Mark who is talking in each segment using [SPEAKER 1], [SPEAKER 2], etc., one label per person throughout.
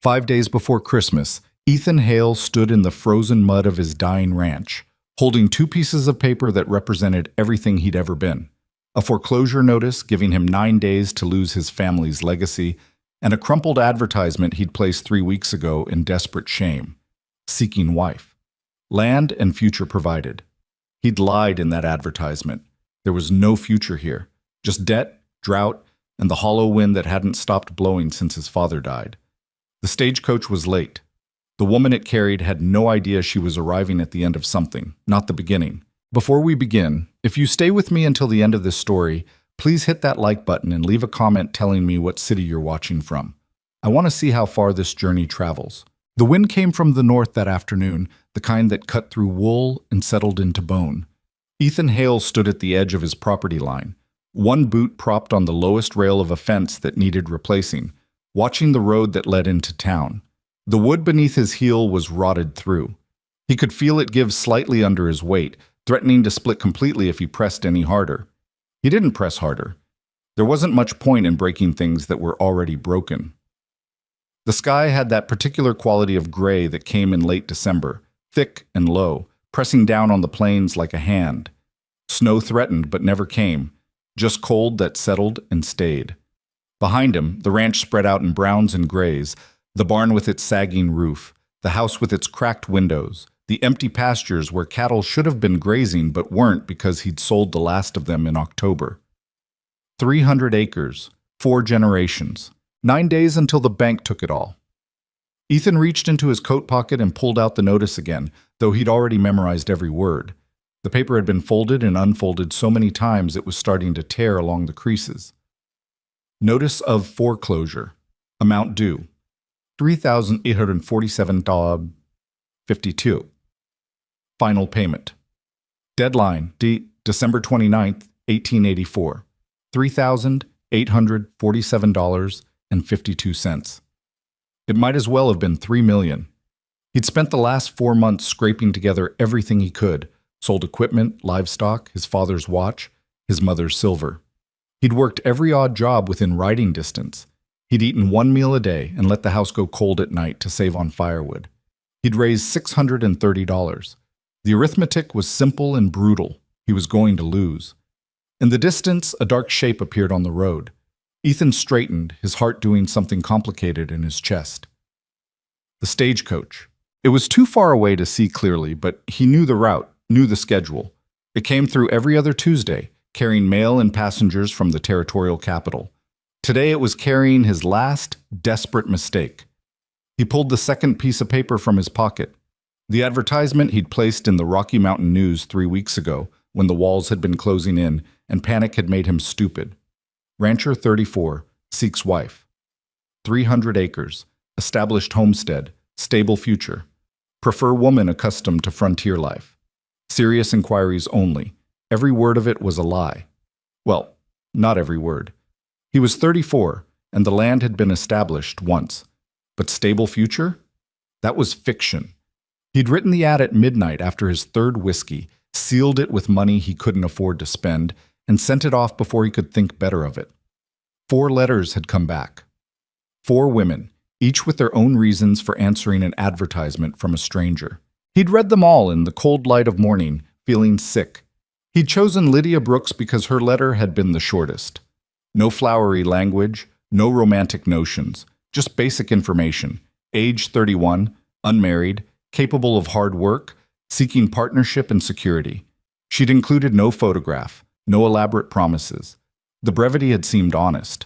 [SPEAKER 1] 5 days before Christmas, Ethan Hale stood in the frozen mud of his dying ranch, holding two pieces of paper that represented everything he'd ever been. A foreclosure notice giving him 9 days to lose his family's legacy, and a crumpled advertisement he'd placed 3 weeks ago in desperate shame. Seeking wife. Land and future provided. He'd lied in that advertisement. There was no future here. Just debt, drought, and the hollow wind that hadn't stopped blowing since his father died. The stagecoach was late. The woman it carried had no idea she was arriving at the end of something, not the beginning. Before we begin, if you stay with me until the end of this story, please hit that like button and leave a comment telling me what city you're watching from. I want to see how far this journey travels. The wind came from the north that afternoon, the kind that cut through wool and settled into bone. Ethan Hale stood at the edge of his property line, one boot propped on the lowest rail of a fence that needed replacing, watching the road that led into town. The wood beneath his heel was rotted through. He could feel it give slightly under his weight, threatening to split completely if he pressed any harder. He didn't press harder. There wasn't much point in breaking things that were already broken. The sky had that particular quality of gray that came in late December, thick and low, pressing down on the plains like a hand. Snow threatened but never came, just cold that settled and stayed. Behind him, the ranch spread out in browns and grays, the barn with its sagging roof, the house with its cracked windows, the empty pastures where cattle should have been grazing but weren't because he'd sold the last of them in October. 300 acres, 4 generations, 9 days until the bank took it all. Ethan reached into his coat pocket and pulled out the notice again, though he'd already memorized every word. The paper had been folded and unfolded so many times it was starting to tear along the creases. Notice of foreclosure. Amount due. $3,847.52. Final payment. Deadline, December 29th, 1884. $3,847.52. It might as well have been $3 million. He'd spent the last 4 months scraping together everything he could, sold equipment, livestock, his father's watch, his mother's silver. He'd worked every odd job within riding distance. He'd eaten 1 meal a day and let the house go cold at night to save on firewood. He'd raised $630. The arithmetic was simple and brutal. He was going to lose. In the distance, a dark shape appeared on the road. Ethan straightened, his heart doing something complicated in his chest. The stagecoach. It was too far away to see clearly, but he knew the route, knew the schedule. It came through every other Tuesday, carrying mail and passengers from the territorial capital. Today it was carrying his last, desperate mistake. He pulled the second piece of paper from his pocket. The advertisement he'd placed in the Rocky Mountain News 3 weeks ago, when the walls had been closing in and panic had made him stupid. Rancher 34, seeks wife. 300 acres, established homestead, stable future. Prefer woman accustomed to frontier life. Serious inquiries only. Every word of it was a lie. Well, not every word. He was 34, and the land had been established once. But stable future? That was fiction. He'd written the ad at midnight after his third whiskey, sealed it with money he couldn't afford to spend, and sent it off before he could think better of it. 4 letters had come back. 4 women, each with their own reasons for answering an advertisement from a stranger. He'd read them all in the cold light of morning, feeling sick. He'd chosen Lydia Brooks because her letter had been the shortest. No flowery language, no romantic notions, just basic information. Age 31, unmarried, capable of hard work, seeking partnership and security. She'd included no photograph, no elaborate promises. The brevity had seemed honest.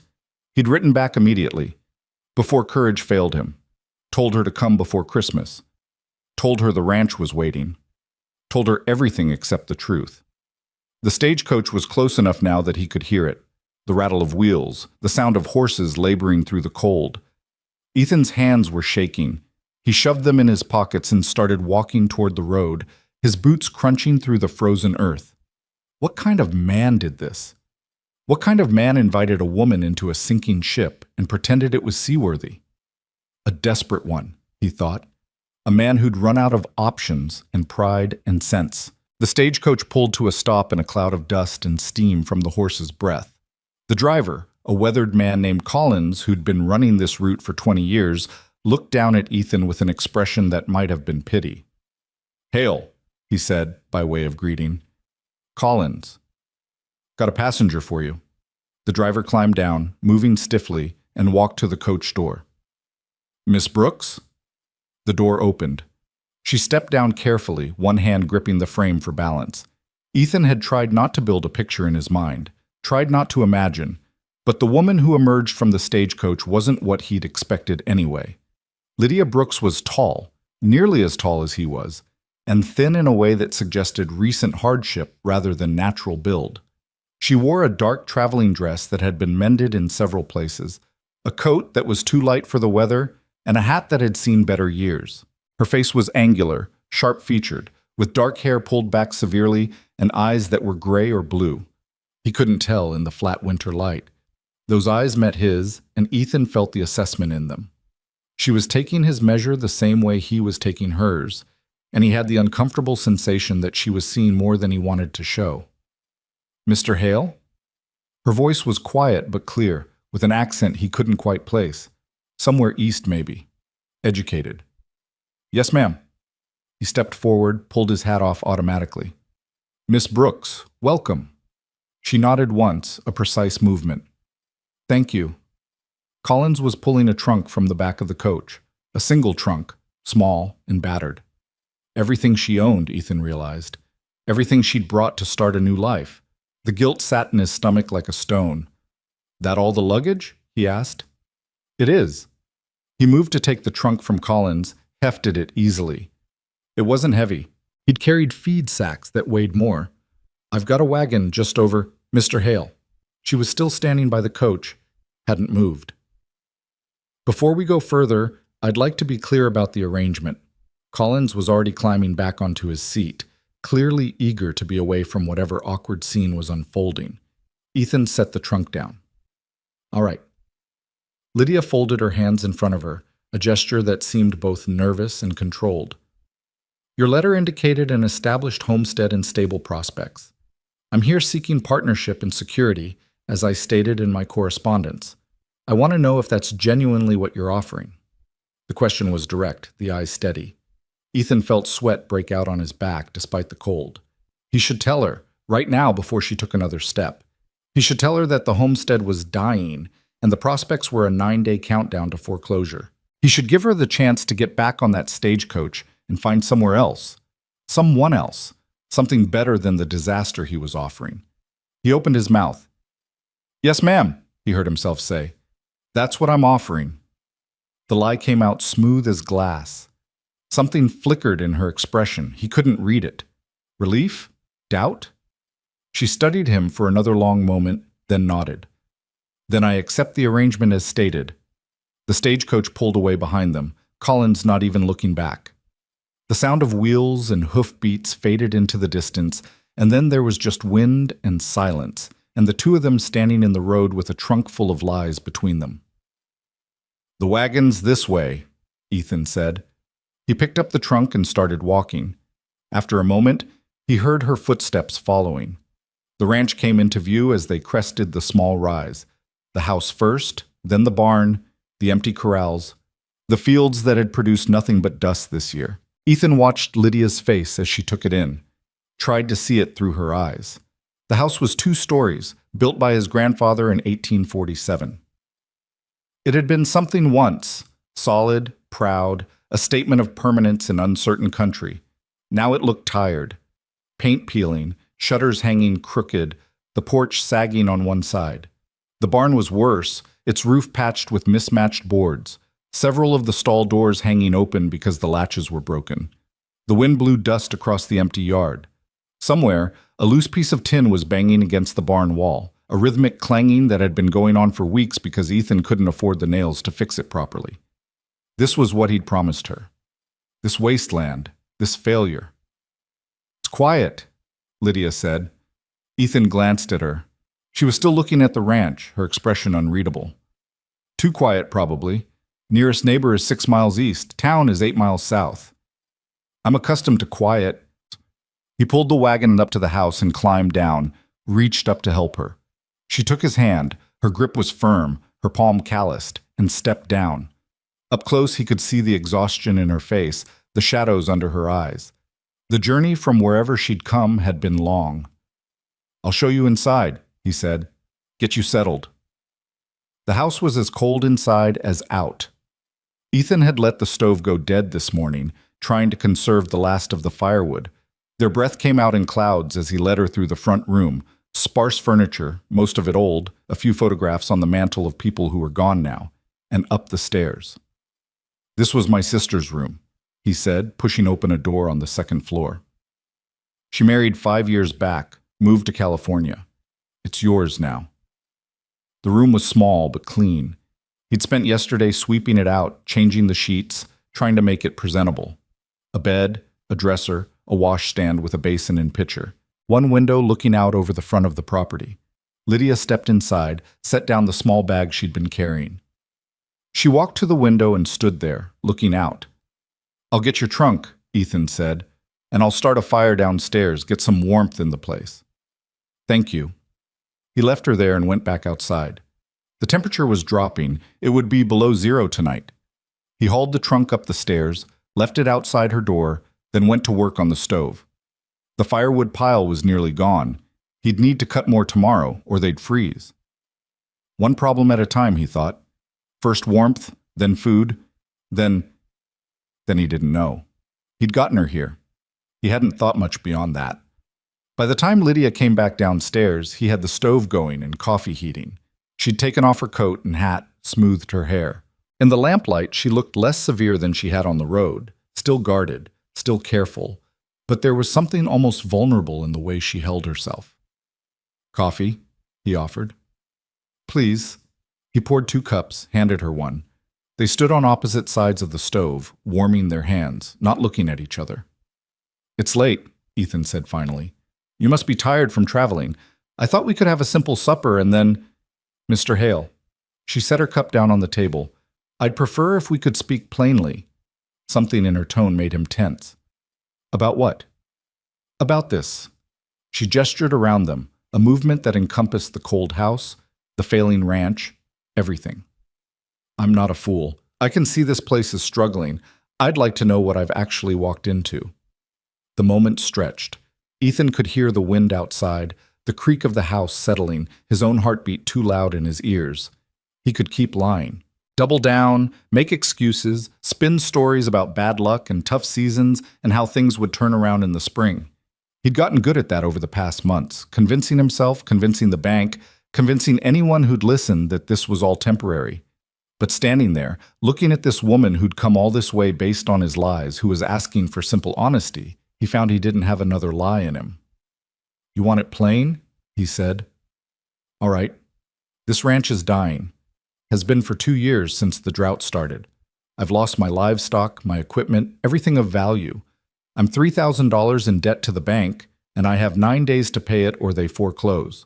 [SPEAKER 1] He'd written back immediately, before courage failed him. Told her to come before Christmas. Told her the ranch was waiting. Told her everything except the truth. The stagecoach was close enough now that he could hear it. The rattle of wheels, the sound of horses laboring through the cold. Ethan's hands were shaking. He shoved them in his pockets and started walking toward the road, his boots crunching through the frozen earth. What kind of man did this? What kind of man invited a woman into a sinking ship and pretended it was seaworthy? A desperate one, he thought. A man who'd run out of options and pride and sense. The stagecoach pulled to a stop in a cloud of dust and steam from the horse's breath. The driver, a weathered man named Collins who'd been running this route for 20 years, looked down at Ethan with an expression that might have been pity. "Hail," he said, by way of greeting. "Collins. Got a passenger for you." The driver climbed down, moving stiffly, and walked to the coach door. "Miss Brooks?" The door opened. She stepped down carefully, one hand gripping the frame for balance. Ethan had tried not to build a picture in his mind, tried not to imagine, but the woman who emerged from the stagecoach wasn't what he'd expected anyway. Lydia Brooks was tall, nearly as tall as he was, and thin in a way that suggested recent hardship rather than natural build. She wore a dark traveling dress that had been mended in several places, a coat that was too light for the weather, and a hat that had seen better years. Her face was angular, sharp-featured, with dark hair pulled back severely and eyes that were gray or blue. He couldn't tell in the flat winter light. Those eyes met his, and Ethan felt the assessment in them. She was taking his measure the same way he was taking hers, and he had the uncomfortable sensation that she was seeing more than he wanted to show. "Mr. Hale?" Her voice was quiet but clear, with an accent he couldn't quite place. Somewhere east, maybe. Educated. "Yes, ma'am." He stepped forward, pulled his hat off automatically. "Miss Brooks, welcome." She nodded once, a precise movement. "Thank you." Collins was pulling a trunk from the back of the coach, a single trunk, small and battered. Everything she owned, Ethan realized. Everything she'd brought to start a new life. The guilt sat in his stomach like a stone. "That all the luggage?" he asked. "It is." He moved to take the trunk from Collins, hefted it easily. It wasn't heavy. He'd carried feed sacks that weighed more. "I've got a wagon just over Mr. Hale." She was still standing by the coach, hadn't moved. "Before we go further, I'd like to be clear about the arrangement." Collins was already climbing back onto his seat, clearly eager to be away from whatever awkward scene was unfolding. Ethan set the trunk down. "All right." Lydia folded her hands in front of her, a gesture that seemed both nervous and controlled. "Your letter indicated an established homestead and stable prospects. I'm here seeking partnership and security, as I stated in my correspondence. I want to know if that's genuinely what you're offering." The question was direct, the eyes steady. Ethan felt sweat break out on his back despite the cold. He should tell her, right now before she took another step. He should tell her that the homestead was dying and the prospects were a 9-day countdown to foreclosure. He should give her the chance to get back on that stagecoach and find somewhere else. Someone else. Something better than the disaster he was offering. He opened his mouth. "Yes, ma'am," he heard himself say. "That's what I'm offering." The lie came out smooth as glass. Something flickered in her expression. He couldn't read it. Relief? Doubt? She studied him for another long moment, then nodded. "Then I accept the arrangement as stated." The stagecoach pulled away behind them, Collins not even looking back. The sound of wheels and hoofbeats faded into the distance, and then there was just wind and silence, and the two of them standing in the road with a trunk full of lies between them. "The wagon's this way," Ethan said. He picked up the trunk and started walking. After a moment, he heard her footsteps following. The ranch came into view as they crested the small rise. The house first, then the barn, the empty corrals, the fields that had produced nothing but dust this year. Ethan watched Lydia's face as she took it in, tried to see it through her eyes. The house was 2 stories, built by his grandfather in 1847. It had been something once, solid, proud, a statement of permanence in uncertain country. Now it looked tired. Paint peeling, shutters hanging crooked, the porch sagging on one side. The barn was worse, its roof patched with mismatched boards, several of the stall doors hanging open because the latches were broken. The wind blew dust across the empty yard. Somewhere, a loose piece of tin was banging against the barn wall, a rhythmic clanging that had been going on for weeks because Ethan couldn't afford the nails to fix it properly. This was what he'd promised her. This wasteland, this failure. "It's quiet," Lydia said. Ethan glanced at her. She was still looking at the ranch, her expression unreadable. "Too quiet, probably. Nearest neighbor is 6 miles east. Town is 8 miles south." "I'm accustomed to quiet." He pulled the wagon up to the house and climbed down, reached up to help her. She took his hand. Her grip was firm, her palm calloused, and stepped down. Up close, he could see the exhaustion in her face, the shadows under her eyes. The journey from wherever she'd come had been long. "I'll show you inside," he said. "Get you settled." The house was as cold inside as out. Ethan had let the stove go dead this morning, trying to conserve the last of the firewood. Their breath came out in clouds as he led her through the front room, sparse furniture, most of it old, a few photographs on the mantle of people who were gone now, and up the stairs. "This was my sister's room," he said, pushing open a door on the second floor. "She married 5 years back, moved to California. It's yours now." The room was small but clean. He'd spent yesterday sweeping it out, changing the sheets, trying to make it presentable. A bed, a dresser, a washstand with a basin and pitcher. One window looking out over the front of the property. Lydia stepped inside, set down the small bag she'd been carrying. She walked to the window and stood there, looking out. "I'll get your trunk," Ethan said, "and I'll start a fire downstairs, get some warmth in the place." "Thank you." He left her there and went back outside. The temperature was dropping. It would be below zero tonight. He hauled the trunk up the stairs, left it outside her door, then went to work on the stove. The firewood pile was nearly gone. He'd need to cut more tomorrow, or they'd freeze. One problem at a time, he thought. First warmth, then food, then he didn't know. He'd gotten her here. He hadn't thought much beyond that. By the time Lydia came back downstairs, he had the stove going and coffee heating. She'd taken off her coat and hat, smoothed her hair. In the lamplight, she looked less severe than she had on the road, still guarded, still careful, but there was something almost vulnerable in the way she held herself. "Coffee?" he offered. "Please." He poured 2 cups, handed her one. They stood on opposite sides of the stove, warming their hands, not looking at each other. "It's late," Ethan said finally. "You must be tired from traveling. I thought we could have a simple supper and then—" "Mr. Hale." She set her cup down on the table. "I'd prefer if we could speak plainly." Something in her tone made him tense. "About what?" "About this." She gestured around them, a movement that encompassed the cold house, the failing ranch, everything. "I'm not a fool. I can see this place is struggling. I'd like to know what I've actually walked into." The moment stretched. Ethan could hear the wind outside, the creak of the house settling, his own heartbeat too loud in his ears. He could keep lying. Double down, make excuses, spin stories about bad luck and tough seasons and how things would turn around in the spring. He'd gotten good at that over the past months, convincing himself, convincing the bank, convincing anyone who'd listen that this was all temporary. But standing there, looking at this woman who'd come all this way based on his lies, who was asking for simple honesty, he found he didn't have another lie in him. "You want it plain?" he said. "All right. This ranch is dying. Has been for 2 years since the drought started. I've lost my livestock, my equipment, everything of value. I'm $3,000 in debt to the bank, and I have 9 days to pay it or they foreclose.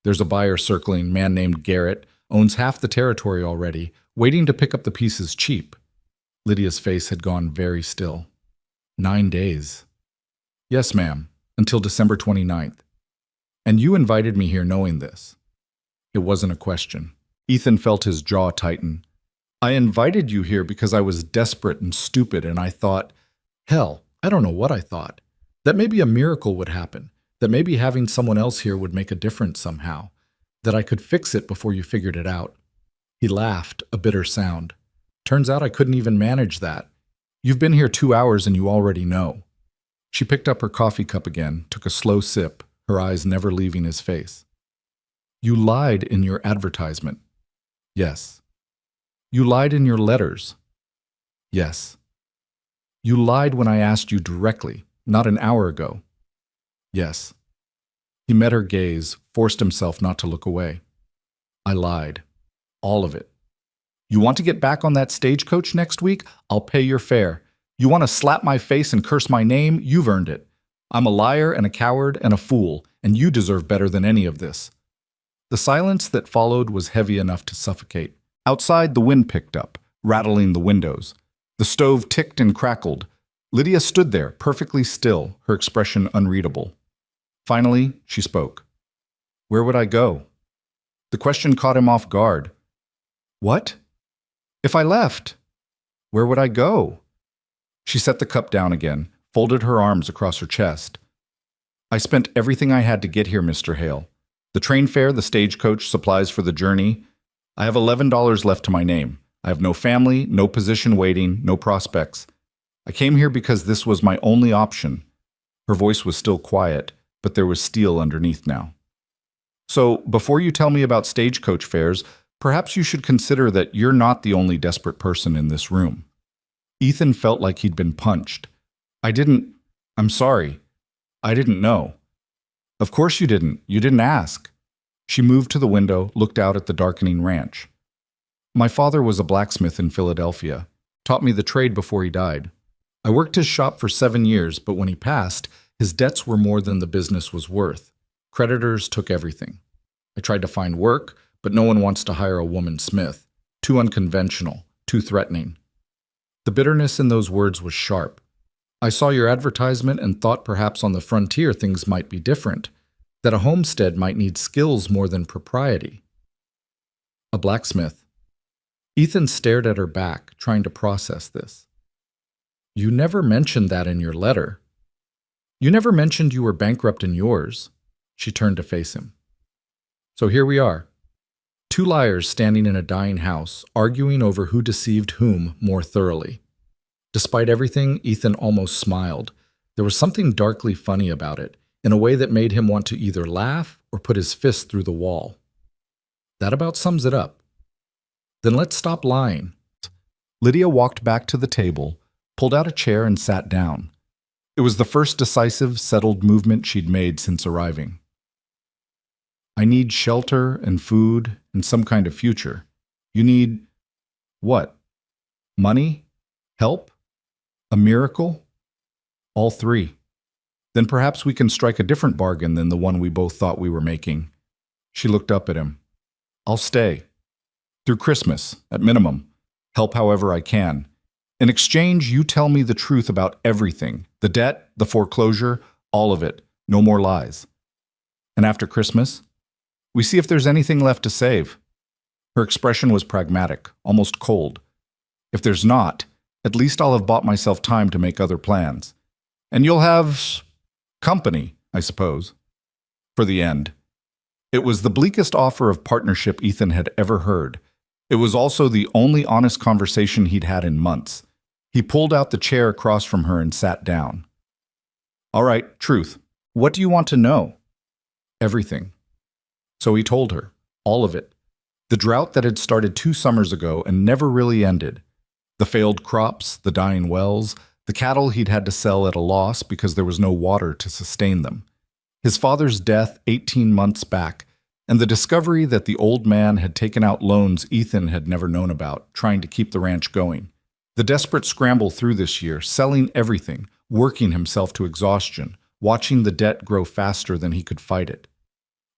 [SPEAKER 1] There's a buyer circling, man named Garrett, owns half the territory already, waiting to pick up the pieces cheap." Lydia's face had gone very still. 9 days. "Yes, ma'am, until December 29th. And you invited me here knowing this." It wasn't a question. Ethan felt his jaw tighten. "I invited you here because I was desperate and stupid, and I thought, hell, I don't know what I thought. That maybe a miracle would happen, that maybe having someone else here would make a difference somehow, that I could fix it before you figured it out." He laughed, a bitter sound. "Turns out I couldn't even manage that. You've been here 2 hours and you already know." She picked up her coffee cup again, took a slow sip, her eyes never leaving his face. "You lied in your advertisement." "Yes." "You lied in your letters." "Yes." "You lied when I asked you directly, not an hour ago." "Yes." He met her gaze, forced himself not to look away. "I lied. All of it. You want to get back on that stagecoach next week? I'll pay your fare. You want to slap my face and curse my name? You've earned it. I'm a liar and a coward and a fool, and you deserve better than any of this." The silence that followed was heavy enough to suffocate. Outside, the wind picked up, rattling the windows. The stove ticked and crackled. Lydia stood there, perfectly still, her expression unreadable. Finally, she spoke. "Where would I go?" The question caught him off guard. "What?" "If I left?" Where would I go? She set the cup down again, folded her arms across her chest. I spent everything I had to get here, Mr. Hale. The train fare, the stagecoach, supplies for the journey. I have $11 left to my name. I have no family, no position waiting, no prospects. I came here because this was my only option. Her voice was still quiet, but there was steel underneath now. So, before you tell me about stagecoach fares, perhaps you should consider that you're not the only desperate person in this room. Ethan felt like he'd been punched. I'm sorry. I didn't know. Of course you didn't. You didn't ask. She moved to the window, looked out at the darkening ranch. My father was a blacksmith in Philadelphia, taught me the trade before he died. I worked his shop for 7 years, but when he passed, his debts were more than the business was worth. Creditors took everything. I tried to find work, but no one wants to hire a woman smith. Too unconventional, too threatening. The bitterness in those words was sharp. I saw your advertisement and thought perhaps on the frontier things might be different, that a homestead might need skills more than propriety. A blacksmith. Ethan stared at her back, trying to process this. You never mentioned that in your letter. You never mentioned you were bankrupt in yours. She turned to face him. So here we are. Two liars standing in a dying house, arguing over who deceived whom more thoroughly. Despite everything, Ethan almost smiled. There was something darkly funny about it, in a way that made him want to either laugh or put his fist through the wall. That about sums it up. Then let's stop lying. Lydia walked back to the table, pulled out a chair and sat down. It was the first decisive, settled movement she'd made since arriving. I need shelter and food and some kind of future. You need what? Money? Help? A miracle? All three. Then perhaps we can strike a different bargain than the one we both thought we were making. She looked up at him. I'll stay. Through Christmas, at minimum. Help however I can. In exchange, you tell me the truth about everything. The debt, the foreclosure, all of it. No more lies. And after Christmas, we see if there's anything left to save. Her expression was pragmatic, almost cold. If there's not, at least I'll have bought myself time to make other plans. And you'll have company, I suppose, for the end. It was the bleakest offer of partnership Ethan had ever heard. It was also the only honest conversation he'd had in months. He pulled out the chair across from her and sat down. All right, truth. What do you want to know? Everything. So he told her, all of it. The drought that had started 2 summers ago and never really ended. The failed crops, the dying wells, the cattle he'd had to sell at a loss because there was no water to sustain them. His father's death 18 months back, and the discovery that the old man had taken out loans Ethan had never known about, trying to keep the ranch going. The desperate scramble through this year, selling everything, working himself to exhaustion, watching the debt grow faster than he could fight it.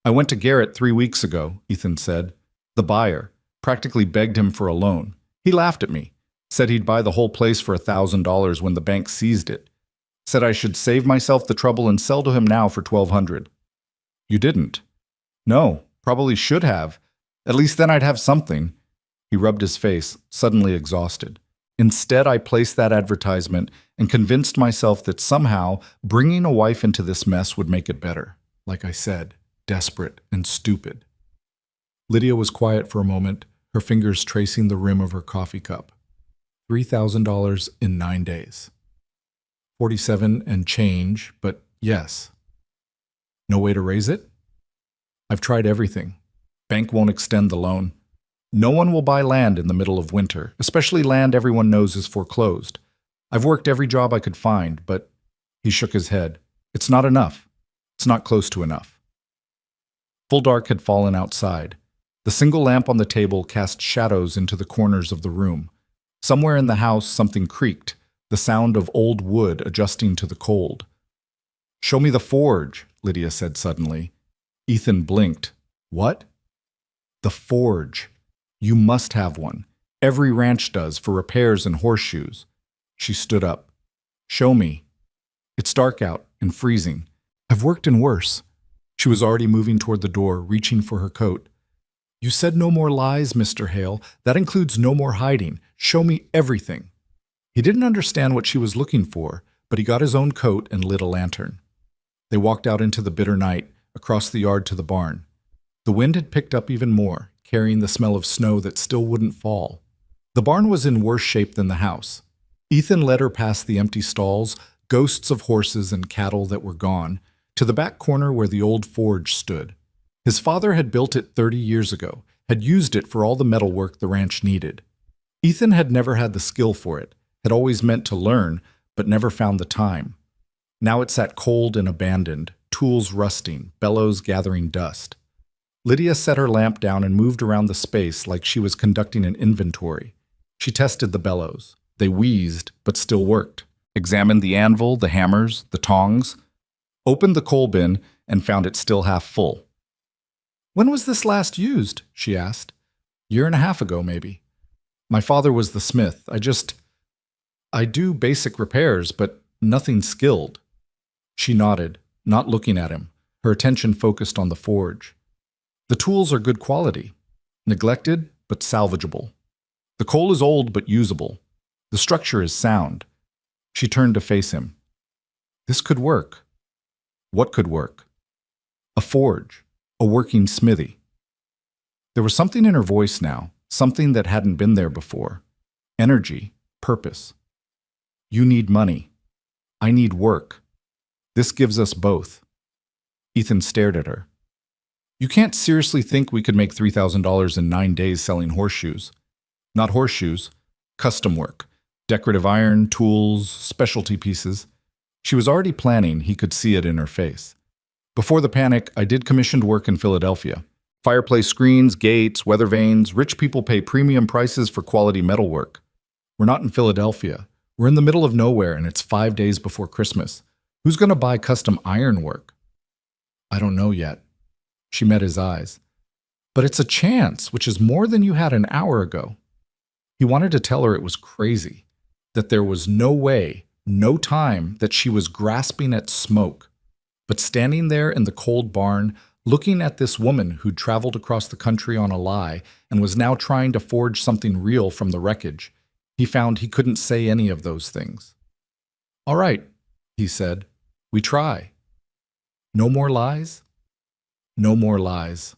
[SPEAKER 1] I went to Garrett 3 weeks ago, Ethan said. The buyer, practically begged him for a loan. He laughed at me, said he'd buy the whole place for $1,000 when the bank seized it. Said I should save myself the trouble and sell to him now for $1,200. You didn't. No, probably should have. At least then I'd have something. He rubbed his face, suddenly exhausted. Instead, I placed that advertisement and convinced myself that somehow bringing a wife into this mess would make it better. Like I said, desperate and stupid. Lydia was quiet for a moment, her fingers tracing the rim of her coffee cup. $3,000 in 9 days. 47 and change, but yes. No way to raise it? I've tried everything. Bank won't extend the loan. No one will buy land in the middle of winter, especially land everyone knows is foreclosed. I've worked every job I could find, but he shook his head. It's not enough. It's not close to enough. Full dark had fallen outside. The single lamp on the table cast shadows into the corners of the room. Somewhere in the house, something creaked, the sound of old wood adjusting to the cold. Show me the forge, Lydia said suddenly. Ethan blinked. What? The forge. You must have one. Every ranch does, for repairs and horseshoes. She stood up. Show me. It's dark out and freezing. I've worked in worse. She was already moving toward the door, reaching for her coat. You said no more lies, Mr. Hale. That includes no more hiding. Show me everything. He didn't understand what she was looking for, but he got his own coat and lit a lantern. They walked out into the bitter night, across the yard to the barn. The wind had picked up even more, carrying the smell of snow that still wouldn't fall. The barn was in worse shape than the house. Ethan led her past the empty stalls, ghosts of horses and cattle that were gone, to the back corner where the old forge stood. His father had built it 30 years ago, had used it for all the metal work the ranch needed. Ethan had never had the skill for it, had always meant to learn, but never found the time. Now it sat cold and abandoned, tools rusting, bellows gathering dust. Lydia set her lamp down and moved around the space like she was conducting an inventory. She tested the bellows. They wheezed, but still worked. Examined the anvil, the hammers, the tongs. Opened the coal bin and found it still half full. "When was this last used?" she asked. "Year and a half ago, maybe. My father was the smith. I do basic repairs, but nothing skilled." She nodded, not looking at him, her attention focused on the forge. "The tools are good quality. Neglected, but salvageable. The coal is old, but usable. The structure is sound." She turned to face him. "This could work." What could work? A forge, a working smithy. There was something in her voice now, something that hadn't been there before. Energy, purpose. "You need money. I need work. This gives us both." Ethan stared at her. "You can't seriously think we could make $3,000 in 9 days selling horseshoes. Not horseshoes, custom work. Decorative iron, tools, specialty pieces." She was already planning, he could see it in her face. "Before the panic, I did commissioned work in Philadelphia. Fireplace screens, gates, weather vanes. Rich people pay premium prices for quality metalwork. We're not in Philadelphia. We're in the middle of nowhere, and it's 5 days before Christmas. Who's going to buy custom ironwork?" "I don't know yet." She met his eyes. "But it's a chance, which is more than you had an hour ago." He wanted to tell her it was crazy, that there was no way, no time, that she was grasping at smoke. But standing there in the cold barn, looking at this woman who'd traveled across the country on a lie and was now trying to forge something real from the wreckage, he found he couldn't say any of those things. "All right," he said, "we try. No more lies? No more lies."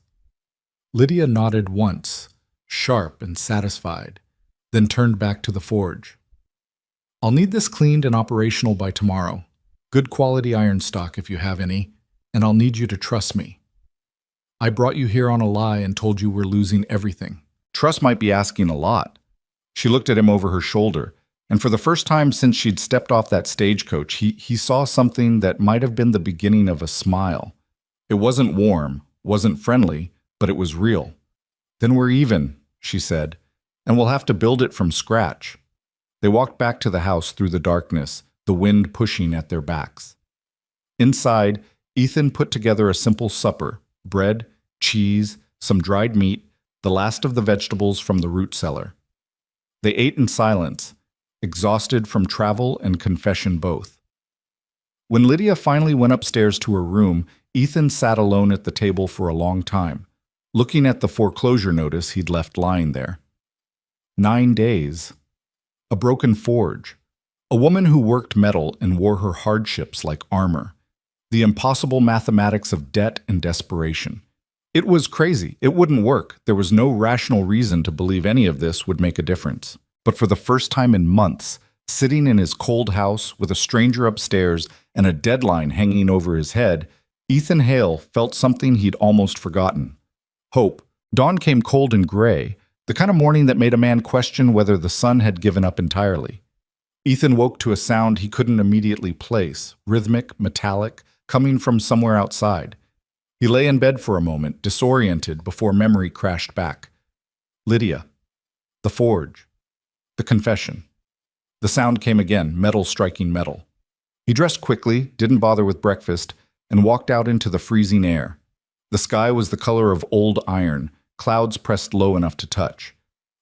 [SPEAKER 1] Lydia nodded once, sharp and satisfied, then turned back to the forge. "I'll need this cleaned and operational by tomorrow. Good quality iron stock if you have any, and I'll need you to trust me. I brought you here on a lie and told you we're losing everything." Trust might be asking a lot. She looked at him over her shoulder, and for the first time since she'd stepped off that stagecoach, he saw something that might have been the beginning of a smile. It wasn't warm, wasn't friendly, but it was real. "Then we're even," she said, "and we'll have to build it from scratch." They walked back to the house through the darkness, the wind pushing at their backs. Inside, Ethan put together a simple supper: bread, cheese, some dried meat, the last of the vegetables from the root cellar. They ate in silence, exhausted from travel and confession both. When Lydia finally went upstairs to her room, Ethan sat alone at the table for a long time, looking at the foreclosure notice he'd left lying there. 9 days. A broken forge. A woman who worked metal and wore her hardships like armor. The impossible mathematics of debt and desperation. It was crazy. It wouldn't work. There was no rational reason to believe any of this would make a difference. But for the first time in months, sitting in his cold house with a stranger upstairs and a deadline hanging over his head, Ethan Hale felt something he'd almost forgotten. Hope. Dawn came cold and gray, the kind of morning that made a man question whether the sun had given up entirely. Ethan woke to a sound he couldn't immediately place, rhythmic, metallic, coming from somewhere outside. He lay in bed for a moment, disoriented, before memory crashed back. Lydia. The forge. The confession. The sound came again, metal striking metal. He dressed quickly, didn't bother with breakfast, and walked out into the freezing air. The sky was the color of old iron, clouds pressed low enough to touch.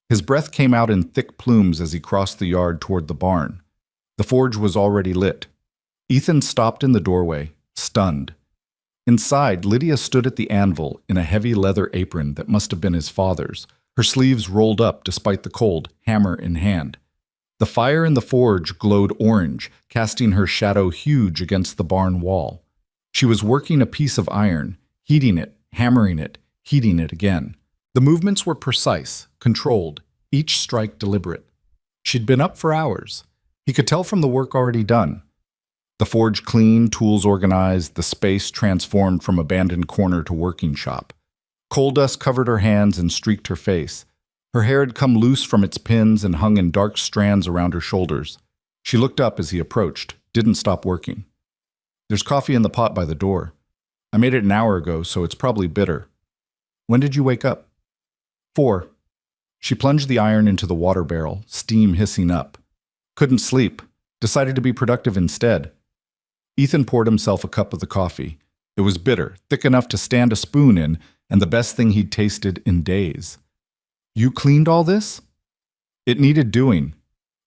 [SPEAKER 1] His breath came out in thick plumes as he crossed the yard toward the barn. The forge was already lit. Ethan stopped in the doorway, stunned. Inside, Lydia stood at the anvil in a heavy leather apron that must have been his father's, her sleeves rolled up despite the cold, hammer in hand. The fire in the forge glowed orange, casting her shadow huge against the barn wall. She was working a piece of iron, heating it, hammering it, heating it again. The movements were precise, controlled, each strike deliberate. She'd been up for hours. He could tell from the work already done. The forge clean, tools organized, the space transformed from abandoned corner to working shop. Coal dust covered her hands and streaked her face. Her hair had come loose from its pins and hung in dark strands around her shoulders. She looked up as he approached, didn't stop working. "There's coffee in the pot by the door. I made it an hour ago, so it's probably bitter. When did you wake up?" 4. She plunged the iron into the water barrel, steam hissing up. Couldn't sleep. Decided to be productive instead. Ethan poured himself a cup of the coffee. It was bitter, thick enough to stand a spoon in, and the best thing he'd tasted in days. "You cleaned all this?" "It needed doing."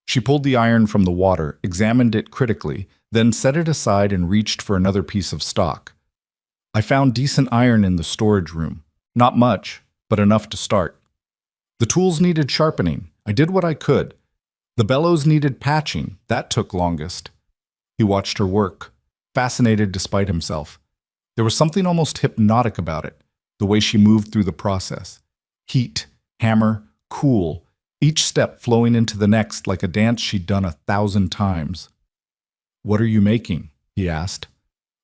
[SPEAKER 1] She pulled the iron from the water, examined it critically, then set it aside and reached for another piece of stock. "I found decent iron in the storage room. Not much, but enough to start. The tools needed sharpening. I did what I could. The bellows needed patching. That took longest." He watched her work, fascinated despite himself. There was something almost hypnotic about it, the way she moved through the process. Heat, hammer, cool, each step flowing into the next like a dance she'd done 1,000 times. "What are you making?" he asked.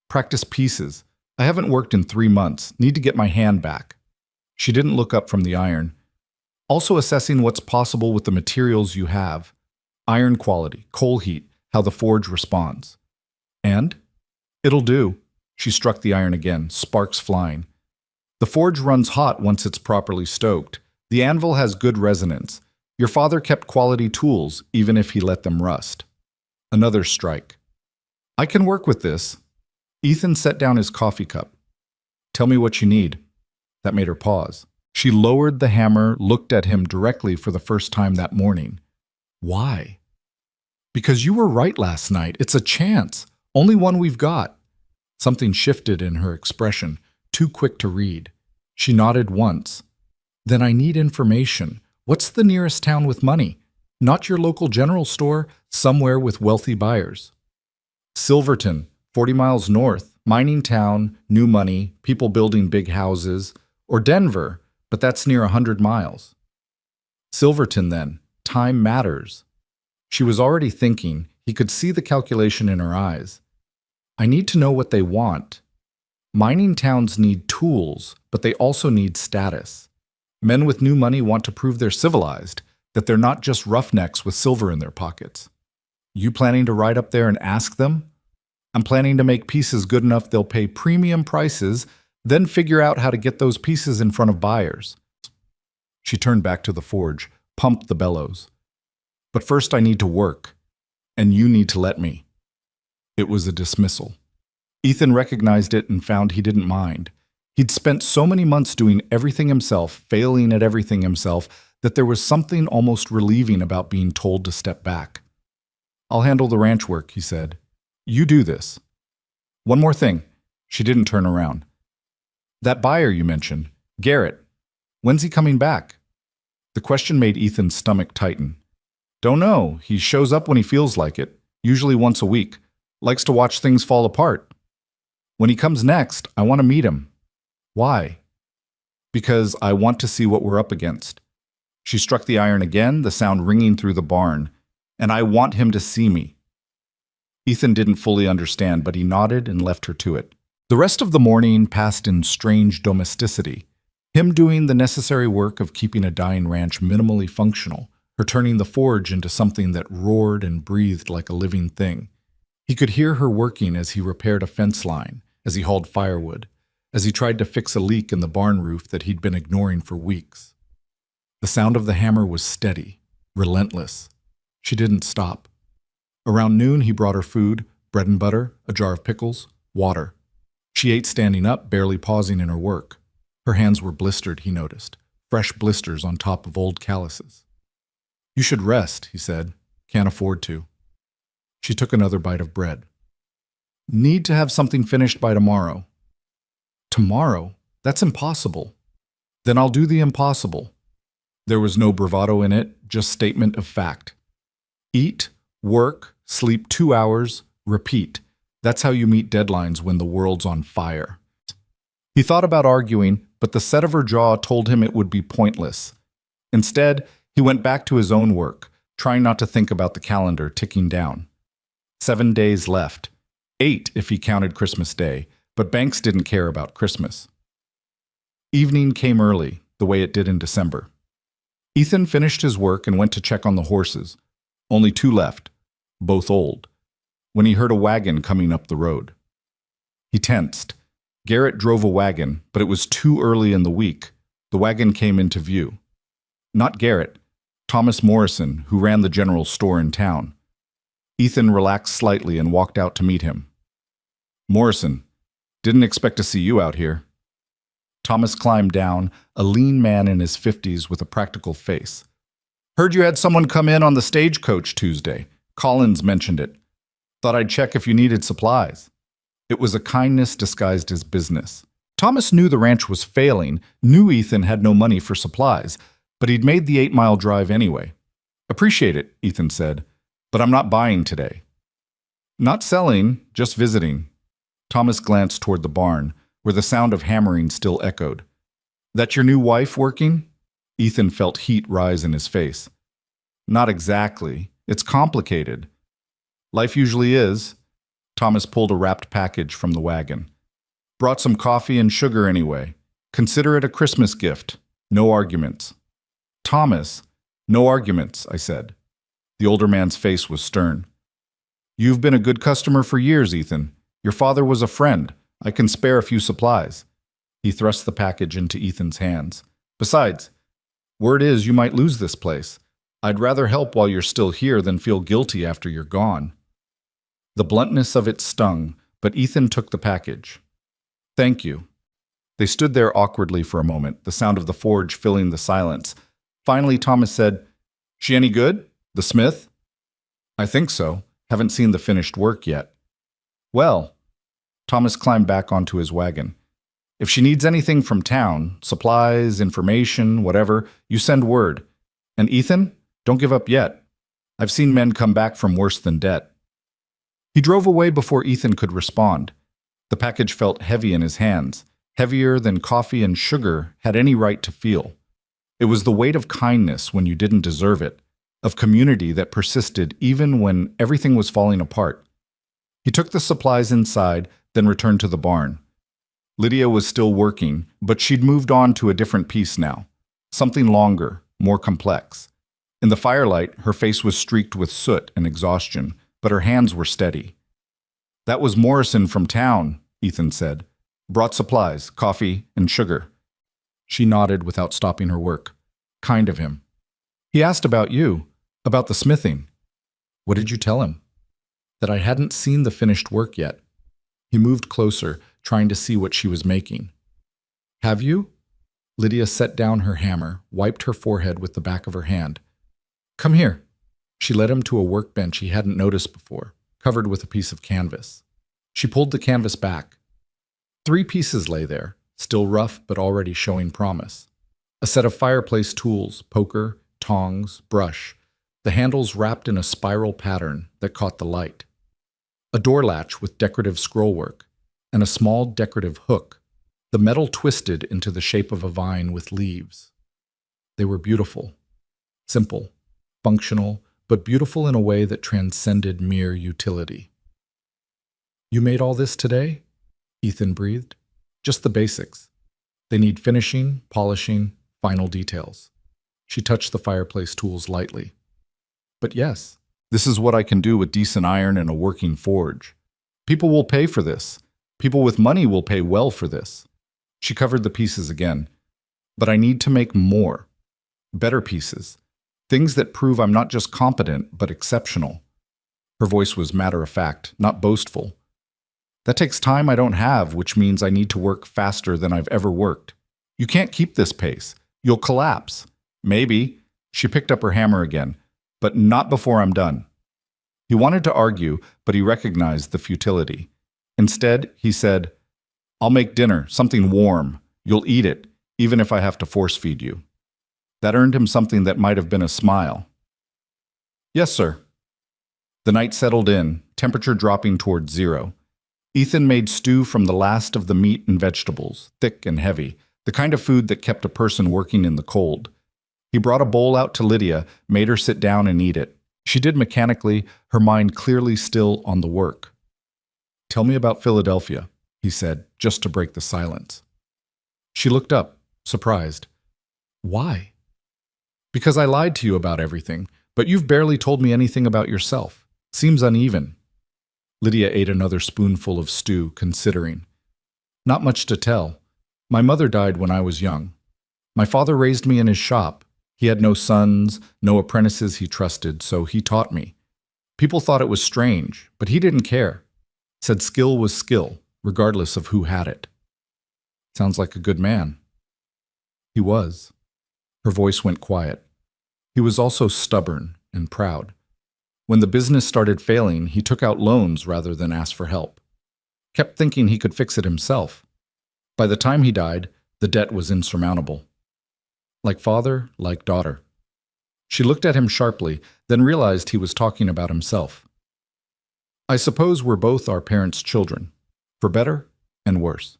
[SPEAKER 1] "Practice pieces. I haven't worked in 3 months. Need to get my hand back." She didn't look up from the iron. "Also assessing what's possible with the materials you have. Iron quality, coal heat, how the forge responds." "And?" "It'll do." She struck the iron again, sparks flying. "The forge runs hot once it's properly stoked. The anvil has good resonance. Your father kept quality tools, even if he let them rust." Another strike. "I can work with this." Ethan set down his coffee cup. "Tell me what you need." That made her pause. She lowered the hammer, looked at him directly for the first time that morning. "Why?" "Because you were right last night. It's a chance. Only one we've got." Something shifted in her expression, too quick to read. She nodded once. "Then I need information. What's the nearest town with money? Not your local general store, somewhere with wealthy buyers." "Silverton, 40 miles north, mining town, new money, people building big houses. Or Denver, but that's near 100 miles. "Silverton, then. Time matters." She was already thinking. He could see the calculation in her eyes. "I need to know what they want. Mining towns need tools, but they also need status. Men with new money want to prove they're civilized, that they're not just roughnecks with silver in their pockets." "You planning to ride up there and ask them?" "I'm planning to make pieces good enough they'll pay premium prices, then figure out how to get those pieces in front of buyers." She turned back to the forge, pumped the bellows. "But first I need to work, and you need to let me." It was a dismissal. Ethan recognized it and found he didn't mind. He'd spent so many months doing everything himself, failing at everything himself, that there was something almost relieving about being told to step back. "I'll handle the ranch work," he said. "You do this. One more thing." She didn't turn around. "That buyer you mentioned, Garrett, when's he coming back?" The question made Ethan's stomach tighten. "Don't know. He shows up when he feels like it, usually once a week. Likes to watch things fall apart. When he comes next, I want to meet him." "Why?" "Because I want to see what we're up against." She struck the iron again, the sound ringing through the barn. "And I want him to see me." Ethan didn't fully understand, but he nodded and left her to it. The rest of the morning passed in strange domesticity. Him doing the necessary work of keeping a dying ranch minimally functional, her turning the forge into something that roared and breathed like a living thing. He could hear her working as he repaired a fence line, as he hauled firewood, as he tried to fix a leak in the barn roof that he'd been ignoring for weeks. The sound of the hammer was steady, relentless. She didn't stop. Around noon, he brought her food, bread and butter, a jar of pickles, water. She ate standing up, barely pausing in her work. Her hands were blistered, he noticed, fresh blisters on top of old calluses. "You should rest," he said. "Can't afford to." She took another bite of bread. "Need to have something finished by tomorrow." "Tomorrow? That's impossible." "Then I'll do the impossible." There was no bravado in it, just statement of fact. Eat, work, sleep 2 hours, repeat. That's how you meet deadlines when the world's on fire. He thought about arguing, but the set of her jaw told him it would be pointless. Instead, he went back to his own work, trying not to think about the calendar ticking down. 7 days left. 8 if he counted Christmas Day, but banks didn't care about Christmas. Evening came early, the way it did in December. Ethan finished his work and went to check on the horses. Only 2 left, both old, when he heard a wagon coming up the road. He tensed. Garrett drove a wagon, but it was too early in the week. The wagon came into view. Not Garrett, Thomas Morrison, who ran the general store in town. Ethan relaxed slightly and walked out to meet him. "Morrison, didn't expect to see you out here." Thomas climbed down, a lean man in his 50s with a practical face. "Heard you had someone come in on the stagecoach Tuesday. Collins mentioned it. Thought I'd check if you needed supplies." It was a kindness disguised as business. Thomas knew the ranch was failing, knew Ethan had no money for supplies, but he'd made the 8-mile drive anyway. "Appreciate it," Ethan said, "but I'm not buying today." "Not selling, just visiting." Thomas glanced toward the barn, where the sound of hammering still echoed. "That your new wife working?" Ethan felt heat rise in his face. "Not exactly. It's complicated." "Life usually is." Thomas pulled a wrapped package from the wagon. "Brought some coffee and sugar anyway. Consider it a Christmas gift. No arguments." "Thomas, no arguments," I said. The older man's face was stern. "You've been a good customer for years, Ethan. Your father was a friend. I can spare a few supplies." He thrust the package into Ethan's hands. "Besides, word is you might lose this place. I'd rather help while you're still here than feel guilty after you're gone." The bluntness of it stung, but Ethan took the package. "Thank you." They stood there awkwardly for a moment, the sound of the forge filling the silence. Finally, Thomas said, "She any good? The smith?" "I think so. Haven't seen the finished work yet." "Well," Thomas climbed back onto his wagon. "If she needs anything from town, supplies, information, whatever, you send word. And Ethan, don't give up yet. I've seen men come back from worse than debt." He drove away before Ethan could respond. The package felt heavy in his hands, heavier than coffee and sugar had any right to feel. It was the weight of kindness when you didn't deserve it, of community that persisted even when everything was falling apart. He took the supplies inside, then returned to the barn. Lydia was still working, but she'd moved on to a different piece now, something longer, more complex. In the firelight, her face was streaked with soot and exhaustion, but her hands were steady. "That was Morrison from town," Ethan said. "Brought supplies, coffee, and sugar." She nodded without stopping her work. "Kind of him." "He asked about you, about the smithing." "What did you tell him?" "That I hadn't seen the finished work yet." He moved closer, trying to see what she was making. "Have you?" Lydia set down her hammer, wiped her forehead with the back of her hand. "Come here." She led him to a workbench he hadn't noticed before, covered with a piece of canvas. She pulled the canvas back. 3 pieces lay there, still rough but already showing promise. A set of fireplace tools, poker, tongs, brush, the handles wrapped in a spiral pattern that caught the light. A door latch with decorative scrollwork, and a small decorative hook, the metal twisted into the shape of a vine with leaves. They were beautiful, simple, functional, but beautiful in a way that transcended mere utility. "You made all this today?" Ethan breathed. "Just the basics. They need finishing, polishing, final details." She touched the fireplace tools lightly. "But yes, this is what I can do with decent iron and a working forge. People will pay for this. People with money will pay well for this." She covered the pieces again. "But I need to make more. Better pieces. Things that prove I'm not just competent, but exceptional." Her voice was matter-of-fact, not boastful. "That takes time I don't have, which means I need to work faster than I've ever worked. You can't keep this pace. You'll collapse." "Maybe." She picked up her hammer again. "But not before I'm done." He wanted to argue, but he recognized the futility. Instead, he said, "I'll make dinner, something warm. You'll eat it, even if I have to force-feed you." That earned him something that might have been a smile. "Yes, sir." The night settled in, temperature dropping toward zero. Ethan made stew from the last of the meat and vegetables, thick and heavy, the kind of food that kept a person working in the cold. He brought a bowl out to Lydia, made her sit down and eat it. She did mechanically, her mind clearly still on the work. "Tell me about Philadelphia," he said, just to break the silence. She looked up, surprised. "Why?" "Because I lied to you about everything, but you've barely told me anything about yourself. Seems uneven." Lydia ate another spoonful of stew, considering. "Not much to tell. My mother died when I was young. My father raised me in his shop. He had no sons, no apprentices he trusted, so he taught me. People thought it was strange, but he didn't care. Said skill was skill, regardless of who had it." "Sounds like a good man." "He was." Her voice went quiet. "He was also stubborn and proud. When the business started failing, he took out loans rather than ask for help. Kept thinking he could fix it himself. By the time he died, the debt was insurmountable. Like father, like daughter." She looked at him sharply, then realized he was talking about himself. "I suppose we're both our parents' children, for better and worse."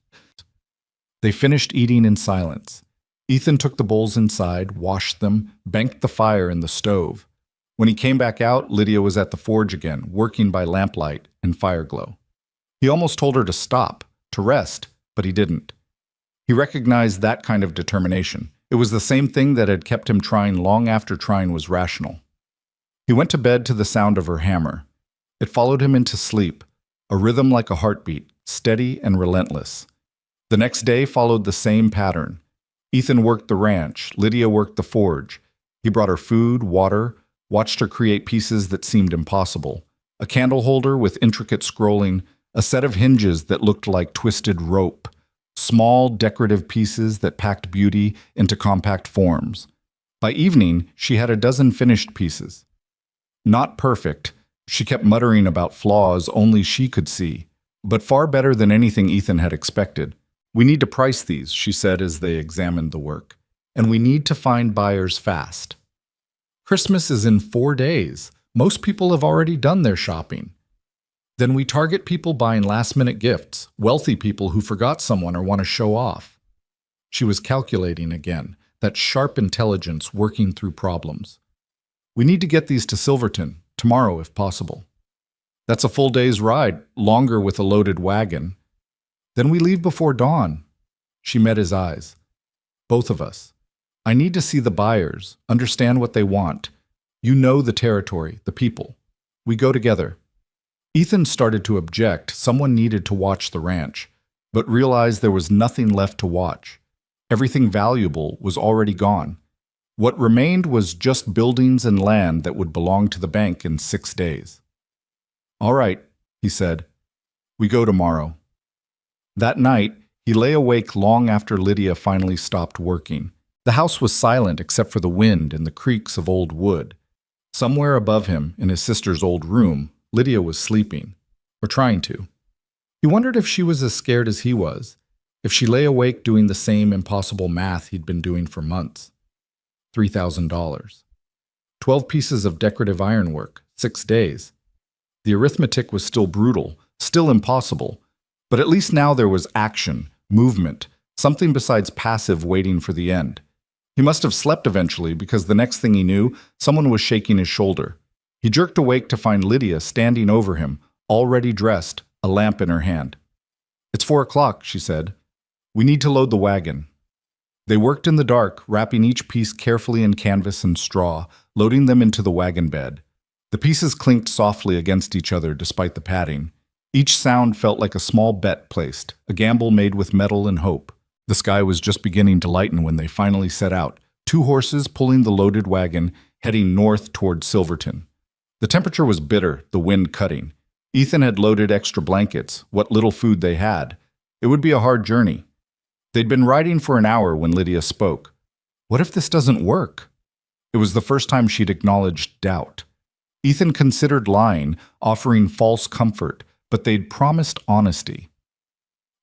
[SPEAKER 1] They finished eating in silence. Ethan took the bowls inside, washed them, banked the fire in the stove. When he came back out, Lydia was at the forge again, working by lamplight and fireglow. He almost told her to stop, to rest, but he didn't. He recognized that kind of determination. It was the same thing that had kept him trying long after trying was rational. He went to bed to the sound of her hammer. It followed him into sleep, a rhythm like a heartbeat, steady and relentless. The next day followed the same pattern. Ethan worked the ranch, Lydia worked the forge. He brought her food, water, watched her create pieces that seemed impossible. A candle holder with intricate scrolling, a set of hinges that looked like twisted rope, small decorative pieces that packed beauty into compact forms. By evening, she had a dozen finished pieces. Not perfect, she kept muttering about flaws only she could see, but far better than anything Ethan had expected. "We need to price these," she said as they examined the work, "and we need to find buyers fast. Christmas is in 4 days. Most people have already done their shopping. Then we target people buying last-minute gifts, wealthy people who forgot someone or want to show off." She was calculating again, that sharp intelligence working through problems. "We need to get these to Silverton, tomorrow if possible. That's a full day's ride, longer with a loaded wagon. Then we leave before dawn." She met his eyes. "Both of us. I need to see the buyers, understand what they want. You know the territory, the people. We go together." Ethan started to object. Someone needed to watch the ranch, but realized there was nothing left to watch. Everything valuable was already gone. What remained was just buildings and land that would belong to the bank in 6 days. "All right," he said. "We go tomorrow." That night, he lay awake long after Lydia finally stopped working. The house was silent except for the wind and the creaks of old wood. Somewhere above him, in his sister's old room, Lydia was sleeping, or trying to. He wondered if she was as scared as he was, if she lay awake doing the same impossible math he'd been doing for months. $3,000. 12 pieces of decorative ironwork, 6 days. The arithmetic was still brutal, still impossible, but at least now there was action, movement, something besides passive waiting for the end. He must have slept eventually because the next thing he knew, someone was shaking his shoulder. He jerked awake to find Lydia standing over him, already dressed, a lamp in her hand. "It's 4 o'clock, she said. "We need to load the wagon." They worked in the dark, wrapping each piece carefully in canvas and straw, loading them into the wagon bed. The pieces clinked softly against each other despite the padding. Each sound felt like a small bet placed, a gamble made with metal and hope. The sky was just beginning to lighten when they finally set out, 2 horses pulling the loaded wagon, heading north toward Silverton. The temperature was bitter, the wind cutting. Ethan had loaded extra blankets, what little food they had. It would be a hard journey. They'd been riding for an hour when Lydia spoke. What if this doesn't work? It was the first time she'd acknowledged doubt. Ethan considered lying, offering false comfort, but they'd promised honesty.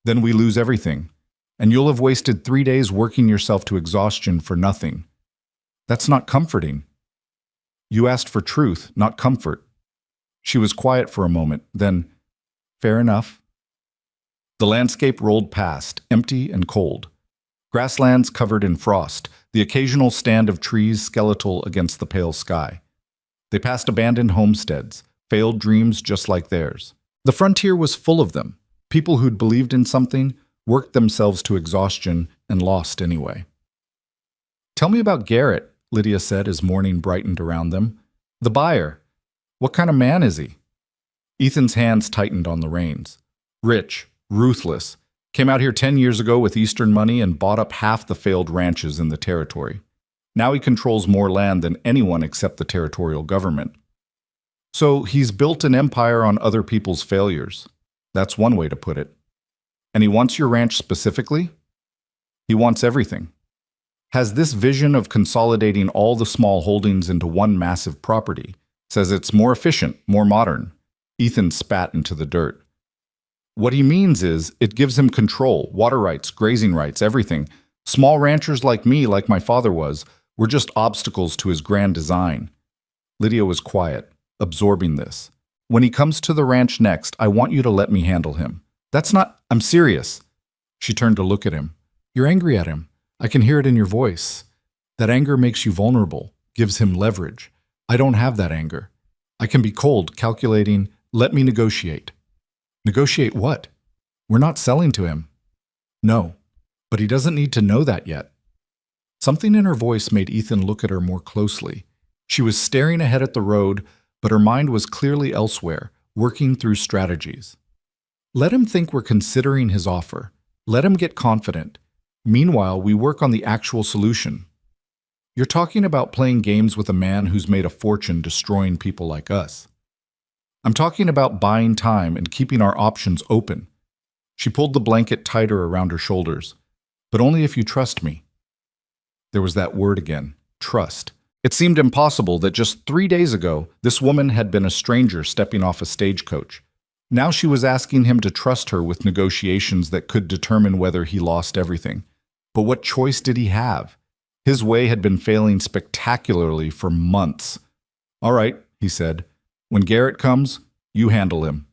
[SPEAKER 1] Then we lose everything, and you'll have wasted 3 days working yourself to exhaustion for nothing. That's not comforting. You asked for truth, not comfort. She was quiet for a moment, then, fair enough. The landscape rolled past, empty and cold. Grasslands covered in frost, the occasional stand of trees skeletal against the pale sky. They passed abandoned homesteads, failed dreams just like theirs. The frontier was full of them, people who'd believed in something, worked themselves to exhaustion, and lost anyway. "Tell me about Garrett," Lydia said as morning brightened around them. "The buyer. What kind of man is he?" Ethan's hands tightened on the reins. "Rich, ruthless. Came out here 10 years ago with Eastern money and bought up half the failed ranches in the territory. Now he controls more land than anyone except the territorial government. So he's built an empire on other people's failures. That's one way to put it. And he wants your ranch specifically? He wants everything. Has this vision of consolidating all the small holdings into one massive property. Says it's more efficient, more modern." Ethan spat into the dirt. "What he means is, it gives him control, water rights, grazing rights, everything. Small ranchers like me, like my father was, were just obstacles to his grand design." Lydia was quiet, absorbing this. "When he comes to the ranch next, I want you to let me handle him. That's not— I'm serious." She turned to look at him. "You're angry at him. I can hear it in your voice. That anger makes you vulnerable, gives him leverage. I don't have that anger. I can be cold, calculating. Let me negotiate." "Negotiate what? We're not selling to him." "No, but he doesn't need to know that yet." Something in her voice made Ethan look at her more closely. She was staring ahead at the road, but her mind was clearly elsewhere, working through strategies. "Let him think we're considering his offer. Let him get confident. Meanwhile, we work on the actual solution." "You're talking about playing games with a man who's made a fortune destroying people like us." "I'm talking about buying time and keeping our options open." She pulled the blanket tighter around her shoulders. "But only if you trust me." There was that word again, trust. It seemed impossible that just 3 days ago, this woman had been a stranger stepping off a stagecoach. Now she was asking him to trust her with negotiations that could determine whether he lost everything. But what choice did he have? His way had been failing spectacularly for months. "All right," he said. "When Garrett comes, you handle him."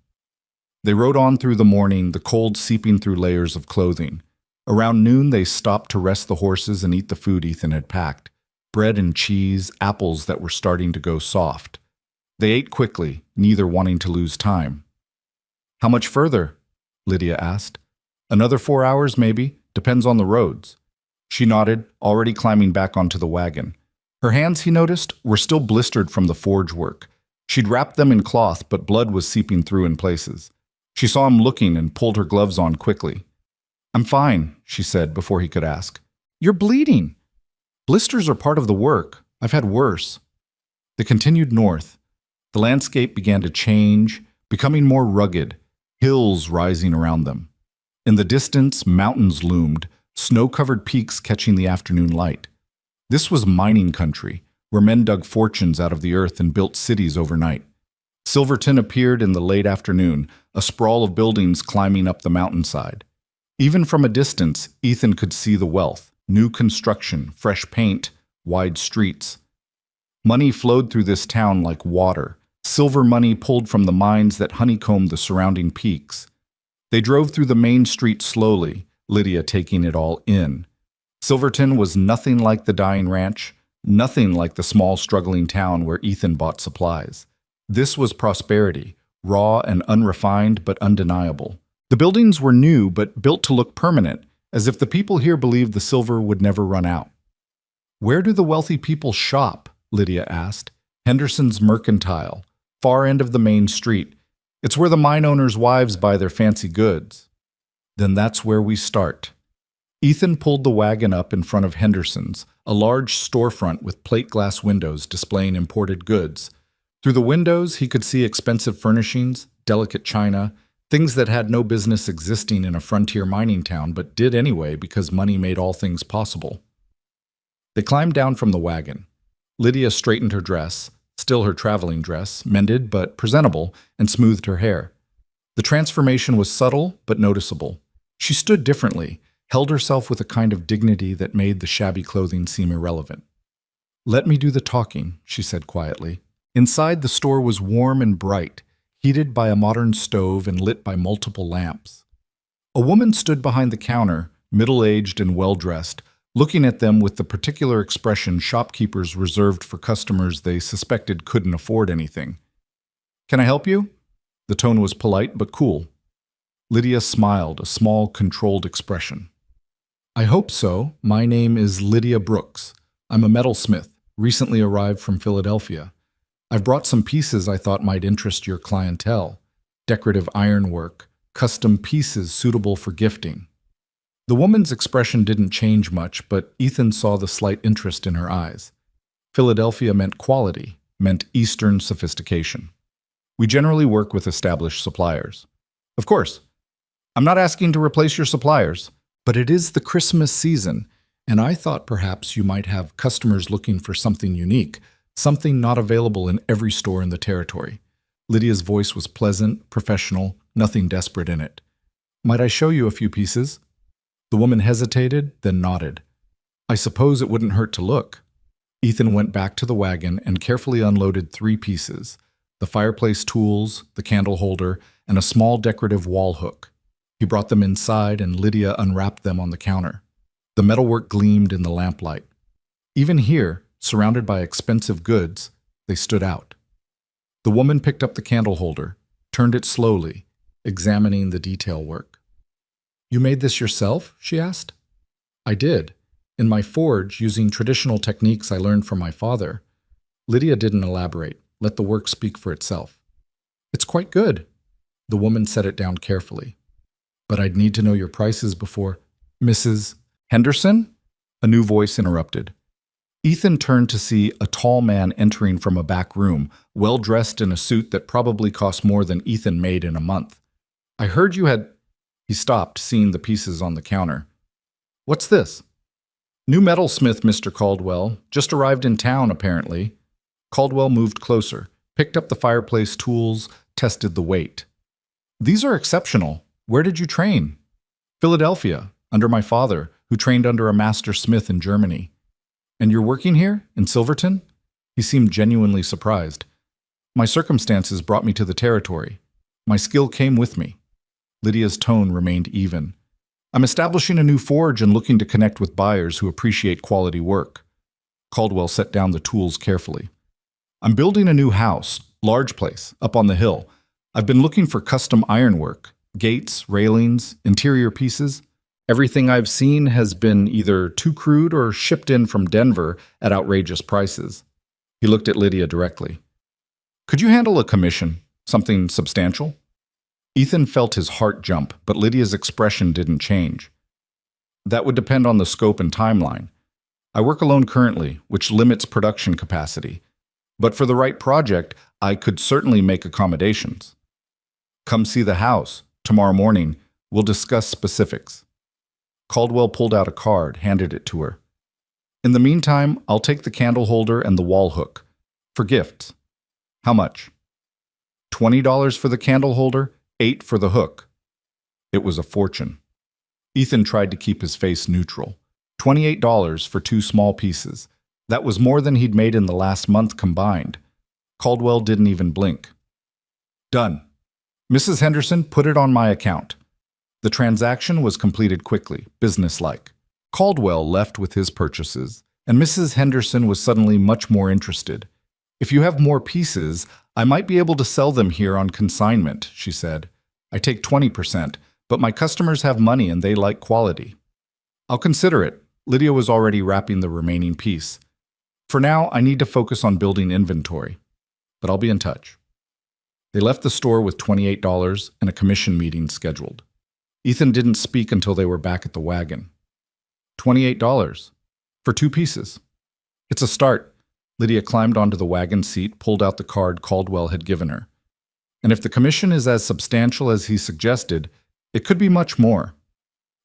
[SPEAKER 1] They rode on through the morning, the cold seeping through layers of clothing. Around noon, they stopped to rest the horses and eat the food Ethan had packed. Bread and cheese, apples that were starting to go soft. They ate quickly, neither wanting to lose time. "How much further?" Lydia asked. "Another 4 hours, maybe. Depends on the roads." She nodded, already climbing back onto the wagon. Her hands, he noticed, were still blistered from the forge work. She'd wrapped them in cloth, but blood was seeping through in places. She saw him looking and pulled her gloves on quickly. "I'm fine," she said before he could ask. "You're bleeding." "Blisters are part of the work. I've had worse." They continued north. The landscape began to change, becoming more rugged, hills rising around them. In the distance, mountains loomed, snow-covered peaks catching the afternoon light. This was mining country, where men dug fortunes out of the earth and built cities overnight. Silverton appeared in the late afternoon, a sprawl of buildings climbing up the mountainside. Even from a distance, Ethan could see the wealth, new construction, fresh paint, wide streets. Money flowed through this town like water, silver money pulled from the mines that honeycombed the surrounding peaks. They drove through the main street slowly, Lydia taking it all in. Silverton was nothing like the dying ranch, nothing like the small struggling town where Ethan bought supplies. This was prosperity, raw and unrefined but undeniable. The buildings were new but built to look permanent, as if the people here believed the silver would never run out. "Where do the wealthy people shop?" Lydia asked. "Henderson's Mercantile, far end of the main street. It's where the mine owners' wives buy their fancy goods." "Then that's where we start." Ethan pulled the wagon up in front of Henderson's, a large storefront with plate glass windows displaying imported goods. Through the windows, he could see expensive furnishings, delicate china, things that had no business existing in a frontier mining town but did anyway because money made all things possible. They climbed down from the wagon. Lydia straightened her dress, still her traveling dress, mended but presentable, and smoothed her hair. The transformation was subtle but noticeable. She stood differently, held herself with a kind of dignity that made the shabby clothing seem irrelevant. "Let me do the talking," she said quietly. Inside, the store was warm and bright, heated by a modern stove and lit by multiple lamps. A woman stood behind the counter, middle-aged and well-dressed, looking at them with the particular expression shopkeepers reserved for customers they suspected couldn't afford anything. "Can I help you?" The tone was polite but cool. Lydia smiled, a small, controlled expression. "I hope so. My name is Lydia Brooks. I'm a metalsmith, recently arrived from Philadelphia. I've brought some pieces I thought might interest your clientele. Decorative ironwork, custom pieces suitable for gifting." The woman's expression didn't change much, but Ethan saw the slight interest in her eyes. Philadelphia meant quality, meant Eastern sophistication. "We generally work with established suppliers." "Of course. I'm not asking to replace your suppliers, but it is the Christmas season, and I thought perhaps you might have customers looking for something unique, something not available in every store in the territory." Lydia's voice was pleasant, professional, nothing desperate in it. "Might I show you a few pieces?" The woman hesitated, then nodded. "I suppose it wouldn't hurt to look." Ethan went back to the wagon and carefully unloaded 3 pieces: the fireplace tools, the candle holder, and a small decorative wall hook. He brought them inside and Lydia unwrapped them on the counter. The metalwork gleamed in the lamplight. Even here, surrounded by expensive goods, they stood out. The woman picked up the candle holder, turned it slowly, examining the detail work. "You made this yourself?" she asked. "I did, in my forge using traditional techniques I learned from my father." Lydia didn't elaborate, let the work speak for itself. "It's quite good." The woman set it down carefully. "But I'd need to know your prices before—" "Mrs. Henderson?" A new voice interrupted. Ethan turned to see a tall man entering from a back room, well-dressed in a suit that probably cost more than Ethan made in a month. "I heard you had—" He stopped, seeing the pieces on the counter. "What's this?" "New metalsmith, Mr. Caldwell. Just arrived in town, apparently." Caldwell moved closer, picked up the fireplace tools, tested the weight. "These are exceptional. Where did you train?" "Philadelphia, under my father, who trained under a master smith in Germany." "And you're working here, in Silverton?" He seemed genuinely surprised. "My circumstances brought me to the territory. My skill came with me." Lydia's tone remained even. "I'm establishing a new forge and looking to connect with buyers who appreciate quality work." Caldwell set down the tools carefully. "I'm building a new house, large place, up on the hill. I've been looking for custom ironwork, gates, railings, interior pieces. Everything I've seen has been either too crude or shipped in from Denver at outrageous prices." He looked at Lydia directly. "Could you handle a commission, something substantial?" Ethan felt his heart jump, but Lydia's expression didn't change. "That would depend on the scope and timeline. I work alone currently, which limits production capacity. But for the right project, I could certainly make accommodations." "Come see the house. Tomorrow morning, we'll discuss specifics." Caldwell pulled out a card, handed it to her. "In the meantime, I'll take the candle holder and the wall hook. For gifts." "How much?" $20 for the candle holder, $8 for the hook." It was a fortune. Ethan tried to keep his face neutral. $28 for 2 small pieces. That was more than he'd made in the last month combined. Caldwell didn't even blink. "Done. Mrs. Henderson, put it on my account." The transaction was completed quickly, businesslike. Caldwell left with his purchases, and Mrs. Henderson was suddenly much more interested. "If you have more pieces, I might be able to sell them here on consignment," she said. "I take 20%, but my customers have money and they like quality." "I'll consider it." Lydia was already wrapping the remaining piece. "For now, I need to focus on building inventory, but I'll be in touch." They left the store with $28 and a commission meeting scheduled. Ethan didn't speak until they were back at the wagon. $28 for 2 pieces. "It's a start." Lydia climbed onto the wagon seat, pulled out the card Caldwell had given her. "And if the commission is as substantial as he suggested, it could be much more.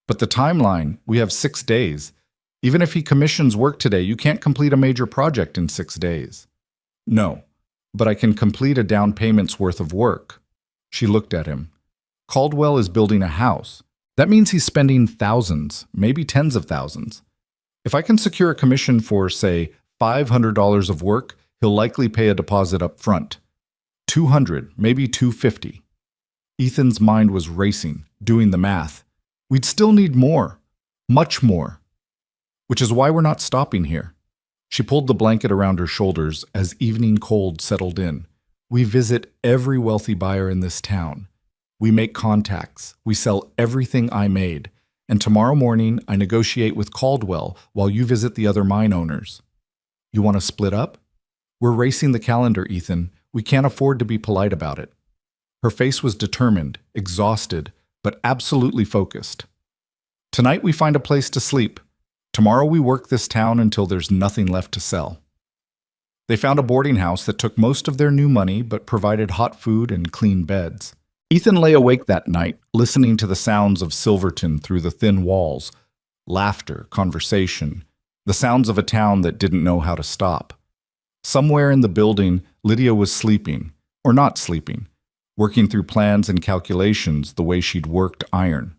[SPEAKER 1] But the timeline, we have 6 days. Even if he commissions work today, you can't complete a major project in 6 days." "No, but I can complete a down payment's worth of work." She looked at him. "Caldwell is building a house. That means he's spending thousands, maybe tens of thousands. If I can secure a commission for, say, $500 of work, He'll likely pay a deposit up front. 200, maybe 250. Ethan's mind was racing, doing the math. We'd still need more. Much more. Which is why we're not stopping here. She pulled the blanket around her shoulders as evening cold settled in. We visit every wealthy buyer in this town. We make contacts. We sell everything I made. And tomorrow morning, I negotiate with Caldwell while you visit the other mine owners. You want to split up? We're racing the calendar, Ethan. We can't afford to be polite about it. Her face was determined, exhausted, but absolutely focused. Tonight we find a place to sleep. Tomorrow we work this town until there's nothing left to sell. They found a boarding house that took most of their new money but provided hot food and clean beds. Ethan lay awake that night, listening to the sounds of Silverton through the thin walls. Laughter, conversation, the sounds of a town that didn't know how to stop. Somewhere in the building, Lydia was sleeping, or not sleeping, working through plans and calculations the way she'd worked iron.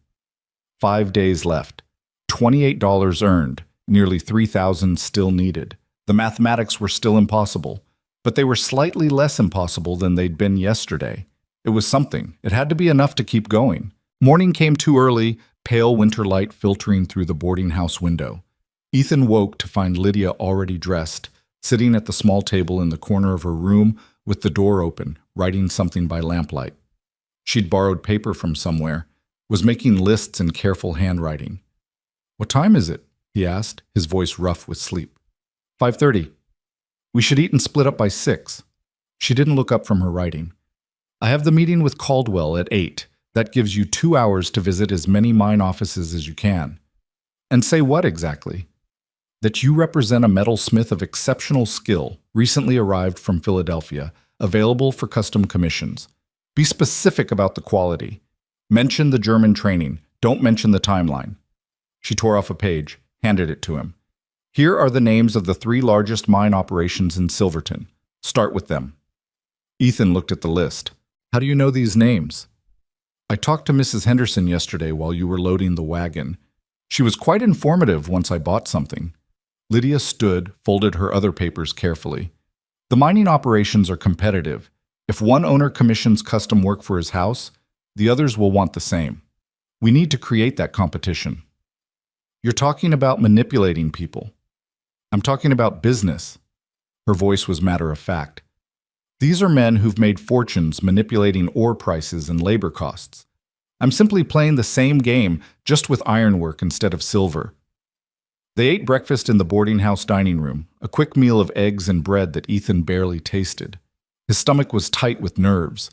[SPEAKER 1] 5 days left. $28 earned, nearly $3,000 still needed. The mathematics were still impossible, but they were slightly less impossible than they'd been yesterday. It was something. It had to be enough to keep going. Morning came too early, pale winter light filtering through the boarding house window. Ethan woke to find Lydia already dressed, sitting at the small table in the corner of her room with the door open, writing something by lamplight. She'd borrowed paper from somewhere, was making lists in careful handwriting. "What time is it?" he asked, his voice rough with sleep. 5:30. "We should eat and split up by 6. She didn't look up from her writing. "I have the meeting with Caldwell at 8. That gives you 2 hours to visit as many mine offices as you can." "And say what exactly?" "That you represent a metalsmith of exceptional skill, recently arrived from Philadelphia, available for custom commissions. Be specific about the quality. Mention the German training. Don't mention the timeline." She tore off a page, handed it to him. "Here are the names of the 3 largest mine operations in Silverton. Start with them." Ethan looked at the list. "How do you know these names?" "I talked to Mrs. Henderson yesterday while you were loading the wagon. She was quite informative once I bought something." Lydia stood, folded her other papers carefully. "The mining operations are competitive. If one owner commissions custom work for his house, the others will want the same. We need to create that competition." "You're talking about manipulating people." "I'm talking about business." Her voice was matter of fact. "These are men who've made fortunes manipulating ore prices and labor costs. I'm simply playing the same game, just with ironwork instead of silver." They ate breakfast in the boarding house dining room, a quick meal of eggs and bread that Ethan barely tasted. His stomach was tight with nerves.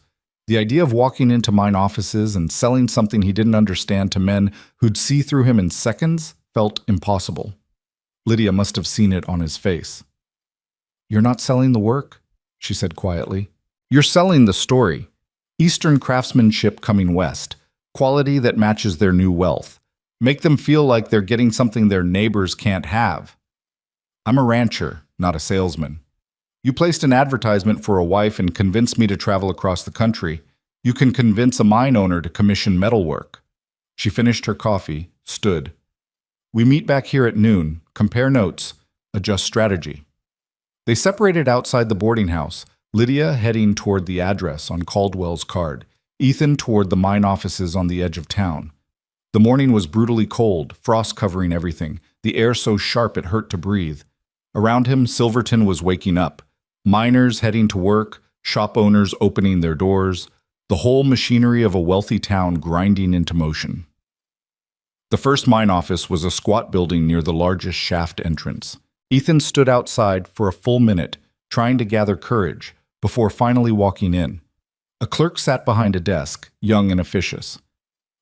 [SPEAKER 1] The idea of walking into mine offices and selling something he didn't understand to men who'd see through him in seconds felt impossible. Lydia must have seen it on his face. "You're not selling the work?" she said quietly. "You're selling the story. Eastern craftsmanship coming west, quality that matches their new wealth. Make them feel like they're getting something their neighbors can't have. I'm a rancher, not a salesman. You placed an advertisement for a wife and convinced me to travel across the country. You can convince a mine owner to commission metalwork." She finished her coffee, stood. "We meet back here at noon, compare notes, adjust strategy." They separated outside the boarding house, Lydia heading toward the address on Caldwell's card, Ethan toward the mine offices on the edge of town. The morning was brutally cold, frost covering everything, the air so sharp it hurt to breathe. Around him, Silverton was waking up. Miners heading to work, shop owners opening their doors, the whole machinery of a wealthy town grinding into motion. The first mine office was a squat building near the largest shaft entrance. Ethan stood outside for a full minute, trying to gather courage, before finally walking in. A clerk sat behind a desk, young and officious.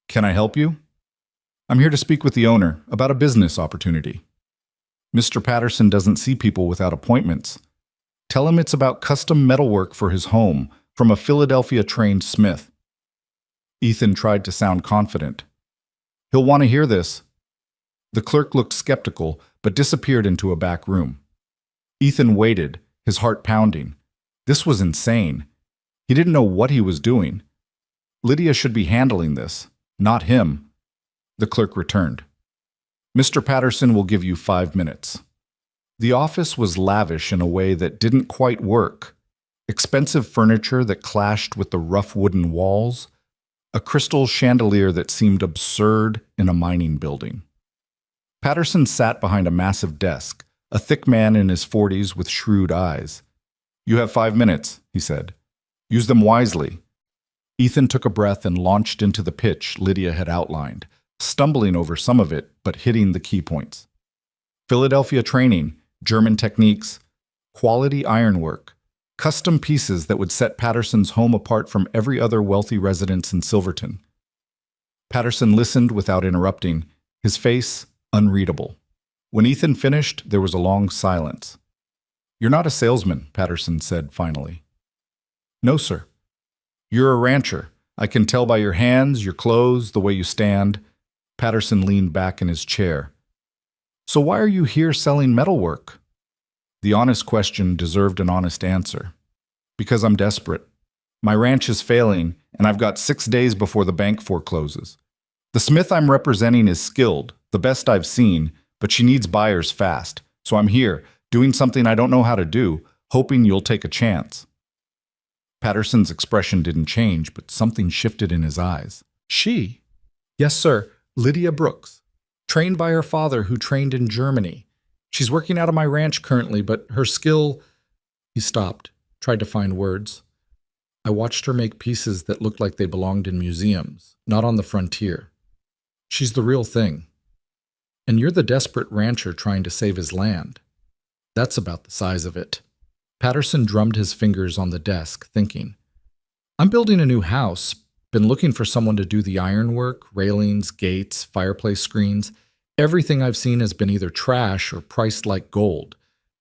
[SPEAKER 1] "Can I help you?" "I'm here to speak with the owner about a business opportunity." "Mr. Patterson doesn't see people without appointments." "Tell him it's about custom metalwork for his home, from a Philadelphia-trained smith." Ethan tried to sound confident. "He'll want to hear this." The clerk looked skeptical, but disappeared into a back room. Ethan waited, his heart pounding. This was insane. He didn't know what he was doing. Lydia should be handling this, not him. The clerk returned. "Mr. Patterson will give you 5 minutes." The office was lavish in a way that didn't quite work. Expensive furniture that clashed with the rough wooden walls, a crystal chandelier that seemed absurd in a mining building. Patterson sat behind a massive desk, a thick man in his 40s with shrewd eyes. "You have 5 minutes," he said. "Use them wisely." Ethan took a breath and launched into the pitch Lydia had outlined, stumbling over some of it but hitting the key points. Philadelphia training, German techniques, quality ironwork, custom pieces that would set Patterson's home apart from every other wealthy residence in Silverton. Patterson listened without interrupting, his face unreadable. When Ethan finished, there was a long silence. "You're not a salesman," Patterson said finally. "No, sir. You're a rancher. I can tell by your hands, your clothes, the way you stand." Patterson leaned back in his chair. "So why are you here selling metalwork?" The honest question deserved an honest answer. "Because I'm desperate. My ranch is failing, and I've got 6 days before the bank forecloses. The smith I'm representing is skilled, the best I've seen, but she needs buyers fast. So I'm here, doing something I don't know how to do, hoping you'll take a chance." Patterson's expression didn't change, but something shifted in his eyes. "She?" "Yes, sir. Lydia Brooks. Trained by her father, who trained in Germany. She's working out of my ranch currently, but her skill—" He stopped, tried to find words. "I watched her make pieces that looked like they belonged in museums, not on the frontier. She's the real thing. And you're the desperate rancher trying to save his land. That's about the size of it." Patterson drummed his fingers on the desk, thinking. "I'm building a new house. Been looking for someone to do the ironwork, railings, gates, fireplace screens. Everything I've seen has been either trash or priced like gold.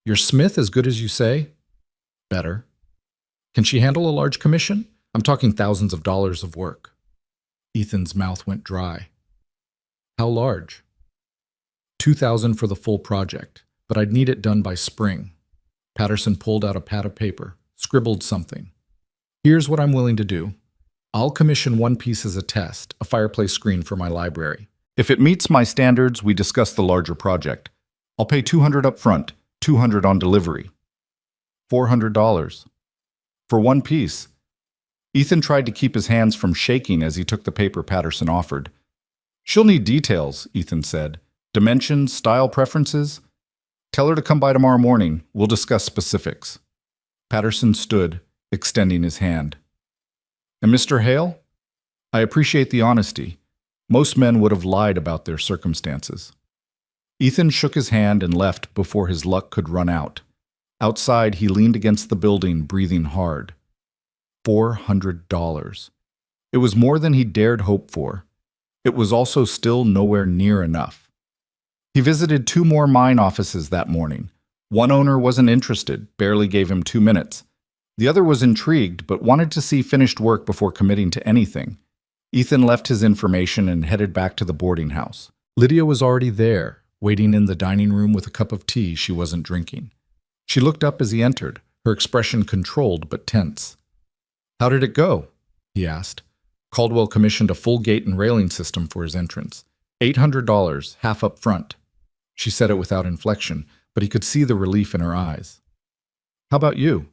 [SPEAKER 1] Your smith as good as you say?" "Better." "Can she handle a large commission? I'm talking thousands of dollars of work." Ethan's mouth went dry. "How large?" $2,000 for the full project, but I'd need it done by spring." Patterson pulled out a pad of paper, scribbled something. "Here's what I'm willing to do. I'll commission one piece as a test, a fireplace screen for my library. If it meets my standards, we discuss the larger project. I'll pay $200 up front, $200 on delivery." $400. For one piece. Ethan tried to keep his hands from shaking as he took the paper Patterson offered. "She'll need details," Ethan said. "Dimensions, style preferences. Tell her to come by tomorrow morning. We'll discuss specifics." Patterson stood, extending his hand. "And Mr. Hale? I appreciate the honesty. Most men would have lied about their circumstances." Ethan shook his hand and left before his luck could run out. Outside, he leaned against the building, breathing hard. $400. It was more than he dared hope for. It was also still nowhere near enough. He visited 2 more mine offices that morning. One owner wasn't interested, barely gave him 2 minutes. The other was intrigued, but wanted to see finished work before committing to anything. Ethan left his information and headed back to the boarding house. Lydia was already there, waiting in the dining room with a cup of tea she wasn't drinking. She looked up as he entered, her expression controlled but tense. "How did it go?" he asked. Caldwell commissioned a full gate and railing system for his entrance. $800, half up front. She said it without inflection, but he could see the relief in her eyes. "How about you?"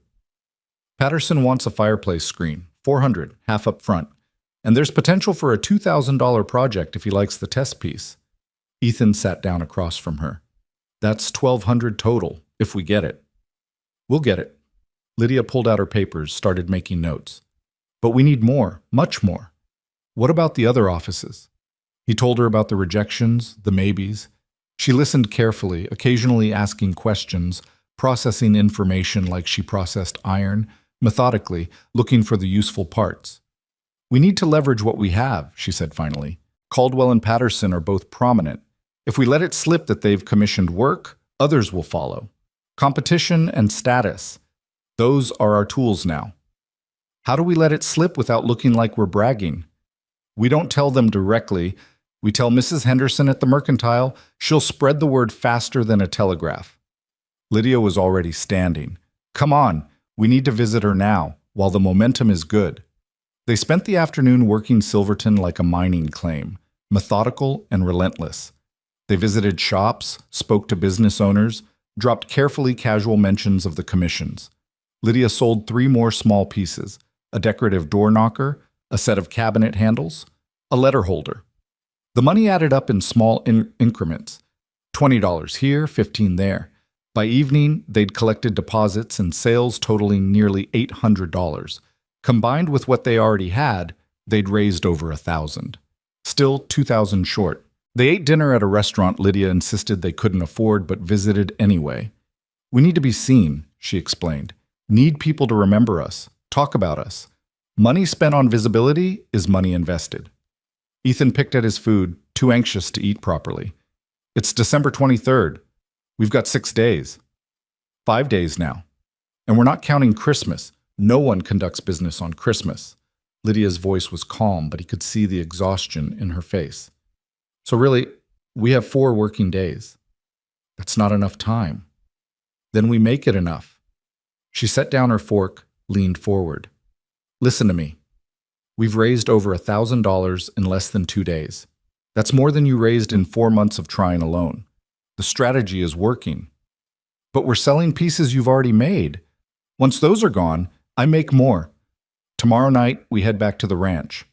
[SPEAKER 1] "Patterson wants a fireplace screen, $400, half up front. And there's potential for a $2,000 project if he likes the test piece." Ethan sat down across from her. "That's $1,200 total, if we get it." "We'll get it." Lydia pulled out her papers, started making notes. "But we need more, much more. What about the other offices?" He told her about the rejections, the maybes. She listened carefully, occasionally asking questions, processing information like she processed iron, methodically, looking for the useful parts. "We need to leverage what we have," she said finally. "Caldwell and Patterson are both prominent. If we let it slip that they've commissioned work, others will follow. Competition and status. Those are our tools now. How do we let it slip without looking like we're bragging? We don't tell them directly. We tell Mrs. Henderson at the Mercantile. She'll spread the word faster than a telegraph." Lydia was already standing. "Come on, we need to visit her now, while the momentum is good." They spent the afternoon working Silverton like a mining claim, methodical and relentless. They visited shops, spoke to business owners, dropped carefully casual mentions of the commissions. Lydia sold 3 more small pieces, a decorative door knocker, a set of cabinet handles, a letter holder. The money added up in small increments, $20 here, $15 there. By evening, they'd collected deposits and sales totaling nearly $800. Combined with what they already had, they'd raised over $1,000. Still $2,000 short. They ate dinner at a restaurant Lydia insisted they couldn't afford but visited anyway. "We need to be seen," she explained. "Need people to remember us, talk about us. Money spent on visibility is money invested." Ethan picked at his food, too anxious to eat properly. "It's December 23rd. We've got 6 days. 5 days now. And we're not counting Christmas. No one conducts business on Christmas." Lydia's voice was calm, but he could see the exhaustion in her face. "So really, we have 4 working days. That's not enough time. Then we make it enough." She set down her fork, leaned forward. "Listen to me. We've raised over $1,000 in less than 2 days. That's more than you raised in 4 months of trying alone. The strategy is working. But we're selling pieces you've already made. Once those are gone, I make more. Tomorrow night, we head back to the ranch.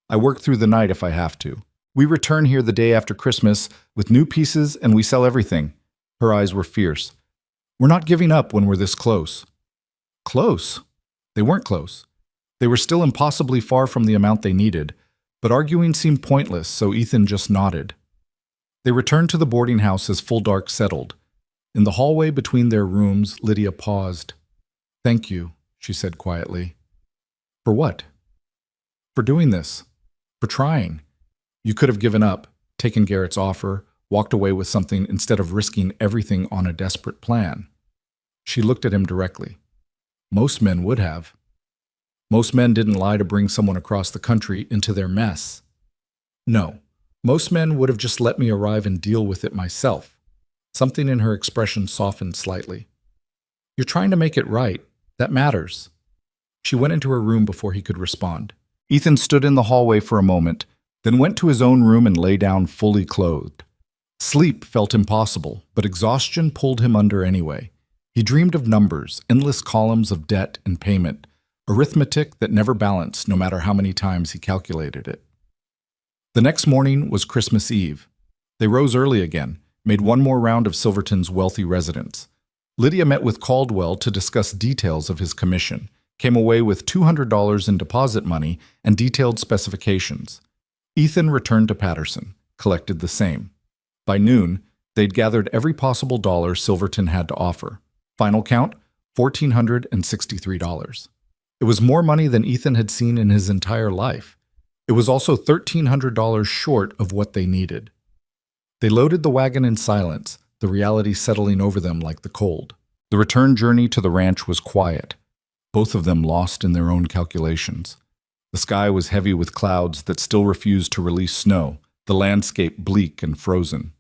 [SPEAKER 1] I work through the night if I have to. We return here the day after Christmas with new pieces and we sell everything." Her eyes were fierce. "We're not giving up when we're this close." Close? They weren't close. They were still impossibly far from the amount they needed, but arguing seemed pointless, so Ethan just nodded. They returned to the boarding house as full dark settled. In the hallway between their rooms, Lydia paused. "Thank you," she said quietly. "For what?" "For doing this. For trying. You could have given up, taken Garrett's offer, walked away with something instead of risking everything on a desperate plan." She looked at him directly. "Most men would have. Most men didn't lie to bring someone across the country into their mess. No, most men would have just let me arrive and deal with it myself." Something in her expression softened slightly. "You're trying to make it right. That matters." She went into her room before he could respond. Ethan stood in the hallway for a moment, then went to his own room and lay down fully clothed. Sleep felt impossible, but exhaustion pulled him under anyway. He dreamed of numbers, endless columns of debt and payment, arithmetic that never balanced no matter how many times he calculated it. The next morning was Christmas Eve. They rose early again, made one more round of Silverton's wealthy residents. Lydia met with Caldwell to discuss details of his commission, came away with $200 in deposit money and detailed specifications. Ethan returned to Patterson, collected the same. By noon, they'd gathered every possible dollar Silverton had to offer. Final count, $1,463. It was more money than Ethan had seen in his entire life. It was also $1,300 short of what they needed. They loaded the wagon in silence, the reality settling over them like the cold. The return journey to the ranch was quiet, both of them lost in their own calculations. The sky was heavy with clouds that still refused to release snow, the landscape bleak and frozen.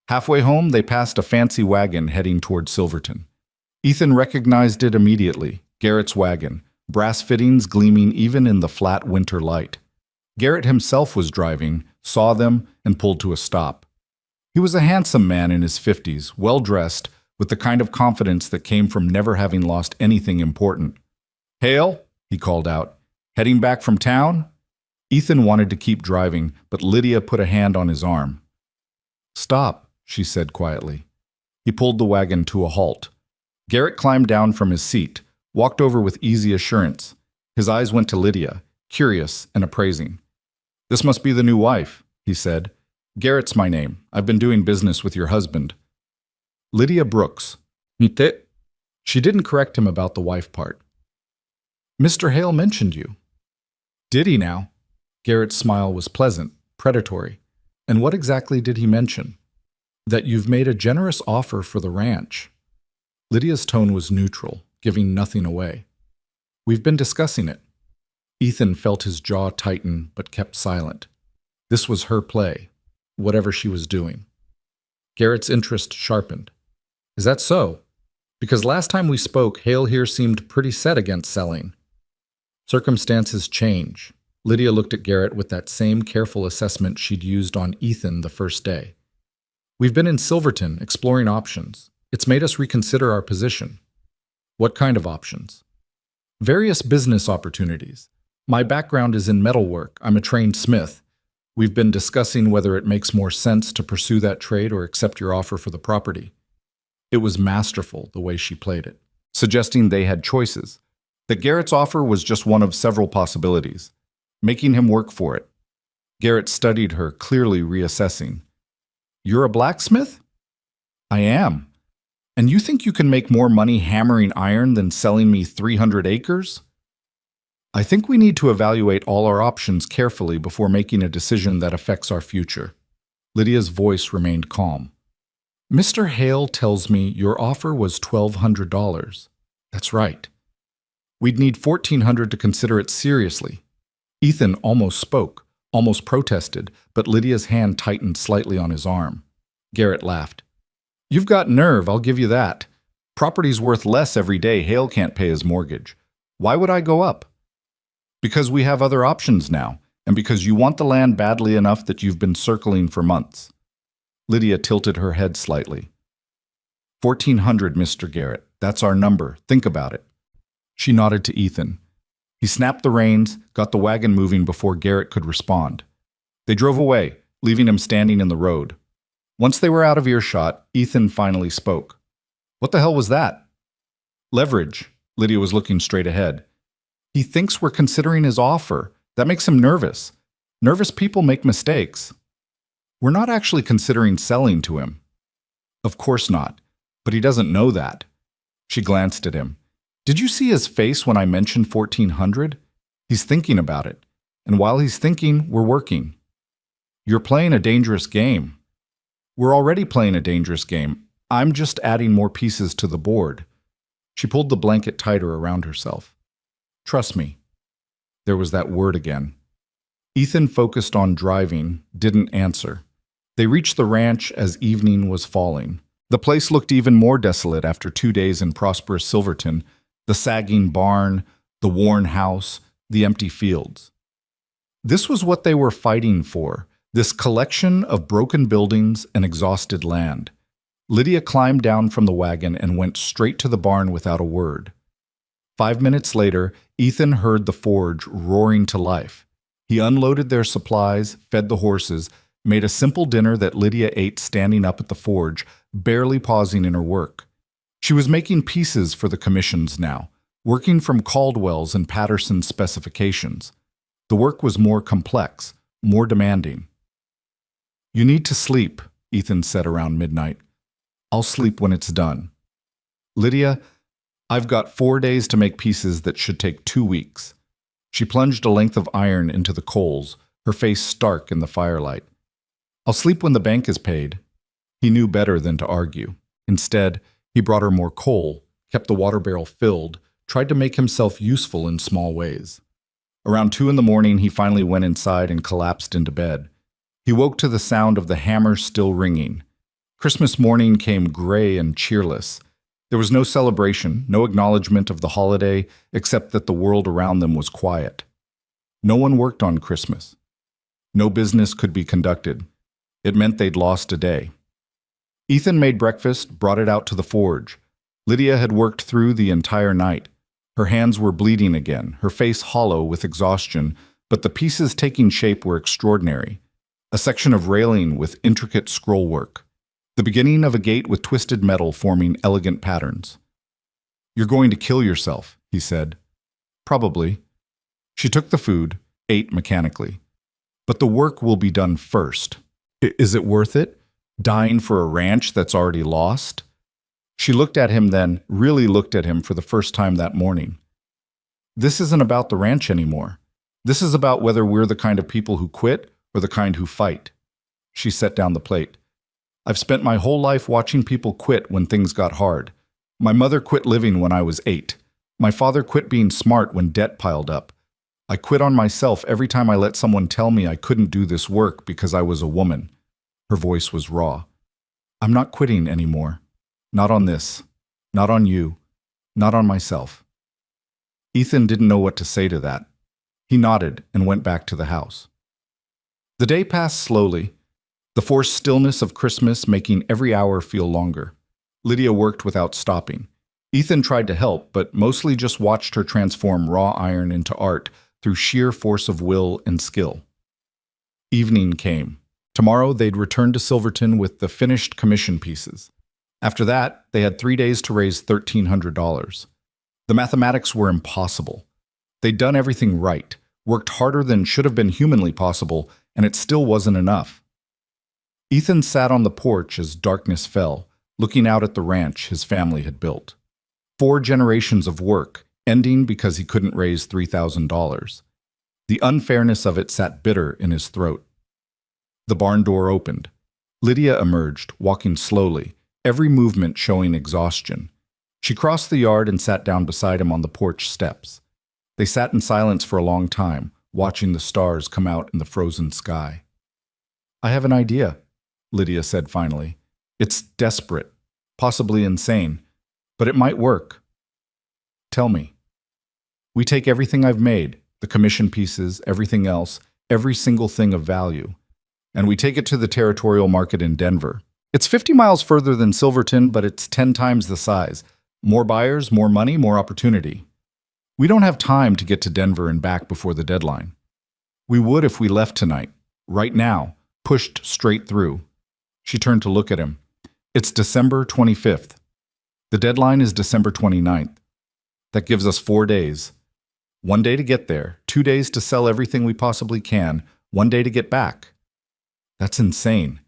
[SPEAKER 1] Halfway home, they passed a fancy wagon heading toward Silverton. Ethan recognized it immediately, Garrett's wagon, brass fittings gleaming even in the flat winter light. Garrett himself was driving, saw them, and pulled to a stop. He was a handsome man in his 50s, well-dressed, with the kind of confidence that came from never having lost anything important. "Hale," he called out, "heading back from town?" Ethan wanted to keep driving, but Lydia put a hand on his arm. "Stop," she said quietly. He pulled the wagon to a halt. Garrett climbed down from his seat, walked over with easy assurance. His eyes went to Lydia, curious and appraising. "This must be the new wife," he said. "Garrett's my name. I've been doing business with your husband." Lydia Brooks. Mite. She didn't correct him about the wife part. "Mr. Hale mentioned you." "Did he now?" Garrett's smile was pleasant, predatory. "And what exactly did he mention?" "That you've made a generous offer for the ranch." Lydia's tone was neutral, giving nothing away. "We've been discussing it." Ethan felt his jaw tighten but kept silent. This was her play, whatever she was doing. Garrett's interest sharpened. "Is that so? Because last time we spoke, Hale here seemed pretty set against selling." "Circumstances change." Lydia looked at Garrett with that same careful assessment she'd used on Ethan the first day. "We've been in Silverton, exploring options. It's made us reconsider our position. What kind of options? Various business opportunities. My background is in metalwork. I'm a trained smith. We've been discussing whether it makes more sense to pursue that trade or accept your offer for the property. It was masterful the way she played it, suggesting they had choices, that Garrett's offer was just one of several possibilities, making him work for it. Garrett studied her, clearly reassessing. You're a blacksmith? I am. And you think you can make more money hammering iron than selling me 300 acres? I think we need to evaluate all our options carefully before making a decision that affects our future. Lydia's voice remained calm. Mr. Hale tells me your offer was $1,200. That's right. We'd need $1,400 to consider it seriously. Ethan almost spoke, almost protested, but Lydia's hand tightened slightly on his arm. Garrett laughed. You've got nerve, I'll give you that. Property's worth less every day. Hale can't pay his mortgage. Why would I go up? Because we have other options now, and because you want the land badly enough that you've been circling for months. Lydia tilted her head slightly. 1,400, Mr. Garrett. That's our number. Think about it. She nodded to Ethan. He snapped the reins, got the wagon moving before Garrett could respond. They drove away, leaving him standing in the road. Once they were out of earshot, Ethan finally spoke. What the hell was that? Leverage. Lydia was looking straight ahead. He thinks we're considering his offer. That makes him nervous. Nervous people make mistakes. We're not actually considering selling to him. Of course not, but he doesn't know that. She glanced at him. Did you see his face when I mentioned 1,400? He's thinking about it. And while he's thinking, we're working. You're playing a dangerous game. We're already playing a dangerous game. I'm just adding more pieces to the board. She pulled the blanket tighter around herself. Trust me. There was that word again. Ethan focused on driving, didn't answer. They reached the ranch as evening was falling. The place looked even more desolate after 2 days in prosperous Silverton, the sagging barn, the worn house, the empty fields. This was what they were fighting for, this collection of broken buildings and exhausted land. Lydia climbed down from the wagon and went straight to the barn without a word. 5 minutes later, Ethan heard the forge roaring to life. He unloaded their supplies, fed the horses, made a simple dinner that Lydia ate standing up at the forge, barely pausing in her work. She was making pieces for the commissions now, working from Caldwell's and Patterson's specifications. The work was more complex, more demanding. You need to sleep, Ethan said around midnight. I'll sleep when it's done. Lydia, I've got 4 days to make pieces that should take 2 weeks. She plunged a length of iron into the coals, her face stark in the firelight. I'll sleep when the bank is paid. He knew better than to argue. Instead, he brought her more coal, kept the water barrel filled, tried to make himself useful in small ways. Around 2 a.m, he finally went inside and collapsed into bed. He woke to the sound of the hammer still ringing. Christmas morning came gray and cheerless. There was no celebration, no acknowledgement of the holiday, except that the world around them was quiet. No one worked on Christmas. No business could be conducted. It meant they'd lost a day. Ethan made breakfast, brought it out to the forge. Lydia had worked through the entire night. Her hands were bleeding again, her face hollow with exhaustion, but the pieces taking shape were extraordinary. A section of railing with intricate scrollwork. The beginning of a gate with twisted metal forming elegant patterns. You're going to kill yourself, he said. Probably. She took the food, ate mechanically. But the work will be done first. Is it worth it? Dying for a ranch that's already lost? She looked at him then, really looked at him for the first time that morning. This isn't about the ranch anymore. This is about whether we're the kind of people who quit or the kind who fight. She set down the plate. I've spent my whole life watching people quit when things got hard. My mother quit living when I was 8. My father quit being smart when debt piled up. I quit on myself every time I let someone tell me I couldn't do this work because I was a woman. Her voice was raw. I'm not quitting anymore. Not on this. Not on you. Not on myself. Ethan didn't know what to say to that. He nodded and went back to the house. The day passed slowly, the forced stillness of Christmas making every hour feel longer. Lydia worked without stopping. Ethan tried to help, but mostly just watched her transform raw iron into art through sheer force of will and skill. Evening came. Tomorrow they'd return to Silverton with the finished commission pieces. After that, they had 3 days to raise $1,300. The mathematics were impossible. They'd done everything right, worked harder than should have been humanly possible, and it still wasn't enough. Ethan sat on the porch as darkness fell, looking out at the ranch his family had built. 4 generations of work, ending because he couldn't raise $3,000. The unfairness of it sat bitter in his throat. The barn door opened. Lydia emerged, walking slowly, every movement showing exhaustion. She crossed the yard and sat down beside him on the porch steps. They sat in silence for a long time, watching the stars come out in the frozen sky. "I have an idea," Lydia said finally. "It's desperate, possibly insane, but it might work." "Tell me." "We take everything I've made, the commission pieces, everything else, every single thing of value, and we take it to the territorial market in Denver. It's 50 miles further than Silverton, but it's 10 times the size. More buyers, more money, more opportunity. We don't have time to get to Denver and back before the deadline. We would if we left tonight, right now, pushed straight through." She turned to look at him. "It's December 25th. The deadline is December 29th. That gives us 4 days. 1 day to get there, 2 days to sell everything we possibly can, 1 day to get back. That's insane.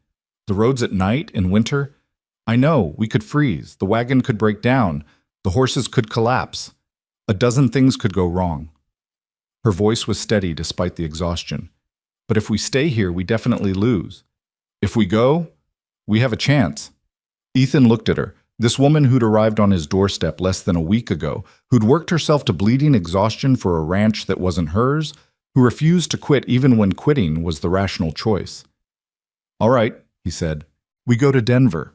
[SPEAKER 1] The roads at night, in winter, I know, we could freeze, the wagon could break down, the horses could collapse. A dozen things could go wrong." Her voice was steady despite the exhaustion. "But if we stay here, we definitely lose. If we go, we have a chance." Ethan looked at her, this woman who'd arrived on his doorstep less than a week ago, who'd worked herself to bleeding exhaustion for a ranch that wasn't hers, who refused to quit even when quitting was the rational choice. "All right," he said, "we go to Denver."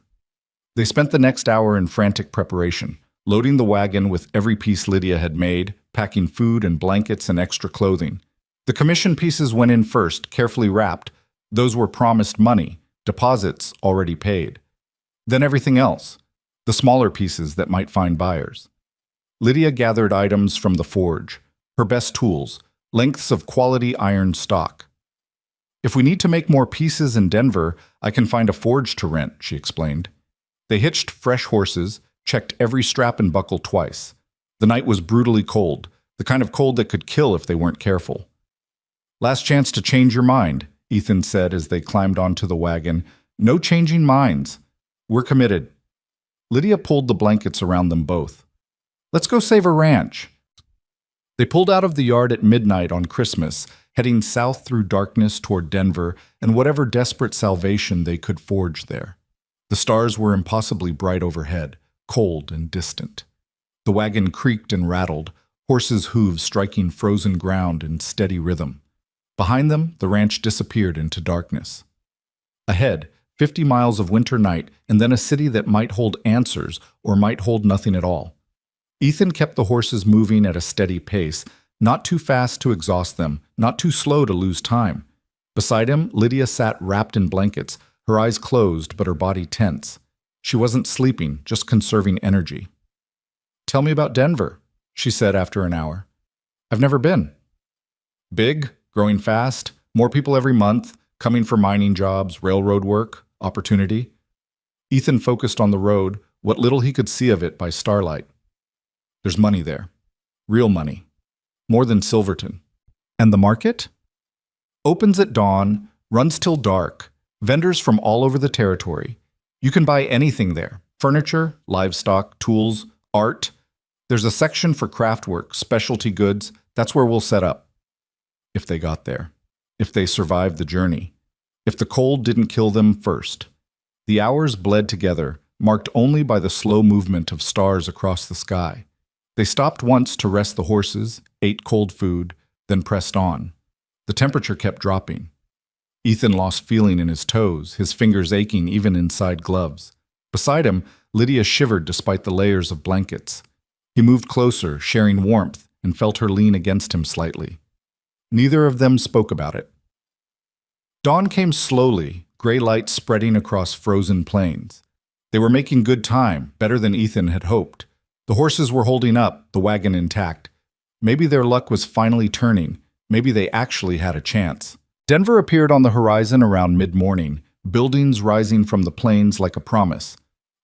[SPEAKER 1] They spent the next hour in frantic preparation, loading the wagon with every piece Lydia had made, packing food and blankets and extra clothing. The commission pieces went in first, carefully wrapped. Those were promised money, deposits already paid. Then everything else, the smaller pieces that might find buyers. Lydia gathered items from the forge, her best tools, lengths of quality iron stock. "If we need to make more pieces in Denver, I can find a forge to rent," she explained. They hitched fresh horses, checked every strap and buckle twice. The night was brutally cold, the kind of cold that could kill if they weren't careful. "Last chance to change your mind," Ethan said as they climbed onto the wagon. "No changing minds. We're committed." Lydia pulled the blankets around them both. "Let's go save a ranch." They pulled out of the yard at midnight on Christmas, heading south through darkness toward Denver and whatever desperate salvation they could forge there. The stars were impossibly bright overhead, cold and distant. The wagon creaked and rattled, horses' hooves striking frozen ground in steady rhythm. Behind them, the ranch disappeared into darkness. Ahead, 50 miles of winter night, and then a city that might hold answers or might hold nothing at all. Ethan kept the horses moving at a steady pace, not too fast to exhaust them, not too slow to lose time. Beside him, Lydia sat wrapped in blankets, her eyes closed but her body tense. She wasn't sleeping, just conserving energy. "Tell me about Denver," she said after an hour. "I've never been." "Big, growing fast, more people every month, coming for mining jobs, railroad work, opportunity." Ethan focused on the road, what little he could see of it by starlight. "There's money there. Real money. More than Silverton." "And the market?" "Opens at dawn, runs till dark. Vendors from all over the territory. You can buy anything there. Furniture, livestock, tools, art. There's a section for craft work, specialty goods. That's where we'll set up." If they got there. If they survived the journey. If the cold didn't kill them first. The hours bled together, marked only by the slow movement of stars across the sky. They stopped once to rest the horses, ate cold food, then pressed on. The temperature kept dropping. Ethan lost feeling in his toes, his fingers aching even inside gloves. Beside him, Lydia shivered despite the layers of blankets. He moved closer, sharing warmth, and felt her lean against him slightly. Neither of them spoke about it. Dawn came slowly, gray light spreading across frozen plains. They were making good time, better than Ethan had hoped. The horses were holding up, the wagon intact. Maybe their luck was finally turning. Maybe they actually had a chance. Denver appeared on the horizon around mid-morning, buildings rising from the plains like a promise.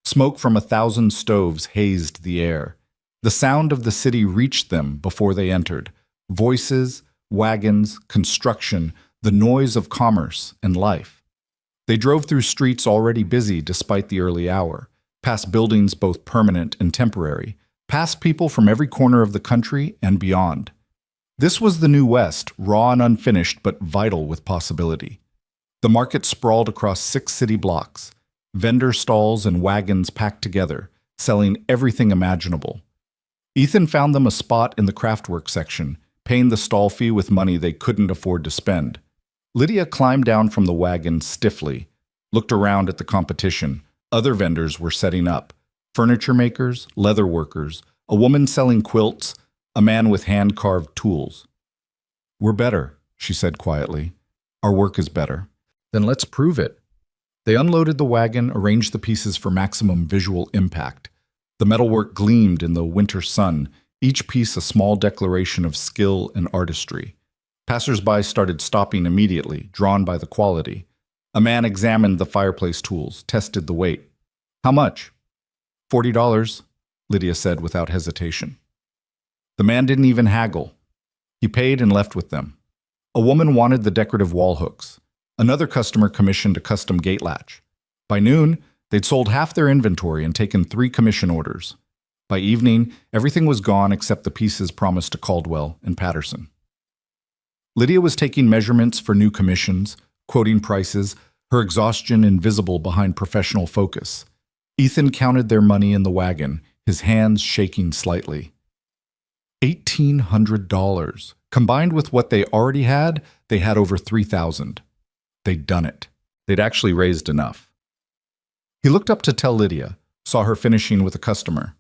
[SPEAKER 1] Smoke from 1,000 stoves hazed the air. The sound of the city reached them before they entered. Voices, wagons, construction, the noise of commerce and life. They drove through streets already busy despite the early hour, past buildings both permanent and temporary, past people from every corner of the country and beyond. This was the New West, raw and unfinished but vital with possibility. The market sprawled across 6 city blocks, vendor stalls and wagons packed together, selling everything imaginable. Ethan found them a spot in the craftwork section, paying the stall fee with money they couldn't afford to spend. Lydia climbed down from the wagon stiffly, looked around at the competition. Other vendors were setting up. Furniture makers, leather workers, a woman selling quilts, a man with hand-carved tools. "We're better," she said quietly. "Our work is better." "Then let's prove it." They unloaded the wagon, arranged the pieces for maximum visual impact. The metalwork gleamed in the winter sun, each piece a small declaration of skill and artistry. Passers-by started stopping immediately, drawn by the quality. A man examined the fireplace tools, tested the weight. "How much?" $40, Lydia said without hesitation. The man didn't even haggle. He paid and left with them. A woman wanted the decorative wall hooks. Another customer commissioned a custom gate latch. By noon, they'd sold half their inventory and taken 3 commission orders. By evening, everything was gone except the pieces promised to Caldwell and Patterson. Lydia was taking measurements for new commissions, quoting prices, her exhaustion invisible behind professional focus. Ethan counted their money in the wagon, his hands shaking slightly. $1,800. Combined with what they already had, they had over $3,000. They'd done it. They'd actually raised enough. He looked up to tell Lydia, saw her finishing with a customer.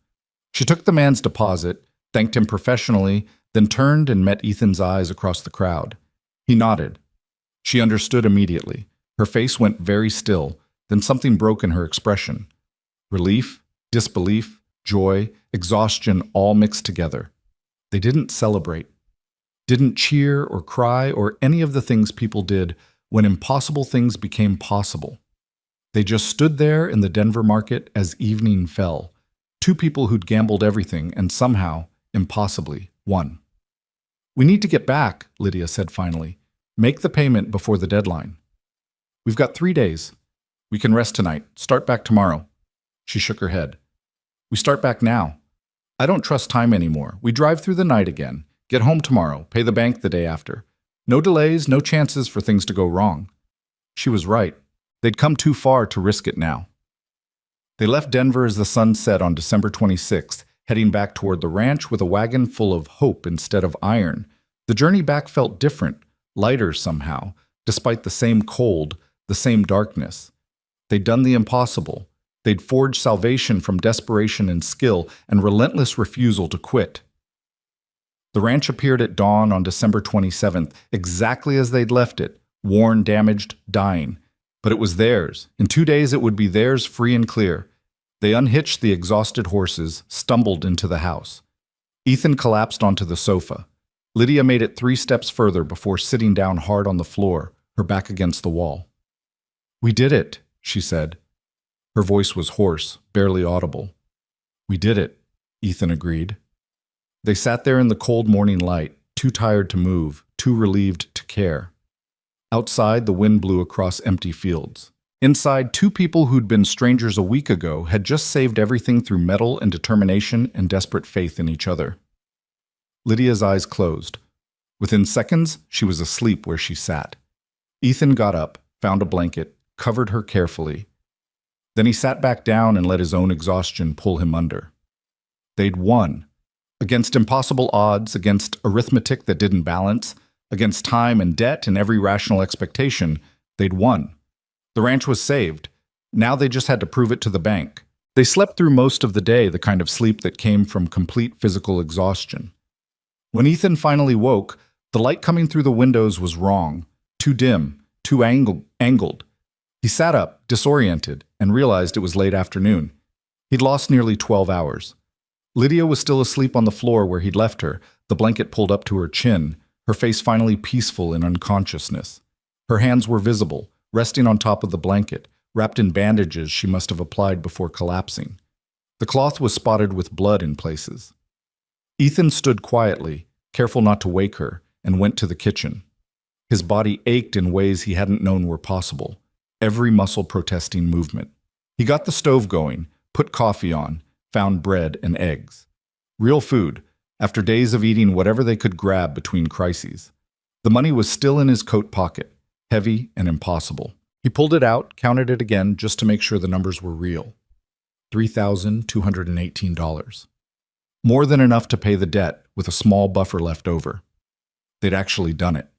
[SPEAKER 1] She took the man's deposit, thanked him professionally, then turned and met Ethan's eyes across the crowd. He nodded. She understood immediately. Her face went very still, then something broke in her expression. Relief, disbelief, joy, exhaustion all mixed together. They didn't celebrate, didn't cheer or cry or any of the things people did when impossible things became possible. They just stood there in the Denver market as evening fell. 2 people who'd gambled everything and somehow, impossibly, won. "We need to get back," Lydia said finally. "Make the payment before the deadline." "We've got 3 days. We can rest tonight, start back tomorrow." She shook her head. "We start back now. I don't trust time anymore. We drive through the night again, get home tomorrow, pay the bank the day after. No delays, no chances for things to go wrong." She was right. They'd come too far to risk it now. They left Denver as the sun set on December 26th, heading back toward the ranch with a wagon full of hope instead of iron. The journey back felt different, lighter somehow, despite the same cold, the same darkness. They'd done the impossible. They'd forged salvation from desperation and skill and relentless refusal to quit. The ranch appeared at dawn on December 27th, exactly as they'd left it, worn, damaged, dying. But it was theirs. In 2 days it would be theirs free and clear. They unhitched the exhausted horses, stumbled into the house. Ethan collapsed onto the sofa. Lydia made it 3 steps further before sitting down hard on the floor, her back against the wall. "We did it," she said. Her voice was hoarse, barely audible. "We did it," Ethan agreed. They sat there in the cold morning light, too tired to move, too relieved to care. Outside, the wind blew across empty fields. Inside, 2 people who'd been strangers a week ago had just saved everything through mettle and determination and desperate faith in each other. Lydia's eyes closed. Within seconds, she was asleep where she sat. Ethan got up, found a blanket, covered her carefully. Then he sat back down and let his own exhaustion pull him under. They'd won. Against impossible odds, against arithmetic that didn't balance, against time and debt and every rational expectation, they'd won. The ranch was saved. Now they just had to prove it to the bank. They slept through most of the day, the kind of sleep that came from complete physical exhaustion. When Ethan finally woke, the light coming through the windows was wrong, too dim, too angled. He sat up, disoriented, and realized it was late afternoon. He'd lost nearly 12 hours. Lydia was still asleep on the floor where he'd left her, the blanket pulled up to her chin, her face finally peaceful in unconsciousness. Her hands were visible, resting on top of the blanket, wrapped in bandages she must have applied before collapsing. The cloth was spotted with blood in places. Ethan stood quietly, careful not to wake her, and went to the kitchen. His body ached in ways he hadn't known were possible, every muscle protesting movement. He got the stove going, put coffee on, found bread and eggs. Real food, after days of eating whatever they could grab between crises. The money was still in his coat pocket, heavy and impossible. He pulled it out, counted it again just to make sure the numbers were real. $3,218. More than enough to pay the debt, with a small buffer left over. They'd actually done it.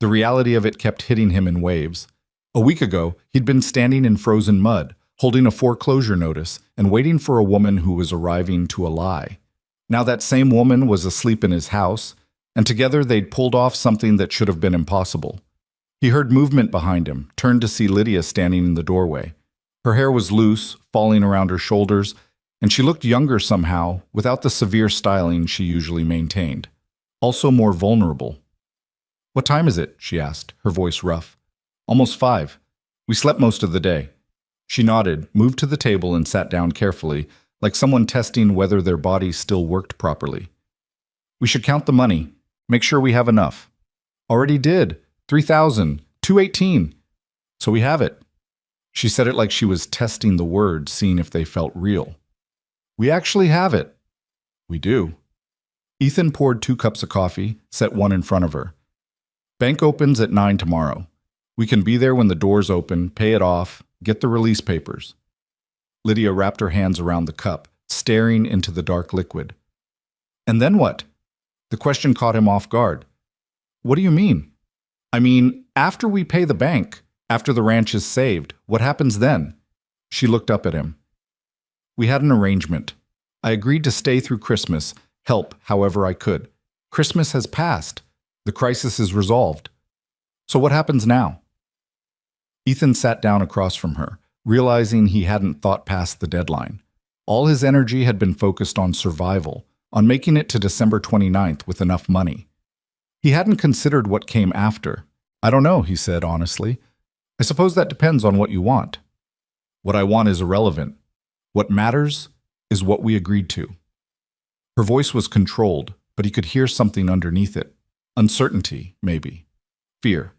[SPEAKER 1] The reality of it kept hitting him in waves. A week ago, he'd been standing in frozen mud, holding a foreclosure notice and waiting for a woman who was arriving to a lie. Now that same woman was asleep in his house, and together they'd pulled off something that should have been impossible. He heard movement behind him, turned to see Lydia standing in the doorway. Her hair was loose, falling around her shoulders, and she looked younger somehow, without the severe styling she usually maintained. Also more vulnerable. "What time is it?" she asked, her voice rough. "Almost 5. We slept most of the day." She nodded, moved to the table and sat down carefully, like someone testing whether their body still worked properly. "We should count the money. Make sure we have enough." "Already did. 3,218. So we have it." She said it like she was testing the words, seeing if they felt real. "We actually have it." "We do." Ethan poured 2 cups of coffee, set one in front of her. "Bank opens at 9 tomorrow. We can be there when the doors open, pay it off, get the release papers." Lydia wrapped her hands around the cup, staring into the dark liquid. "And then what?" The question caught him off guard. "What do you mean?" "I mean, after we pay the bank, after the ranch is saved, what happens then?" She looked up at him. "We had an arrangement. I agreed to stay through Christmas, help however I could. Christmas has passed. The crisis is resolved. So what happens now?" Ethan sat down across from her, realizing he hadn't thought past the deadline. All his energy had been focused on survival, on making it to December 29th with enough money. He hadn't considered what came after. "I don't know," he said honestly. "I suppose that depends on what you want." "What I want is irrelevant. What matters is what we agreed to." Her voice was controlled, but he could hear something underneath it. Uncertainty, maybe. Fear.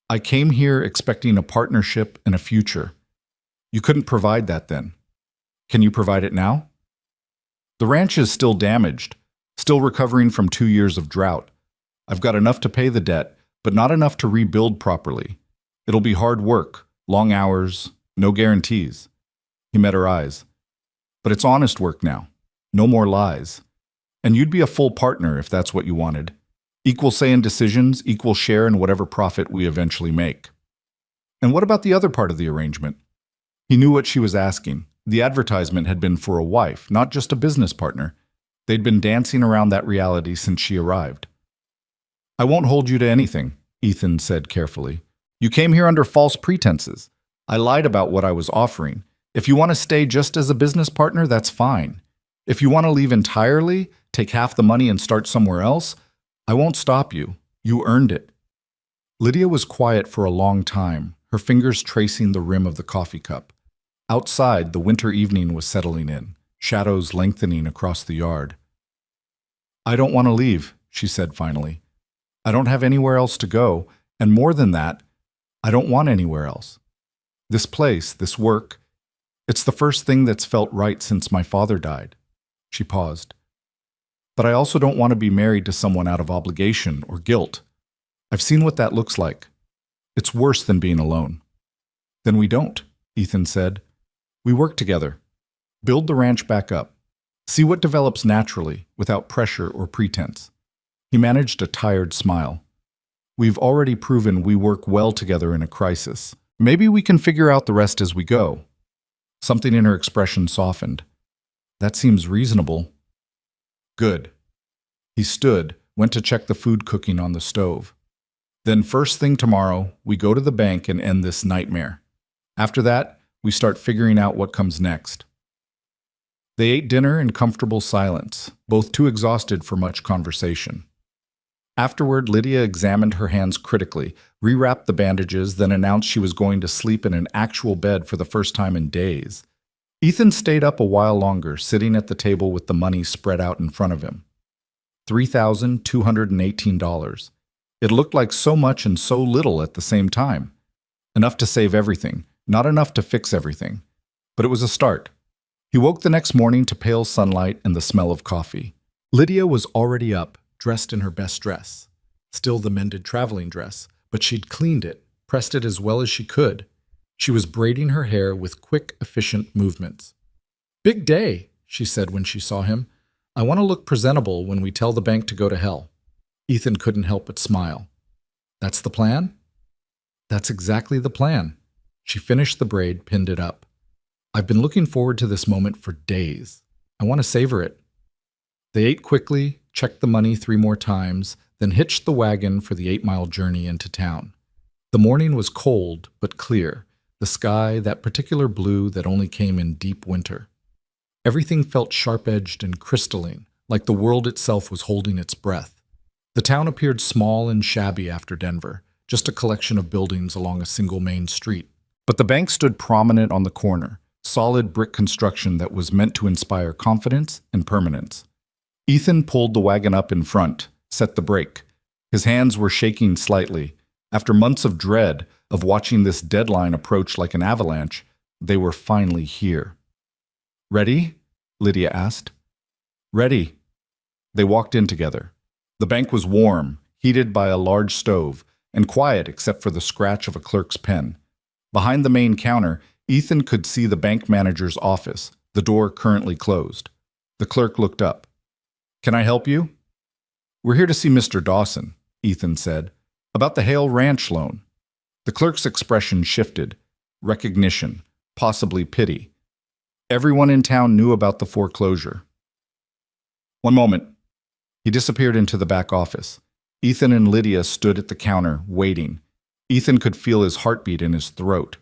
[SPEAKER 1] "I came here expecting a partnership and a future. You couldn't provide that then. Can you provide it now?" "The ranch is still damaged, still recovering from 2 years of drought. I've got enough to pay the debt, but not enough to rebuild properly. It'll be hard work, long hours, no guarantees." He met her eyes. "But it's honest work now. No more lies. And you'd be a full partner if that's what you wanted. Equal say in decisions, equal share in whatever profit we eventually make." "And what about the other part of the arrangement?" He knew what she was asking. The advertisement had been for a wife, not just a business partner. They'd been dancing around that reality since she arrived. "I won't hold you to anything," Ethan said carefully. "You came here under false pretenses. I lied about what I was offering. If you want to stay just as a business partner, that's fine. If you want to leave entirely, take half the money and start somewhere else, I won't stop you. You earned it." Lydia was quiet for a long time, her fingers tracing the rim of the coffee cup. Outside, the winter evening was settling in, shadows lengthening across the yard. "I don't want to leave," she said finally. "I don't have anywhere else to go, and more than that, I don't want anywhere else. This place, this work, it's the first thing that's felt right since my father died." She paused. "But I also don't want to be married to someone out of obligation or guilt. I've seen what that looks like. It's worse than being alone." "Then we don't," Ethan said. "We work together. Build the ranch back up. See what develops naturally, without pressure or pretense." He managed a tired smile. "We've already proven we work well together in a crisis. Maybe we can figure out the rest as we go." Something in her expression softened. "That seems reasonable." "Good." He stood, went to check the food cooking on the stove. Then first thing tomorrow, we go to the bank and end this nightmare. After that, we start figuring out what comes next. They ate dinner in comfortable silence, both too exhausted for much conversation. Afterward, Lydia examined her hands critically, rewrapped the bandages, then announced she was going to sleep in an actual bed for the first time in days. Ethan stayed up a while longer, sitting at the table with the money spread out in front of him. $3,218. It looked like so much and so little at the same time. Enough to save everything, not enough to fix everything. But it was a start. He woke the next morning to pale sunlight and the smell of coffee. Lydia was already up, dressed in her best dress. Still the mended traveling dress, but she'd cleaned it, pressed it as well as she could. She was braiding her hair with quick, efficient movements. "Big day," she said when she saw him. "I want to look presentable when we tell the bank to go to hell." Ethan couldn't help but smile. "That's the plan?" "That's exactly the plan." She finished the braid, pinned it up. "I've been looking forward to this moment for days. I want to savor it." They ate quickly, checked the money 3 more times, then hitched the wagon for the 8-mile journey into town. The morning was cold but clear, the sky that particular blue that only came in deep winter. Everything felt sharp-edged and crystalline, like the world itself was holding its breath. The town appeared small and shabby after Denver, just a collection of buildings along a single main street. But the bank stood prominent on the corner, solid brick construction that was meant to inspire confidence and permanence. Ethan pulled the wagon up in front, set the brake. His hands were shaking slightly. After months of dread, of watching this deadline approach like an avalanche, they were finally here. "Ready?" Lydia asked. "Ready." They walked in together. The bank was warm, heated by a large stove, and quiet except for the scratch of a clerk's pen. Behind the main counter, Ethan could see the bank manager's office, the door currently closed. The clerk looked up. "Can I help you?" "We're here to see Mr. Dawson," Ethan said, "about the Hale Ranch loan." The clerk's expression shifted. Recognition, possibly pity. Everyone in town knew about the foreclosure. "One moment." He disappeared into the back office. Ethan and Lydia stood at the counter, waiting. Ethan could feel his heartbeat in his throat.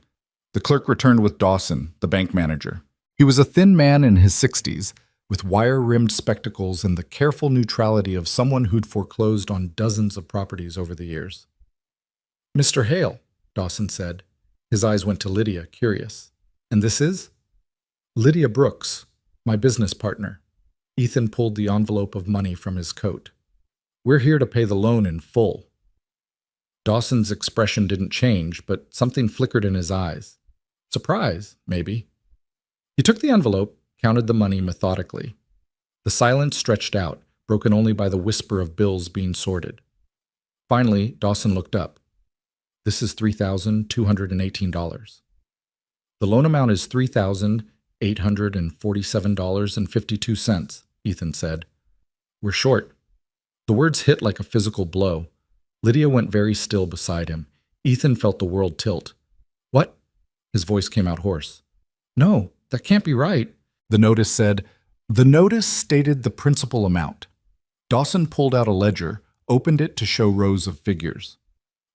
[SPEAKER 1] The clerk returned with Dawson, the bank manager. He was a thin man in his 60s, with wire-rimmed spectacles and the careful neutrality of someone who'd foreclosed on dozens of properties over the years. "Mr. Hale," Dawson said. His eyes went to Lydia, curious. "And this is?" "Lydia Brooks, my business partner." Ethan pulled the envelope of money from his coat. "We're here to pay the loan in full." Dawson's expression didn't change, but something flickered in his eyes. Surprise, maybe. He took the envelope, counted the money methodically. The silence stretched out, broken only by the whisper of bills being sorted. Finally, Dawson looked up. "This is $3,218. The loan amount is $3,847.52, Ethan said. "We're short." The words hit like a physical blow. Lydia went very still beside him. Ethan felt the world tilt. "What?" His voice came out hoarse. "No, that can't be right." The notice said. The notice stated the principal amount. Dawson pulled out a ledger, opened it to show rows of figures.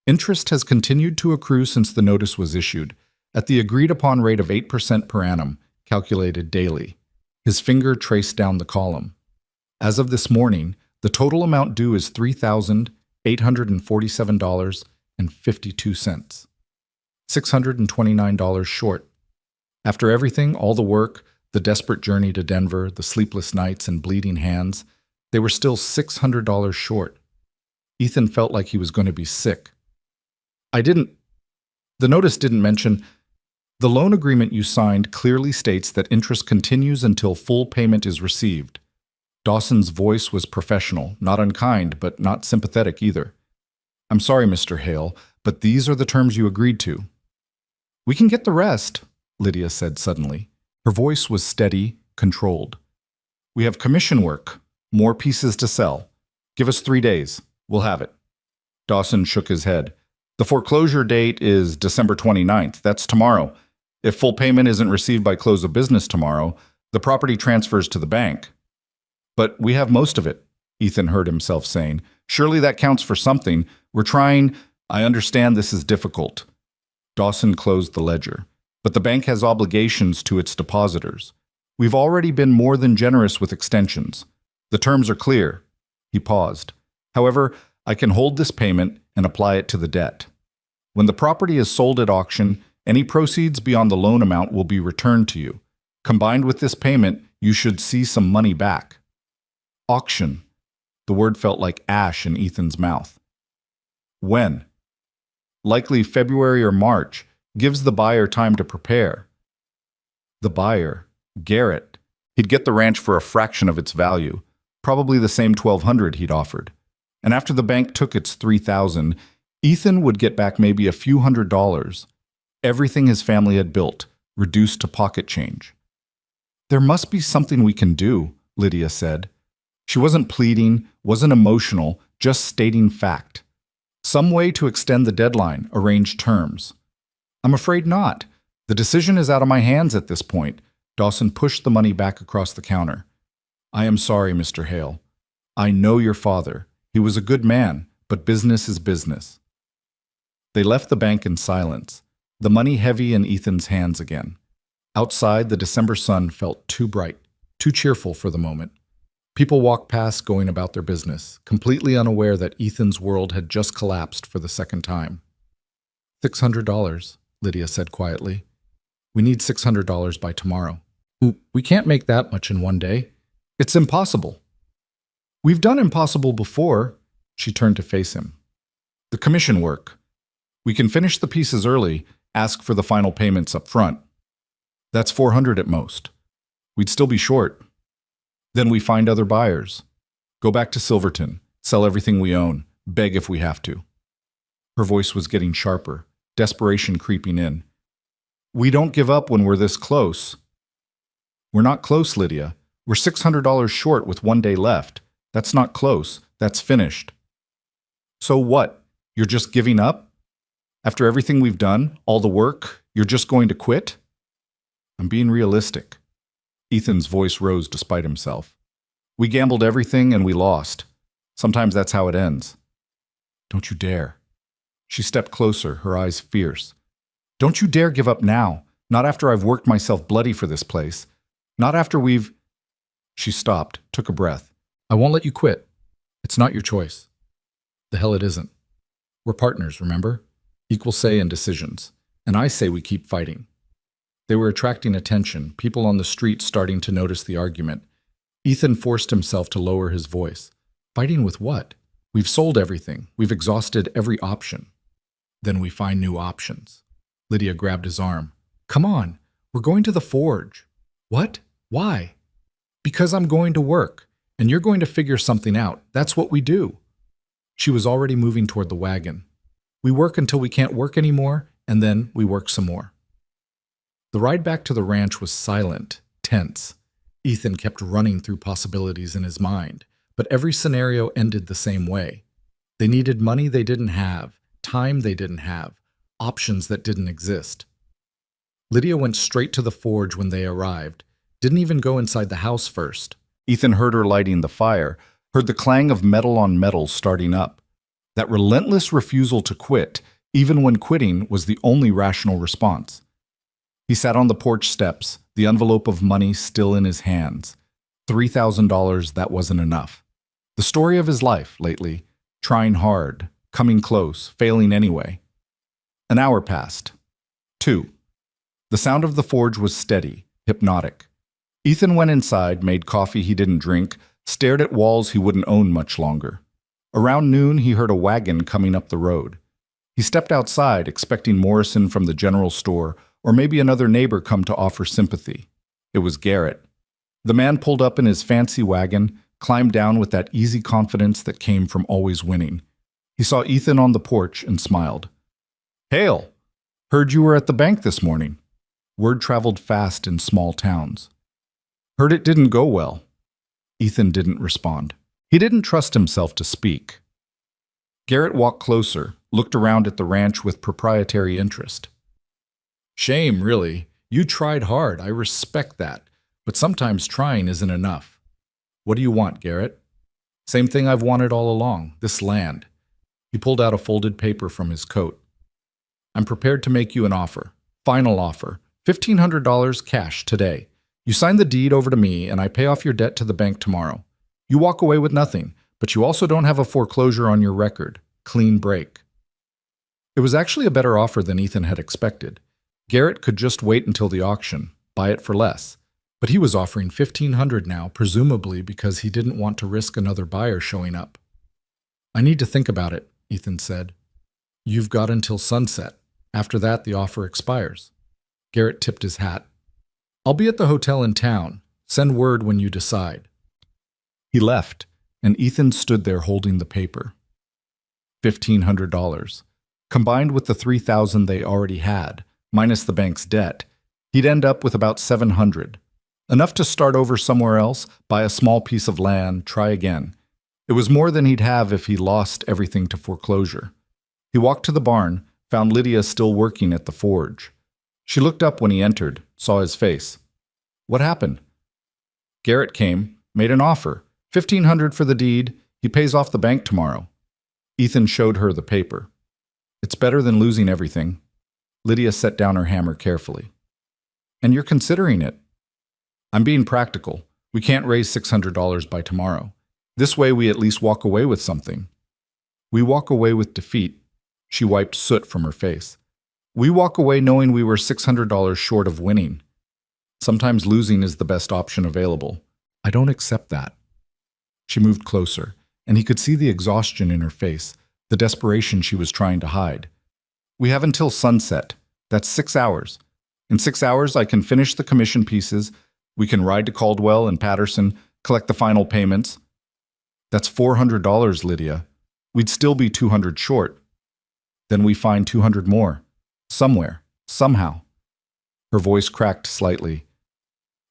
[SPEAKER 1] Interest has continued to accrue since the notice was issued, at the agreed-upon rate of 8% per annum, calculated daily. His finger traced down the column. As of this morning, the total amount due is $3,847.52. $629 short. After everything, all the work, the desperate journey to Denver, the sleepless nights and bleeding hands, they were still $600 short. Ethan felt like he was going to be sick. The notice didn't mention, "The loan agreement you signed clearly states that interest continues until full payment is received." Dawson's voice was professional, not unkind, but not sympathetic either. "I'm sorry, Mr. Hale, but these are the terms you agreed to." "We can get the rest," Lydia said suddenly. Her voice was steady, controlled. "We have commission work, more pieces to sell. Give us 3 days. We'll have it." Dawson shook his head. "The foreclosure date is December 29th. That's tomorrow. If full payment isn't received by close of business tomorrow, the property transfers to the bank." "But we have most of it," Ethan heard himself saying. "Surely that counts for something. We're trying—" I understand this is difficult. Dawson closed the ledger. But the bank has obligations to its depositors. We've already been more than generous with extensions. The terms are clear. He paused. However, I can hold this payment and apply it to the debt. When the property is sold at auction, any proceeds beyond the loan amount will be returned to you. Combined with this payment, you should see some money back. Auction. The word felt like ash in Ethan's mouth. When? Likely February or March. Gives the buyer time to prepare. The buyer, Garrett, he'd get the ranch for a fraction of its value, probably the same $1,200 he'd offered. And after the bank took its $3,000, Ethan would get back maybe a few $100s. Everything his family had built, reduced to pocket change. There must be something we can do, Lydia said. She wasn't pleading, wasn't emotional, just stating fact. Some way to extend the deadline, arrange terms. I'm afraid not. The decision is out of my hands at this point. Dawson pushed the money back across the counter. I am sorry, Mr. Hale. I know your father. He was a good man, but business is business. They left the bank in silence, the money heavy in Ethan's hands again. Outside, the December sun felt too bright, too cheerful for the moment. People walked past going about their business, completely unaware that Ethan's world had just collapsed for the second time. $600, Lydia said quietly. We need $600 by tomorrow. We can't make that much in one day. It's impossible. We've done impossible before. She turned to face him. The commission work. We can finish the pieces early, ask for the final payments up front. That's $400 at most. We'd still be short. Then we find other buyers. Go back to Silverton, sell everything we own, beg if we have to. Her voice was getting sharper, desperation creeping in. We don't give up when we're this close. We're not close, Lydia. We're $600 short with 1 day left. That's not close. That's finished. So what? You're just giving up? After everything we've done, all the work, you're just going to quit? I'm being realistic. Ethan's voice rose despite himself. We gambled everything and we lost. Sometimes that's how it ends. Don't you dare. She stepped closer, her eyes fierce. Don't you dare give up now. Not after I've worked myself bloody for this place. Not after we've... She stopped, took a breath. I won't let you quit. It's not your choice. The hell it isn't. We're partners, remember? Equal say in decisions. And I say we keep fighting. They were attracting attention, people on the street starting to notice the argument. Ethan forced himself to lower his voice. Fighting with what? We've sold everything. We've exhausted every option. Then we find new options. Lydia grabbed his arm. Come on, we're going to the forge. What? Why? Because I'm going to work, and you're going to figure something out. That's what we do. She was already moving toward the wagon. We work until we can't work anymore, and then we work some more. The ride back to the ranch was silent, tense. Ethan kept running through possibilities in his mind, but every scenario ended the same way. They needed money they didn't have, time they didn't have, options that didn't exist. Lydia went straight to the forge when they arrived, didn't even go inside the house first. Ethan heard her lighting the fire, heard the clang of metal on metal starting up. That relentless refusal to quit, even when quitting was the only rational response. He sat on the porch steps, the envelope of money still in his hands. $3,000, that wasn't enough. The story of his life lately, trying hard, coming close, failing anyway. An hour passed. 2. The sound of the forge was steady, hypnotic. Ethan went inside, made coffee he didn't drink, stared at walls he wouldn't own much longer. Around noon, he heard a wagon coming up the road. He stepped outside, expecting Morrison from the general store, or maybe another neighbor come to offer sympathy. It was Garrett. The man pulled up in his fancy wagon, climbed down with that easy confidence that came from always winning. He saw Ethan on the porch and smiled. Hale! Heard you were at the bank this morning. Word traveled fast in small towns. Heard it didn't go well. Ethan didn't respond. He didn't trust himself to speak. Garrett walked closer, looked around at the ranch with proprietary interest. Shame, really. You tried hard. I respect that. But sometimes trying isn't enough. What do you want, Garrett? Same thing I've wanted all along, this land. He pulled out a folded paper from his coat. I'm prepared to make you an offer. Final offer. $1,500 cash today. You sign the deed over to me and I pay off your debt to the bank tomorrow. You walk away with nothing, but you also don't have a foreclosure on your record. Clean break. It was actually a better offer than Ethan had expected. Garrett could just wait until the auction, buy it for less. But he was offering $1,500 now, presumably because he didn't want to risk another buyer showing up. I need to think about it, Ethan said. You've got until sunset. After that, the offer expires. Garrett tipped his hat. I'll be at the hotel in town. Send word when you decide. He left, and Ethan stood there holding the paper. $1,500. Combined with the $3,000 they already had, minus the bank's debt, he'd end up with about $700. Enough to start over somewhere else, buy a small piece of land, try again. It was more than he'd have if he lost everything to foreclosure. He walked to the barn, found Lydia still working at the forge. She looked up when he entered, saw his face. What happened? Garrett came, made an offer. $1,500 for the deed. He pays off the bank tomorrow. Ethan showed her the paper. It's better than losing everything. Lydia set down her hammer carefully. And you're considering it. I'm being practical. We can't raise $600 by tomorrow. This way we at least walk away with something. We walk away with defeat. She wiped soot from her face. We walk away knowing we were $600 short of winning. Sometimes losing is the best option available. I don't accept that. She moved closer, and he could see the exhaustion in her face, the desperation she was trying to hide. We have until sunset. That's 6 hours. In 6 hours, I can finish the commission pieces. We can ride to Caldwell and Patterson, collect the final payments. That's $400, Lydia. We'd still be $200 short. Then we find $200 more. Somewhere. Somehow. Her voice cracked slightly.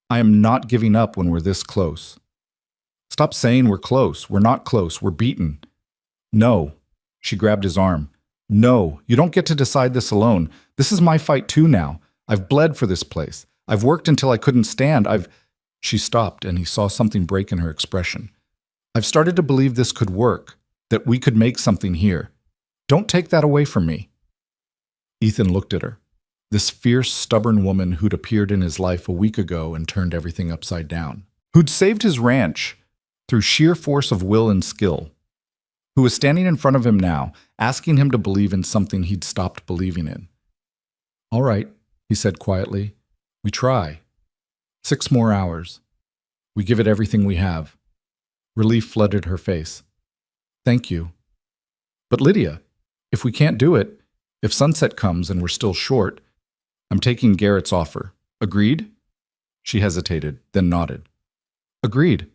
[SPEAKER 1] I am not giving up when we're this close. Stop saying we're close. We're not close. We're beaten. No. She grabbed his arm. No, you don't get to decide this alone. This is my fight too now. I've bled for this place. I've worked until I couldn't stand. She stopped, and he saw something break in her expression. I've started to believe this could work, that we could make something here. Don't take that away from me. Ethan looked at her. This fierce, stubborn woman who'd appeared in his life a week ago and turned everything upside down. Who'd saved his ranch through sheer force of will and skill. Who was standing in front of him now, asking him to believe in something he'd stopped believing in. All right, he said quietly. We try. 6 more hours. We give it everything we have. Relief flooded her face. Thank you. But Lydia, if we can't do it, if sunset comes and we're still short, I'm taking Garrett's offer. Agreed? She hesitated, then nodded. Agreed.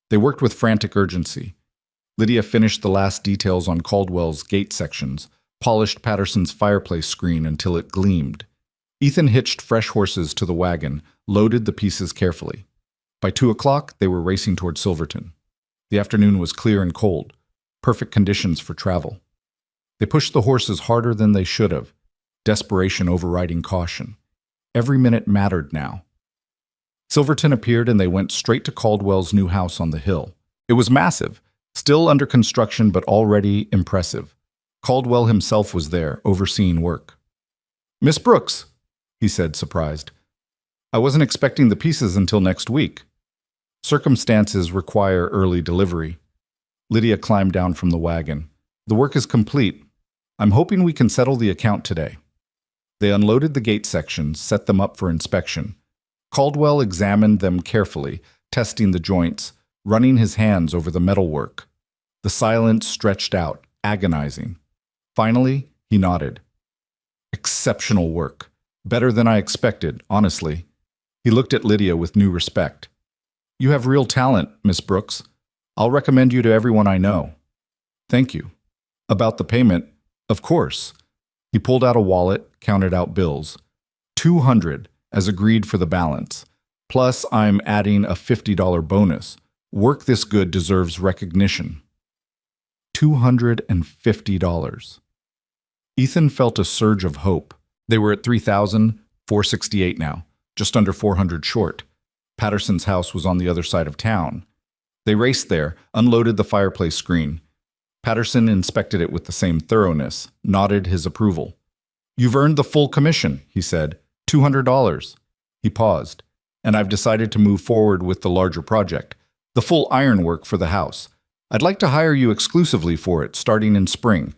[SPEAKER 1] They worked with frantic urgency. Lydia finished the last details on Caldwell's gate sections, polished Patterson's fireplace screen until it gleamed. Ethan hitched fresh horses to the wagon, loaded the pieces carefully. By 2 o'clock, they were racing toward Silverton. The afternoon was clear and cold, perfect conditions for travel. They pushed the horses harder than they should have, desperation overriding caution. Every minute mattered now. Silverton appeared and they went straight to Caldwell's new house on the hill. It was massive, still under construction but already impressive. Caldwell himself was there, overseeing work. Miss Brooks, he said, surprised. I wasn't expecting the pieces until next week. Circumstances require early delivery. Lydia climbed down from the wagon. The work is complete. I'm hoping we can settle the account today. They unloaded the gate sections, set them up for inspection. Caldwell examined them carefully, testing the joints, running his hands over the metalwork. The silence stretched out, agonizing. Finally, he nodded. Exceptional work. Better than I expected, honestly. He looked at Lydia with new respect. You have real talent, Miss Brooks. I'll recommend you to everyone I know. Thank you. About the payment, of course. He pulled out a wallet, counted out bills. $200, as agreed for the balance. Plus, I'm adding a $50 bonus. Work this good deserves recognition. $250. Ethan felt a surge of hope. They were at $3,468 now, just under $400 short. Patterson's house was on the other side of town. They raced there, unloaded the fireplace screen. Patterson inspected it with the same thoroughness, nodded his approval. "You've earned the full commission," he said. $200. He paused. "And I've decided to move forward with the larger project, the full ironwork for the house. I'd like to hire you exclusively for it, starting in spring.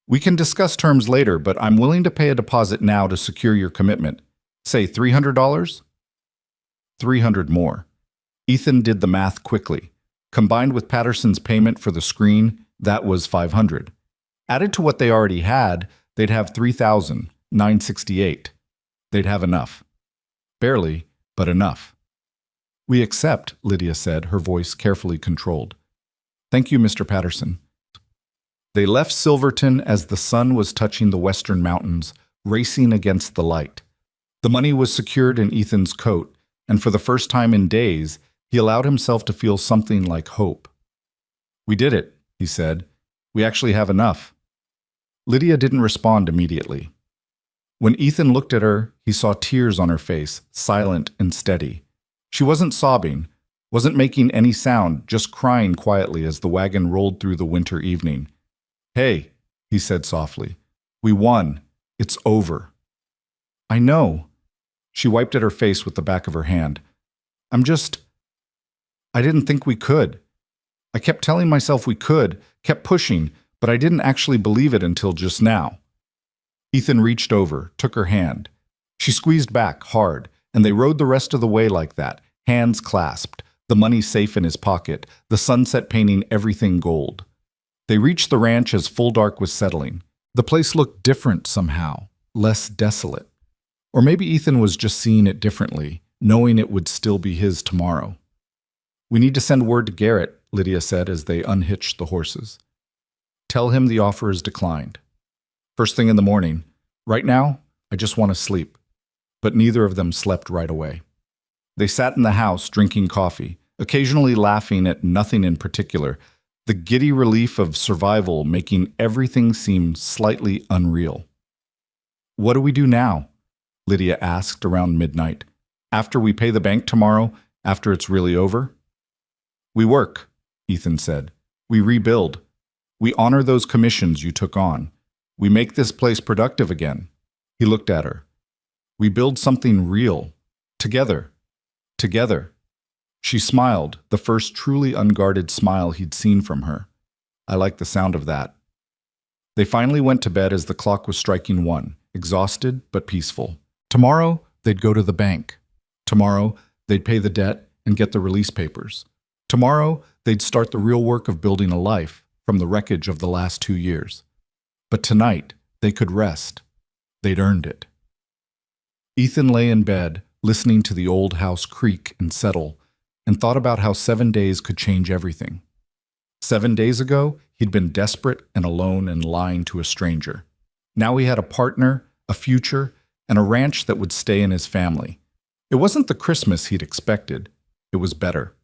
[SPEAKER 1] We can discuss terms later, but I'm willing to pay a deposit now to secure your commitment. Say $300? $300 more. Ethan did the math quickly. Combined with Patterson's payment for the screen, that was $500. Added to what they already had, they'd have $3,968. They'd have enough. Barely, but enough. "We accept," Lydia said, her voice carefully controlled. "Thank you, Mr. Patterson." They left Silverton as the sun was touching the western mountains, racing against the light. The money was secured in Ethan's coat, and for the first time in days, he allowed himself to feel something like hope. "We did it," he said. "We actually have enough." Lydia didn't respond immediately. When Ethan looked at her, he saw tears on her face, silent and steady. She wasn't sobbing, wasn't making any sound, just crying quietly as the wagon rolled through the winter evening. "Hey," he said softly, "we won. It's over." "I know." She wiped at her face with the back of her hand. I didn't think we could. I kept telling myself we could, kept pushing, but I didn't actually believe it until just now." Ethan reached over, took her hand. She squeezed back hard, and they rode the rest of the way like that, hands clasped, the money safe in his pocket, the sunset painting everything gold. They reached the ranch as full dark was settling. The place looked different somehow, less desolate. Or maybe Ethan was just seeing it differently, knowing it would still be his tomorrow. "We need to send word to Garrett," Lydia said as they unhitched the horses. "Tell him the offer is declined. First thing in the morning. Right now, I just want to sleep." But neither of them slept right away. They sat in the house drinking coffee, occasionally laughing at nothing in particular, the giddy relief of survival making everything seem slightly unreal. "What do we do now?" Lydia asked around midnight. "After we pay the bank tomorrow, after it's really over?" "We work," Ethan said. "We rebuild. We honor those commissions you took on. We make this place productive again." He looked at her. "We build something real. Together. Together." She smiled, the first truly unguarded smile he'd seen from her. "I like the sound of that." They finally went to bed as the clock was striking 1, exhausted but peaceful. Tomorrow, they'd go to the bank. Tomorrow, they'd pay the debt and get the release papers. Tomorrow, they'd start the real work of building a life from the wreckage of the last 2 years. But tonight, they could rest. They'd earned it. Ethan lay in bed, listening to the old house creak and settle, and thought about how 7 days could change everything. 7 days ago, he'd been desperate and alone and lying to a stranger. Now he had a partner, a future, and a ranch that would stay in his family. It wasn't the Christmas he'd expected. It was better.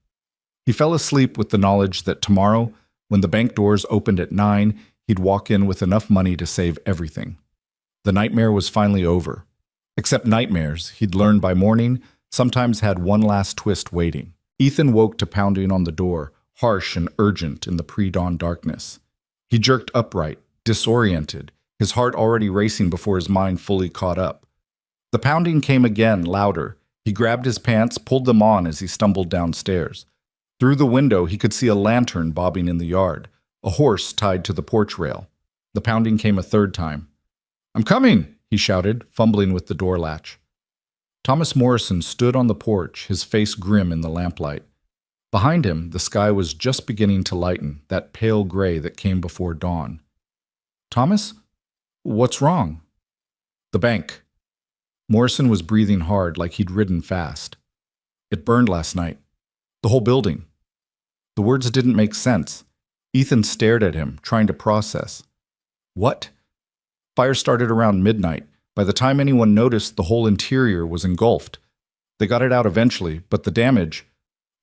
[SPEAKER 1] He fell asleep with the knowledge that tomorrow, when the bank doors opened at 9, he'd walk in with enough money to save everything. The nightmare was finally over. Except nightmares, he'd learned by morning, sometimes had one last twist waiting. Ethan woke to pounding on the door, harsh and urgent in the pre-dawn darkness. He jerked upright, disoriented, his heart already racing before his mind fully caught up. The pounding came again, louder. He grabbed his pants, pulled them on as he stumbled downstairs. Through the window, he could see a lantern bobbing in the yard, a horse tied to the porch rail. The pounding came a third time. "I'm coming," he shouted, fumbling with the door latch. Thomas Morrison stood on the porch, his face grim in the lamplight. Behind him, the sky was just beginning to lighten, that pale gray that came before dawn. "Thomas? What's wrong?" "The bank." Morrison was breathing hard, like he'd ridden fast. "It burned last night. The whole building." The words didn't make sense. Ethan stared at him, trying to process. "What?" Fire started around midnight. By the time anyone noticed, the whole interior was engulfed. They got it out eventually, but the damage...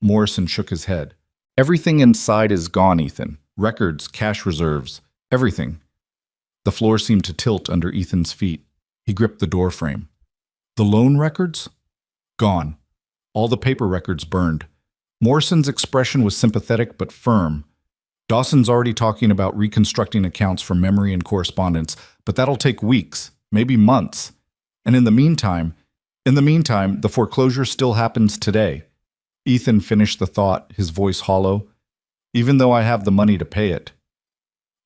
[SPEAKER 1] Morrison shook his head. "Everything inside is gone, Ethan. Records, cash reserves, everything." The floor seemed to tilt under Ethan's feet. He gripped the door frame. "The loan records?" "Gone. All the paper records burned." Morrison's expression was sympathetic but firm. Dawson's already talking about reconstructing accounts from memory and correspondence, but that'll take weeks, maybe months. And in the meantime, the foreclosure still happens today. Ethan finished the thought, his voice hollow. Even though I have the money to pay it.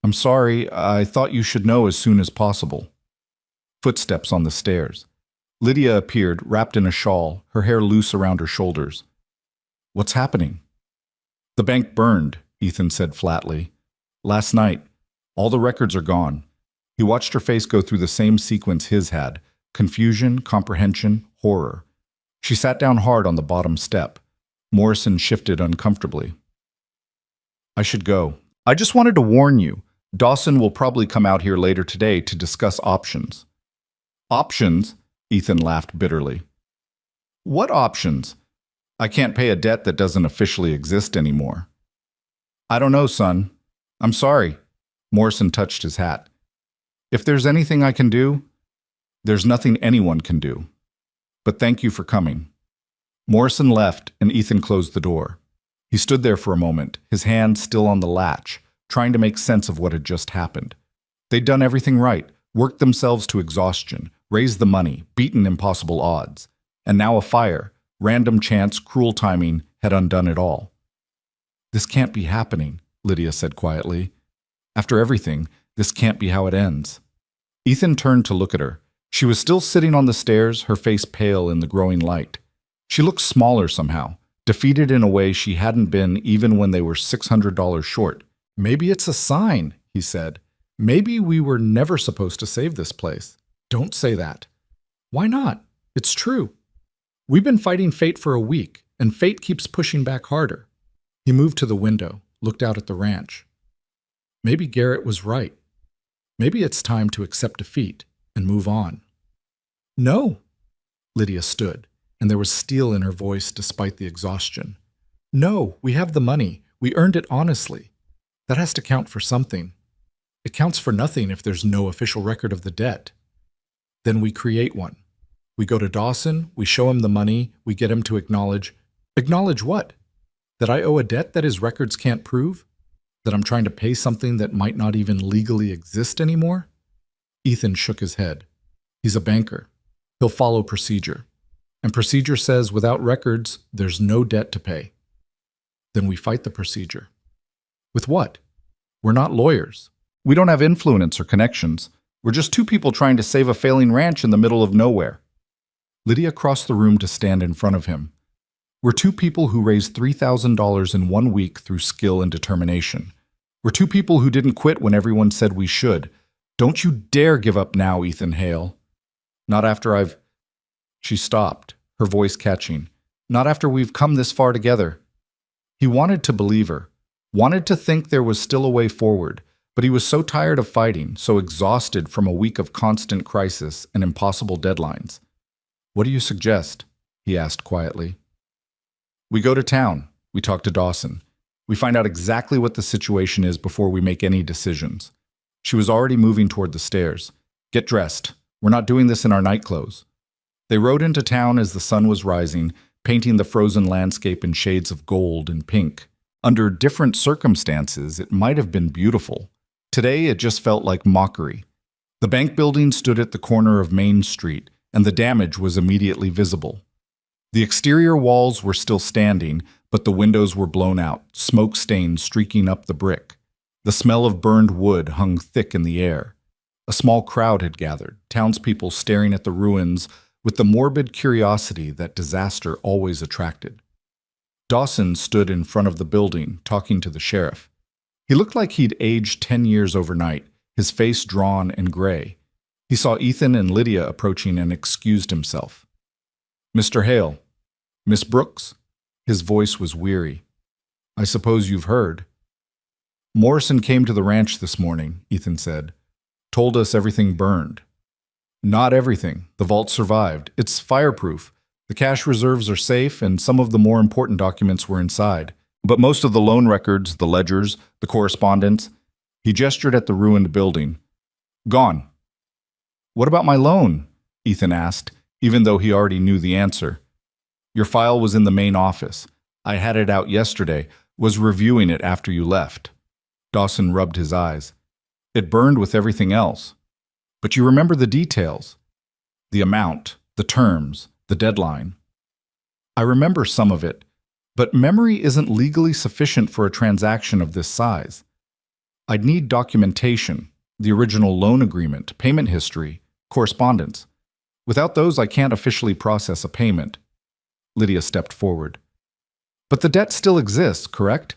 [SPEAKER 1] I'm sorry, I thought you should know as soon as possible. Footsteps on the stairs. Lydia appeared, wrapped in a shawl, her hair loose around her shoulders. What's happening? The bank burned, Ethan said flatly. Last night. All the records are gone. He watched her face go through the same sequence his had. Confusion, comprehension, horror. She sat down hard on the bottom step. Morrison shifted uncomfortably. I should go. I just wanted to warn you. Dawson will probably come out here later today to discuss options. Options? Ethan laughed bitterly. What options? I can't pay a debt that doesn't officially exist anymore. I don't know, son. I'm sorry. Morrison touched his hat. If there's anything I can do, there's nothing anyone can do. But thank you for coming. Morrison left, and Ethan closed the door. He stood there for a moment, his hand still on the latch, trying to make sense of what had just happened. They'd done everything right, worked themselves to exhaustion, raised the money, beaten impossible odds. And now a fire, random chance, cruel timing, had undone it all. This can't be happening, Lydia said quietly. After everything, this can't be how it ends. Ethan turned to look at her. She was still sitting on the stairs, her face pale in the growing light. She looked smaller somehow, defeated in a way she hadn't been even when they were $600 short. Maybe it's a sign, he said. Maybe we were never supposed to save this place. Don't say that. Why not? It's true. We've been fighting fate for a week, and fate keeps pushing back harder. He moved to the window, looked out at the ranch. Maybe Garrett was right. Maybe it's time to accept defeat and move on. No. Lydia stood, and there was steel in her voice despite the exhaustion. No, we have the money. We earned it honestly. That has to count for something. It counts for nothing if there's no official record of the debt. Then we create one. We go to Dawson, we show him the money, we get him to acknowledge. Acknowledge what? That I owe a debt that his records can't prove? That I'm trying to pay something that might not even legally exist anymore? Ethan shook his head. He's a banker. He'll follow procedure. And procedure says without records, there's no debt to pay. Then we fight the procedure. With what? We're not lawyers. We don't have influence or connections. We're just two people trying to save a failing ranch in the middle of nowhere. Lydia crossed the room to stand in front of him. We're two people who raised $3,000 in 1 week through skill and determination. We're two people who didn't quit when everyone said we should. Don't you dare give up now, Ethan Hale. Not after I've... She stopped, her voice catching. Not after we've come this far together. He wanted to believe her, wanted to think there was still a way forward, but he was so tired of fighting, so exhausted from a week of constant crisis and impossible deadlines. What do you suggest? He asked quietly. We go to town. We talk to Dawson. We find out exactly what the situation is before we make any decisions. She was already moving toward the stairs. Get dressed. We're not doing this in our night clothes. They rode into town as the sun was rising, painting the frozen landscape in shades of gold and pink. Under different circumstances, it might have been beautiful. Today, it just felt like mockery. The bank building stood at the corner of Main Street, and the damage was immediately visible. The exterior walls were still standing, but the windows were blown out, smoke stains streaking up the brick. The smell of burned wood hung thick in the air. A small crowd had gathered, townspeople staring at the ruins with the morbid curiosity that disaster always attracted. Dawson stood in front of the building, talking to the sheriff. He looked like he'd aged 10 years overnight, his face drawn and gray. He saw Ethan and Lydia approaching and excused himself. Mr. Hale. Miss Brooks? His voice was weary. I suppose you've heard. Morrison came to the ranch this morning, Ethan said. Told us everything burned. Not everything. The vault survived. It's fireproof. The cash reserves are safe, and some of the more important documents were inside. But most of the loan records, the ledgers, the correspondence, he gestured at the ruined building. Gone. What about my loan? Ethan asked, even though he already knew the answer. Your file was in the main office. I had it out yesterday, was reviewing it after you left. Dawson rubbed his eyes. It burned with everything else. But you remember the details. The amount, the terms, the deadline. I remember some of it, but memory isn't legally sufficient for a transaction of this size. I'd need documentation, the original loan agreement, payment history, correspondence. Without those, I can't officially process a payment. Lydia stepped forward. But the debt still exists, correct?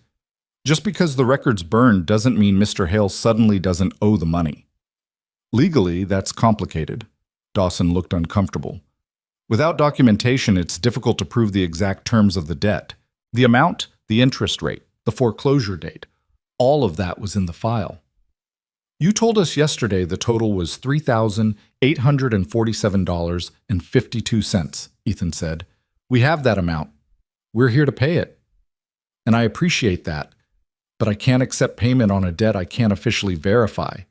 [SPEAKER 1] Just because the record's burned doesn't mean Mr. Hale suddenly doesn't owe the money. Legally, that's complicated. Dawson looked uncomfortable. Without documentation, it's difficult to prove the exact terms of the debt. The amount, the interest rate, the foreclosure date, all of that was in the file. You told us yesterday the total was $3,847.52, Ethan said. We have that amount. We're here to pay it. And I appreciate that, but I can't accept payment on a debt I can't officially verify.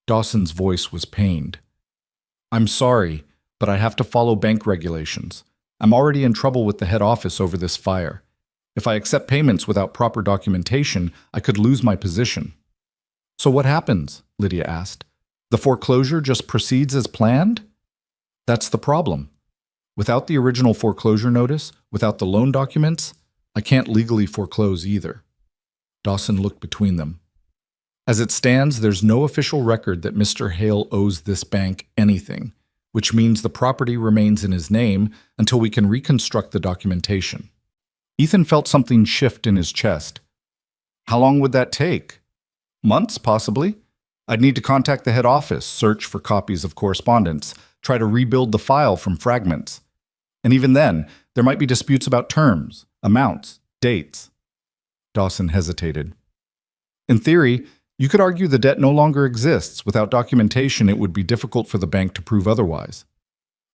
[SPEAKER 1] Dawson's voice was pained. I'm sorry, but I have to follow bank regulations. I'm already in trouble with the head office over this fire. If I accept payments without proper documentation, I could lose my position. So what happens? Lydia asked. The foreclosure just proceeds as planned? That's the problem. Without the original foreclosure notice, without the loan documents, I can't legally foreclose either. Dawson looked between them. As it stands, there's no official record that Mr. Hale owes this bank anything, which means the property remains in his name until we can reconstruct the documentation. Ethan felt something shift in his chest. How long would that take? Months, possibly. I'd need to contact the head office, search for copies of correspondence, try to rebuild the file from fragments. And even then, there might be disputes about terms, amounts, dates. Dawson hesitated. In theory, you could argue the debt no longer exists. Without documentation, it would be difficult for the bank to prove otherwise.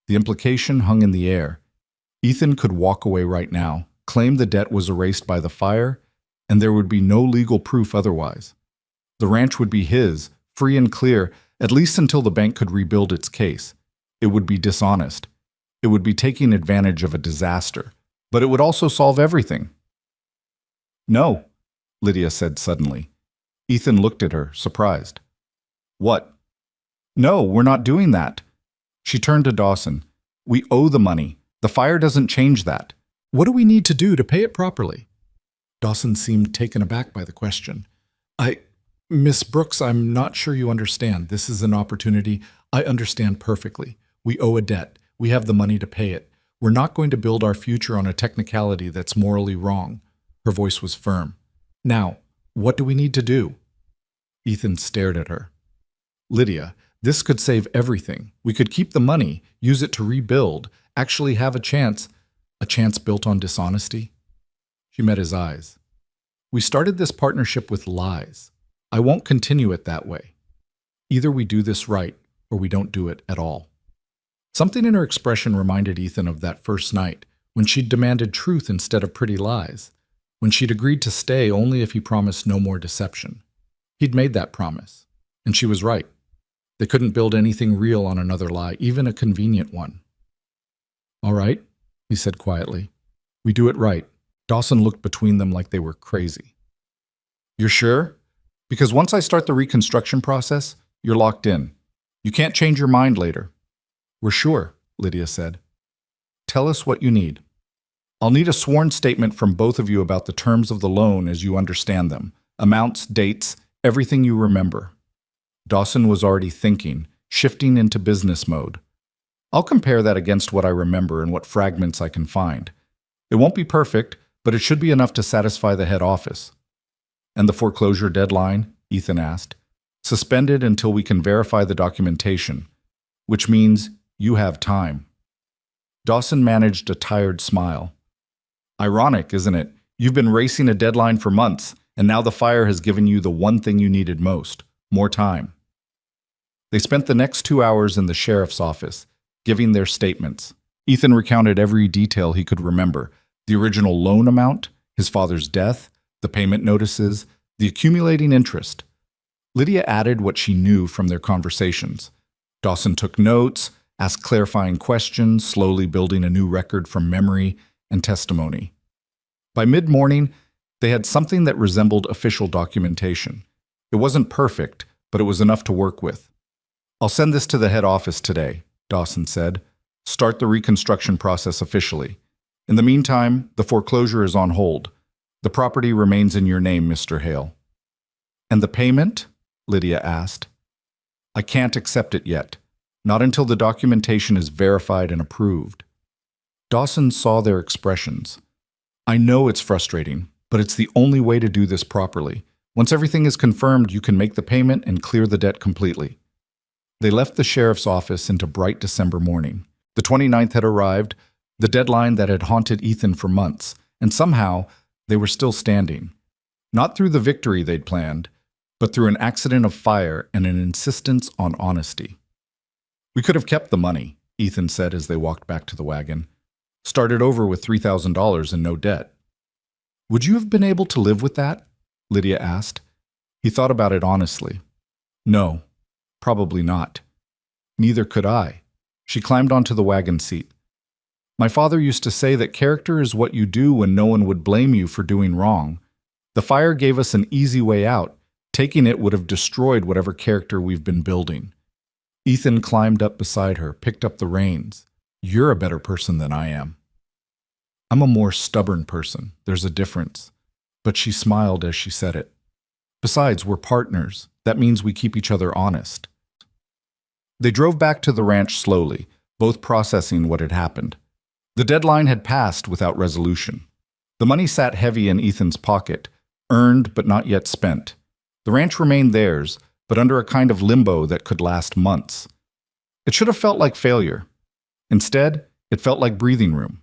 [SPEAKER 1] The implication hung in the air. Ethan could walk away right now, claim the debt was erased by the fire, and there would be no legal proof otherwise. The ranch would be his, free and clear, at least until the bank could rebuild its case. It would be dishonest. It would be taking advantage of a disaster. But it would also solve everything. No, Lydia said suddenly. Ethan looked at her, surprised. What? No, we're not doing that. She turned to Dawson. We owe the money. The fire doesn't change that. What do we need to do to pay it properly? Dawson seemed taken aback by the question. Miss Brooks, I'm not sure you understand. This is an opportunity. I understand perfectly. We owe a debt. We have the money to pay it. We're not going to build our future on a technicality that's morally wrong. Her voice was firm. Now, what do we need to do? Ethan stared at her. Lydia, this could save everything. We could keep the money, use it to rebuild, actually have a chance built on dishonesty. She met his eyes. We started this partnership with lies. I won't continue it that way. Either we do this right, or we don't do it at all. Something in her expression reminded Ethan of that first night, when she'd demanded truth instead of pretty lies, when she'd agreed to stay only if he promised no more deception. He'd made that promise, and she was right. They couldn't build anything real on another lie, even a convenient one. All right, he said quietly. We do it right. Dawson looked between them like they were crazy. You're sure? Because once I start the reconstruction process, you're locked in. You can't change your mind later. We're sure, Lydia said. Tell us what you need. I'll need a sworn statement from both of you about the terms of the loan as you understand them. Amounts, dates, everything you remember. Dawson was already thinking, shifting into business mode. I'll compare that against what I remember and what fragments I can find. It won't be perfect, but it should be enough to satisfy the head office. And the foreclosure deadline? Ethan asked. Suspended until we can verify the documentation, which means you have time. Dawson managed a tired smile. Ironic, isn't it? You've been racing a deadline for months, and now the fire has given you the one thing you needed most, more time. They spent the next 2 hours in the sheriff's office, giving their statements. Ethan recounted every detail he could remember, the original loan amount, his father's death, the payment notices, the accumulating interest. Lydia added what she knew from their conversations. Dawson took notes, asked clarifying questions, slowly building a new record from memory and testimony. By mid-morning, they had something that resembled official documentation. It wasn't perfect, but it was enough to work with. "I'll send this to the head office today," Dawson said. "Start the reconstruction process officially. In the meantime, the foreclosure is on hold. The property remains in your name, Mr. Hale." "And the payment?" Lydia asked. "I can't accept it yet. Not until the documentation is verified and approved." Dawson saw their expressions. "I know it's frustrating, but it's the only way to do this properly. Once everything is confirmed, you can make the payment and clear the debt completely." They left the sheriff's office into bright December morning. The 29th had arrived, the deadline that had haunted Ethan for months, and somehow they were still standing. Not through the victory they'd planned, but through an accident of fire and an insistence on honesty. "We could have kept the money," Ethan said as they walked back to the wagon. "Started over with $3,000 and no debt." "Would you have been able to live with that?" Lydia asked. He thought about it honestly. "No, probably not." "Neither could I." She climbed onto the wagon seat. "My father used to say that character is what you do when no one would blame you for doing wrong. The fire gave us an easy way out. Taking it would have destroyed whatever character we've been building." Ethan climbed up beside her, picked up the reins. "You're a better person than I am." "I'm a more stubborn person. There's a difference." But she smiled as she said it. "Besides, we're partners. That means we keep each other honest." They drove back to the ranch slowly, both processing what had happened. The deadline had passed without resolution. The money sat heavy in Ethan's pocket, earned but not yet spent. The ranch remained theirs, but under a kind of limbo that could last months. It should have felt like failure. Instead, it felt like breathing room.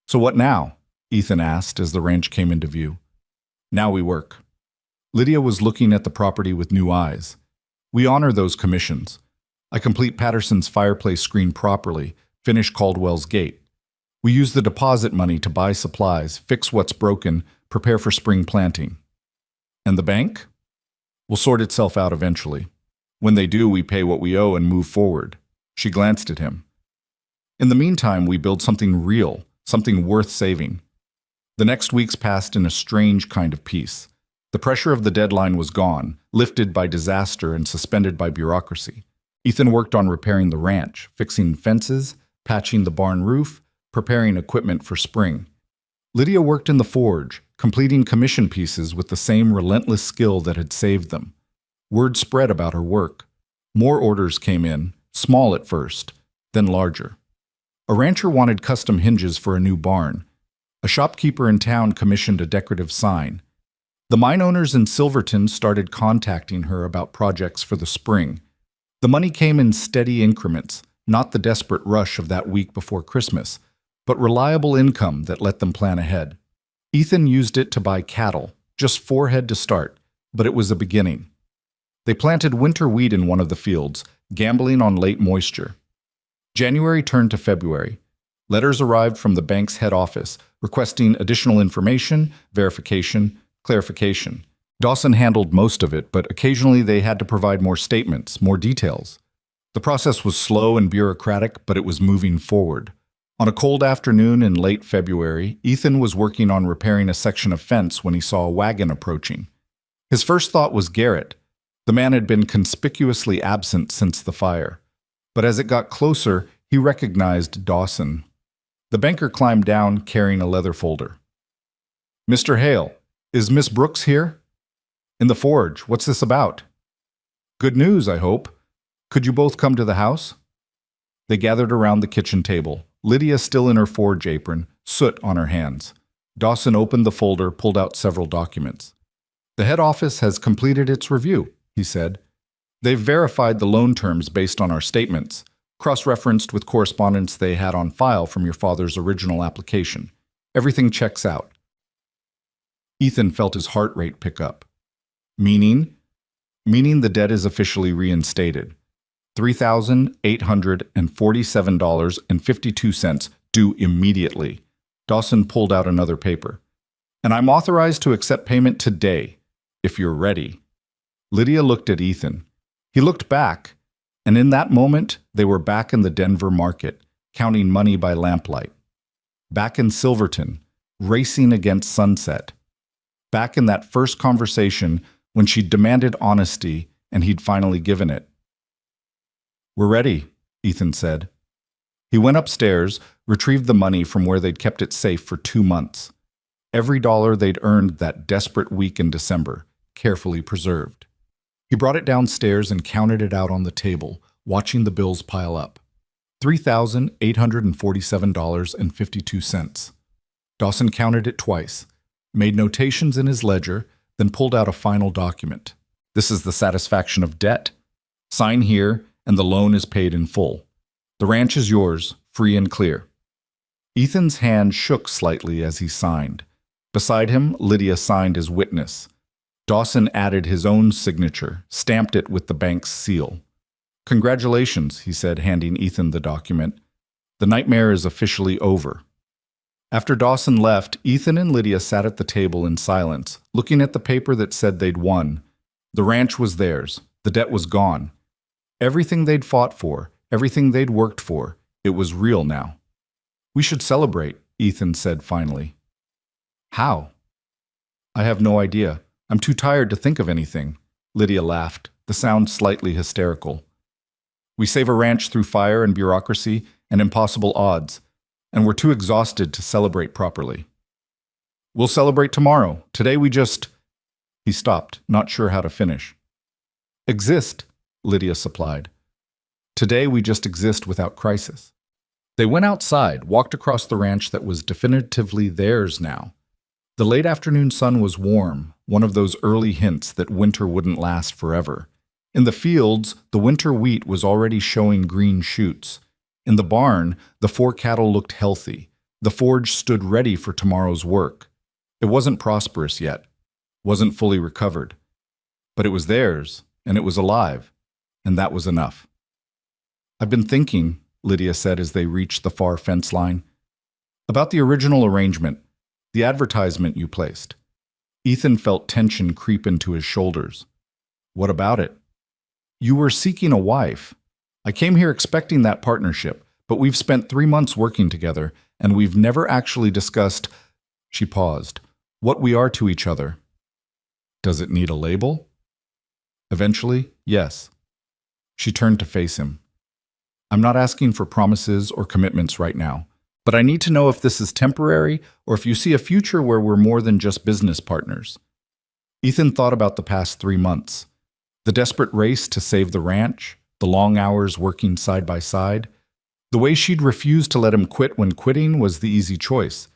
[SPEAKER 1] "So what now?" Ethan asked as the ranch came into view. "Now we work." Lydia was looking at the property with new eyes. "We honor those commissions. I complete Patterson's fireplace screen properly, finish Caldwell's gate. We use the deposit money to buy supplies, fix what's broken, prepare for spring planting." "And the bank?" "Will sort itself out eventually. When they do, we pay what we owe and move forward." She glanced at him. "In the meantime, we build something real, something worth saving." The next weeks passed in a strange kind of peace. The pressure of the deadline was gone, lifted by disaster and suspended by bureaucracy. Ethan worked on repairing the ranch, fixing fences, patching the barn roof, preparing equipment for spring. Lydia worked in the forge, completing commission pieces with the same relentless skill that had saved them. Word spread about her work. More orders came in, small at first, then larger. A rancher wanted custom hinges for a new barn. A shopkeeper in town commissioned a decorative sign. The mine owners in Silverton started contacting her about projects for the spring. The money came in steady increments, not the desperate rush of that week before Christmas, but reliable income that let them plan ahead. Ethan used it to buy cattle, just 4 head to start, but it was a beginning. They planted winter wheat in one of the fields, gambling on late moisture. January turned to February. Letters arrived from the bank's head office, requesting additional information, verification, clarification. Dawson handled most of it, but occasionally they had to provide more statements, more details. The process was slow and bureaucratic, but it was moving forward. On a cold afternoon in late February, Ethan was working on repairing a section of fence when he saw a wagon approaching. His first thought was Garrett. The man had been conspicuously absent since the fire. But as it got closer, he recognized Dawson. The banker climbed down, carrying a leather folder. "Mr. Hale, is Miss Brooks here?" "In the forge. What's this about?" "Good news, I hope. Could you both come to the house?" They gathered around the kitchen table, Lydia still in her forge apron, soot on her hands. Dawson opened the folder, pulled out several documents. "The head office has completed its review," he said. "They've verified the loan terms based on our statements, cross-referenced with correspondence they had on file from your father's original application. Everything checks out." Ethan felt his heart rate pick up. "Meaning?" "Meaning the debt is officially reinstated. $3,847.52 due immediately." Dawson pulled out another paper. "And I'm authorized to accept payment today, if you're ready." Lydia looked at Ethan. He looked back, and in that moment, they were back in the Denver market, counting money by lamplight. Back in Silverton, racing against sunset. Back in that first conversation when she'd demanded honesty and he'd finally given it. "We're ready," Ethan said. He went upstairs, retrieved the money from where they'd kept it safe for 2 months. Every dollar they'd earned that desperate week in December, carefully preserved. He brought it downstairs and counted it out on the table, watching the bills pile up. $3,847.52. Dawson counted it twice, made notations in his ledger, then pulled out a final document. "This is the satisfaction of debt. Sign here, and the loan is paid in full. The ranch is yours, free and clear." Ethan's hand shook slightly as he signed. Beside him, Lydia signed as witness. Dawson added his own signature, stamped it with the bank's seal. "Congratulations," he said, handing Ethan the document. "The nightmare is officially over." After Dawson left, Ethan and Lydia sat at the table in silence, looking at the paper that said they'd won. The ranch was theirs. The debt was gone. Everything they'd fought for, everything they'd worked for, it was real now. "We should celebrate," Ethan said finally. "How?" "I have no idea. I'm too tired to think of anything." Lydia laughed, the sound slightly hysterical. "We save a ranch through fire and bureaucracy and impossible odds, and we're too exhausted to celebrate properly. We'll celebrate tomorrow. Today we just—" He stopped, not sure how to finish. "Exist," Lydia supplied. "Today we just exist without crisis." They went outside, walked across the ranch that was definitively theirs now. The late afternoon sun was warm, one of those early hints that winter wouldn't last forever. In the fields, the winter wheat was already showing green shoots. In the barn, the 4 cattle looked healthy. The forge stood ready for tomorrow's work. It wasn't prosperous yet, wasn't fully recovered. But it was theirs, and it was alive, and that was enough. "I've been thinking," Lydia said as they reached the far fence line, "about the original arrangement, the advertisement you placed." Ethan felt tension creep into his shoulders. "What about it?" "You were seeking a wife. I came here expecting that partnership, but we've spent 3 months working together, and we've never actually discussed—" She paused. "What we are to each other." "Does it need a label?" "Eventually, yes." She turned to face him. "I'm not asking for promises or commitments right now, but I need to know if this is temporary or if you see a future where we're more than just business partners." Ethan thought about the past 3 months. The desperate race to save the ranch, the long hours working side by side. The way she'd refused to let him quit when quitting was the easy choice.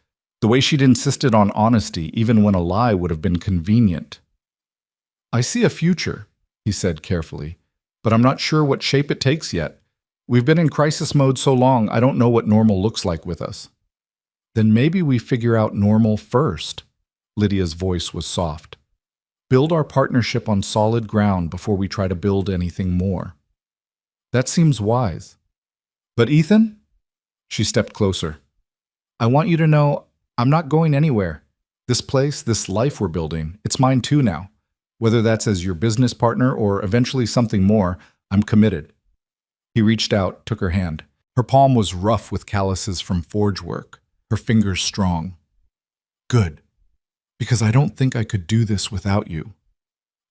[SPEAKER 1] The way she'd insisted on honesty even when a lie would have been convenient. "I see a future," he said carefully, "but I'm not sure what shape it takes yet. We've been in crisis mode so long, I don't know what normal looks like with us." "Then maybe we figure out normal first." Lydia's voice was soft. "Build our partnership on solid ground before we try to build anything more." "That seems wise." "But Ethan?" She stepped closer. "I want you to know I'm not going anywhere. This place, this life we're building, it's mine too now. Whether that's as your business partner or eventually something more, I'm committed." He reached out, took her hand. Her palm was rough with calluses from forge work, her fingers strong. "Good. Because I don't think I could do this without you."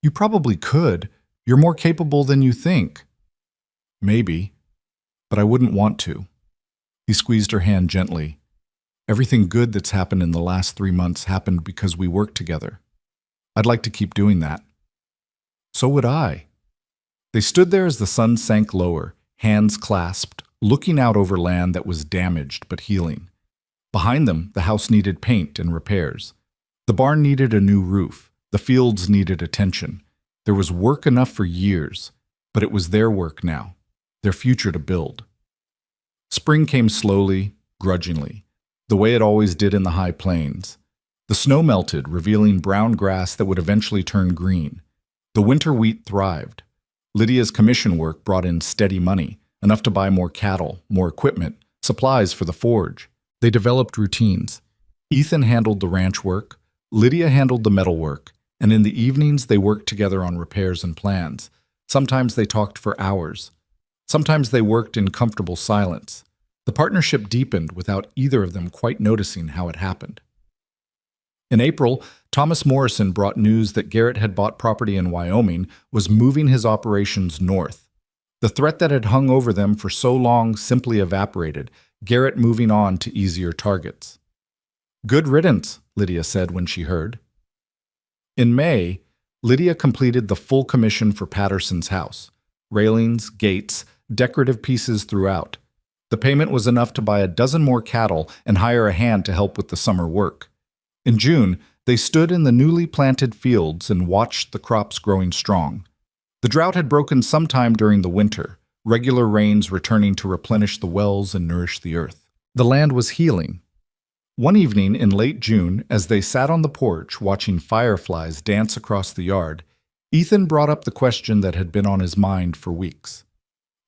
[SPEAKER 1] "You probably could. You're more capable than you think." "Maybe. But I wouldn't want to." He squeezed her hand gently. "Everything good that's happened in the last 3 months happened because we worked together. I'd like to keep doing that." "So would I." They stood there as the sun sank lower, hands clasped, looking out over land that was damaged but healing. Behind them, the house needed paint and repairs. The barn needed a new roof. The fields needed attention. There was work enough for years, but it was their work now, their future to build. Spring came slowly, grudgingly, the way it always did in the high plains. The snow melted, revealing brown grass that would eventually turn green. The winter wheat thrived. Lydia's commission work brought in steady money, enough to buy more cattle, more equipment, supplies for the forge. They developed routines. Ethan handled the ranch work, Lydia handled the metal work, and in the evenings they worked together on repairs and plans. Sometimes they talked for hours. Sometimes they worked in comfortable silence. The partnership deepened without either of them quite noticing how it happened. In April, Thomas Morrison brought news that Garrett had bought property in Wyoming, was moving his operations north. The threat that had hung over them for so long simply evaporated, Garrett moving on to easier targets. "Good riddance," Lydia said when she heard. In May, Lydia completed the full commission for Patterson's house. Railings, gates, decorative pieces throughout. The payment was enough to buy a dozen more cattle and hire a hand to help with the summer work. In June, they stood in the newly planted fields and watched the crops growing strong. The drought had broken sometime during the winter, regular rains returning to replenish the wells and nourish the earth. The land was healing. One evening in late June, as they sat on the porch watching fireflies dance across the yard, Ethan brought up the question that had been on his mind for weeks.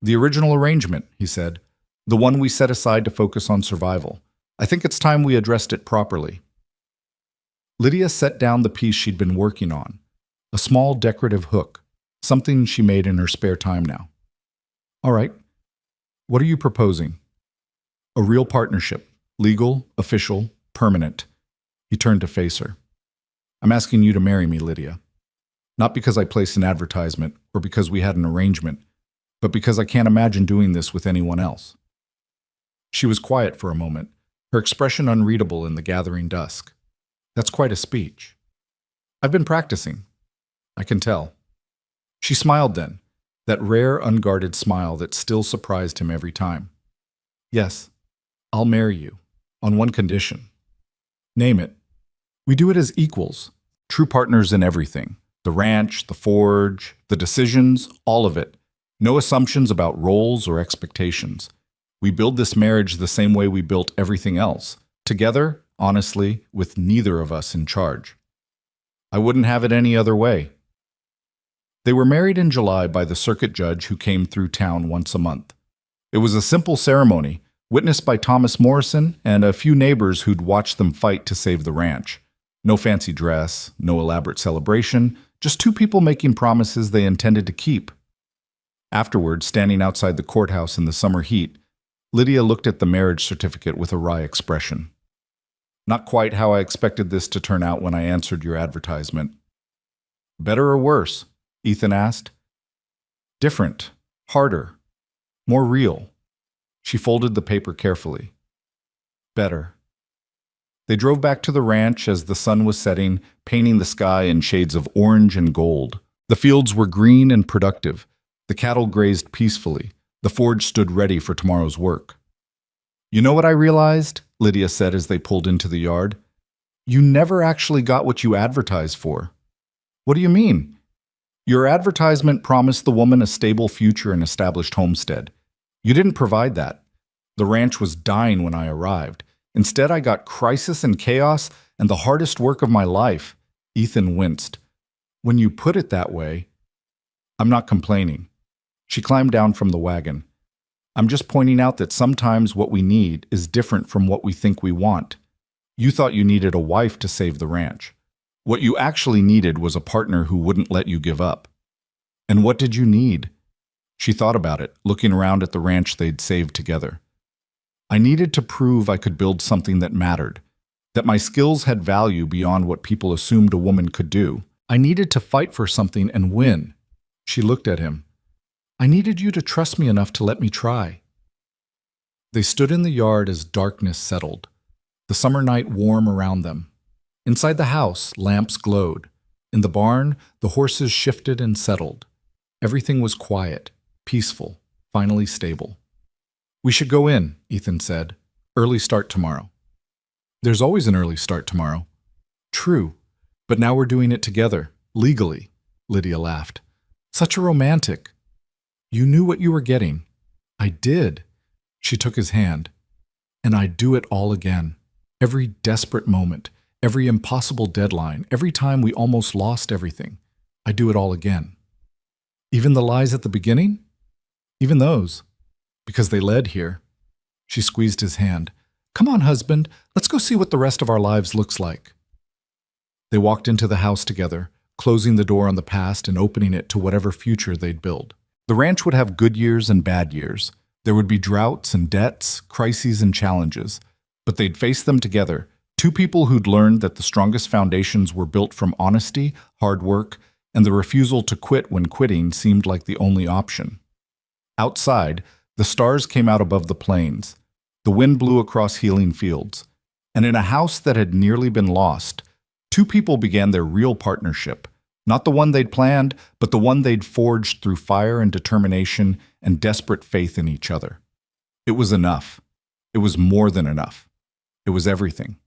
[SPEAKER 1] "The original arrangement," he said, "the one we set aside to focus on survival. I think it's time we addressed it properly." Lydia set down the piece she'd been working on, a small decorative hook, something she made in her spare time now. "All right, what are you proposing?" "A real partnership, legal, official, permanent." He turned to face her. "I'm asking you to marry me, Lydia. Not because I placed an advertisement or because we had an arrangement, but because I can't imagine doing this with anyone else." She was quiet for a moment, her expression unreadable in the gathering dusk. "That's quite a speech." "I've been practicing. I can tell." She smiled then, that rare, unguarded smile that still surprised him every time. "Yes, I'll marry you, on one condition." "Name it." "We do it as equals, true partners in everything. The ranch, the forge, the decisions, all of it. No assumptions about roles or expectations. We build this marriage the same way we built everything else, together, honestly, with neither of us in charge. I wouldn't have it any other way." They were married in July by the circuit judge who came through town once a month. It was a simple ceremony, witnessed by Thomas Morrison and a few neighbors who'd watched them fight to save the ranch. No fancy dress, no elaborate celebration, just two people making promises they intended to keep. Afterwards, standing outside the courthouse in the summer heat, Lydia looked at the marriage certificate with a wry expression. "Not quite how I expected this to turn out when I answered your advertisement." "Better or worse?" Ethan asked. "Different, harder, more real." She folded the paper carefully. "Better." They drove back to the ranch as the sun was setting, painting the sky in shades of orange and gold. The fields were green and productive. The cattle grazed peacefully. The forge stood ready for tomorrow's work. "You know what I realized?" Lydia said as they pulled into the yard. "You never actually got what you advertised for." "What do you mean?" "Your advertisement promised the woman a stable future and established homestead. You didn't provide that. The ranch was dying when I arrived. Instead, I got crisis and chaos and the hardest work of my life." Ethan winced. "When you put it that way..." "I'm not complaining." She climbed down from the wagon. "I'm just pointing out that sometimes what we need is different from what we think we want. You thought you needed a wife to save the ranch. What you actually needed was a partner who wouldn't let you give up." "And what did you need?" She thought about it, looking around at the ranch they'd saved together. "I needed to prove I could build something that mattered, that my skills had value beyond what people assumed a woman could do. I needed to fight for something and win." She looked at him. "I needed you to trust me enough to let me try." They stood in the yard as darkness settled, the summer night warm around them. Inside the house, lamps glowed. In the barn, the horses shifted and settled. Everything was quiet, peaceful, finally stable. "We should go in," Ethan said. "Early start tomorrow." "There's always an early start tomorrow." "True, but now we're doing it together, legally," Lydia laughed. "Such a romantic." "You knew what you were getting." "I did." She took his hand. "And I'd do it all again. Every desperate moment, every impossible deadline, every time we almost lost everything. I'd do it all again." "Even the lies at the beginning?" "Even those. Because they led here." She squeezed his hand. "Come on, husband. Let's go see what the rest of our lives looks like." They walked into the house together, closing the door on the past and opening it to whatever future they'd build. The ranch would have good years and bad years. There would be droughts and debts, crises and challenges. But they'd face them together, Two people who'd learned that the strongest foundations were built from honesty, hard work, and the refusal to quit when quitting seemed like the only option. Outside, the stars came out above the plains. The wind blew across healing fields. And in a house that had nearly been lost, two people began their real partnership. Not the one they'd planned, but the one they'd forged through fire and determination and desperate faith in each other. It was enough. It was more than enough. It was everything.